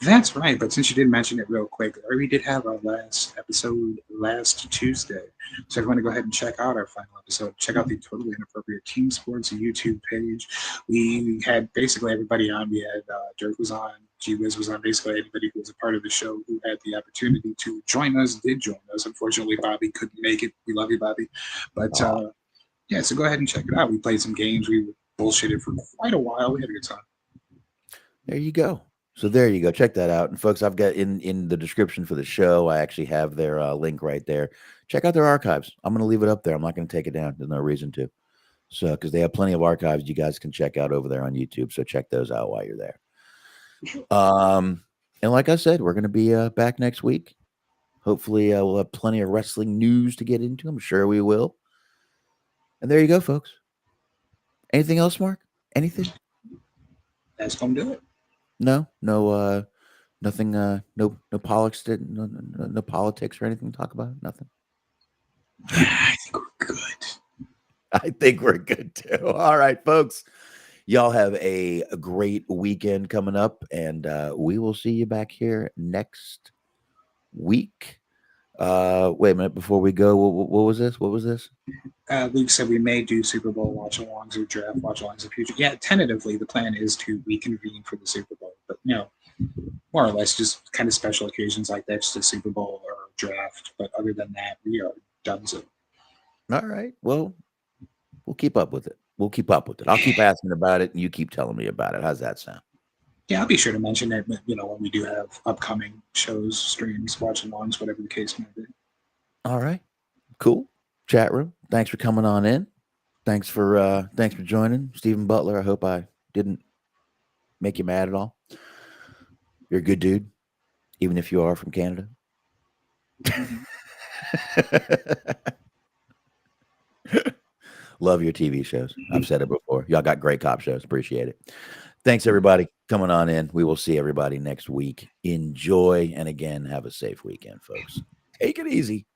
That's right. But since you did mention it real quick, we did have our last episode last Tuesday. So if you want to go ahead and check out our final episode, check out the Totally Inappropriate Team Sports YouTube page. We had basically everybody on. We had Dirk was on, G-Wiz was on, basically everybody who was a part of the show who had the opportunity to join us did join us. Unfortunately, Bobby couldn't make it. We love you, Bobby. But yeah, so go ahead and check it out. We played some games. We bullshitted for quite a while. We had a good time. There you go. So there you go. Check that out. And folks, I've got in the description for the show, I actually have their link right there. Check out their archives. I'm going to leave it up there. I'm not going to take it down. There's no reason to. So, because they have plenty of archives you guys can check out over there on YouTube. So check those out while you're there. And like I said, we're going to be back next week. Hopefully we'll have plenty of wrestling news to get into. I'm sure we will. And there you go, folks. Anything else, Mark? Anything? That's going to do it. No, nothing. No politics. No politics or anything to talk about. Nothing. I think we're good. I think we're good too. All right, folks. Y'all have a great weekend coming up, and we will see you back here next week. Wait a minute before we go. What was this? What was this? Luke said we may do Super Bowl watch-alongs or draft watch-alongs in the future. Yeah, tentatively, the plan is to reconvene for the Super Bowl. But, more or less just kind of special occasions like that, just a Super Bowl or a draft. But other than that, we are done. So. All right. Well, we'll keep up with it. I'll keep asking about it, and you keep telling me about it. How's that sound? Yeah, I'll be sure to mention it, when we do have upcoming shows, streams, watch-alongs, whatever the case may be. All right. Cool. Chat room. Thanks for coming on in. Thanks for joining. Stephen Butler, I hope I didn't make you mad at all. You're a good dude, even if you are from Canada. Love your TV shows. I've said it before. Y'all got great cop shows. Appreciate it. Thanks, everybody, coming on in. We will see everybody next week. Enjoy, and again, have a safe weekend, folks. Take it easy.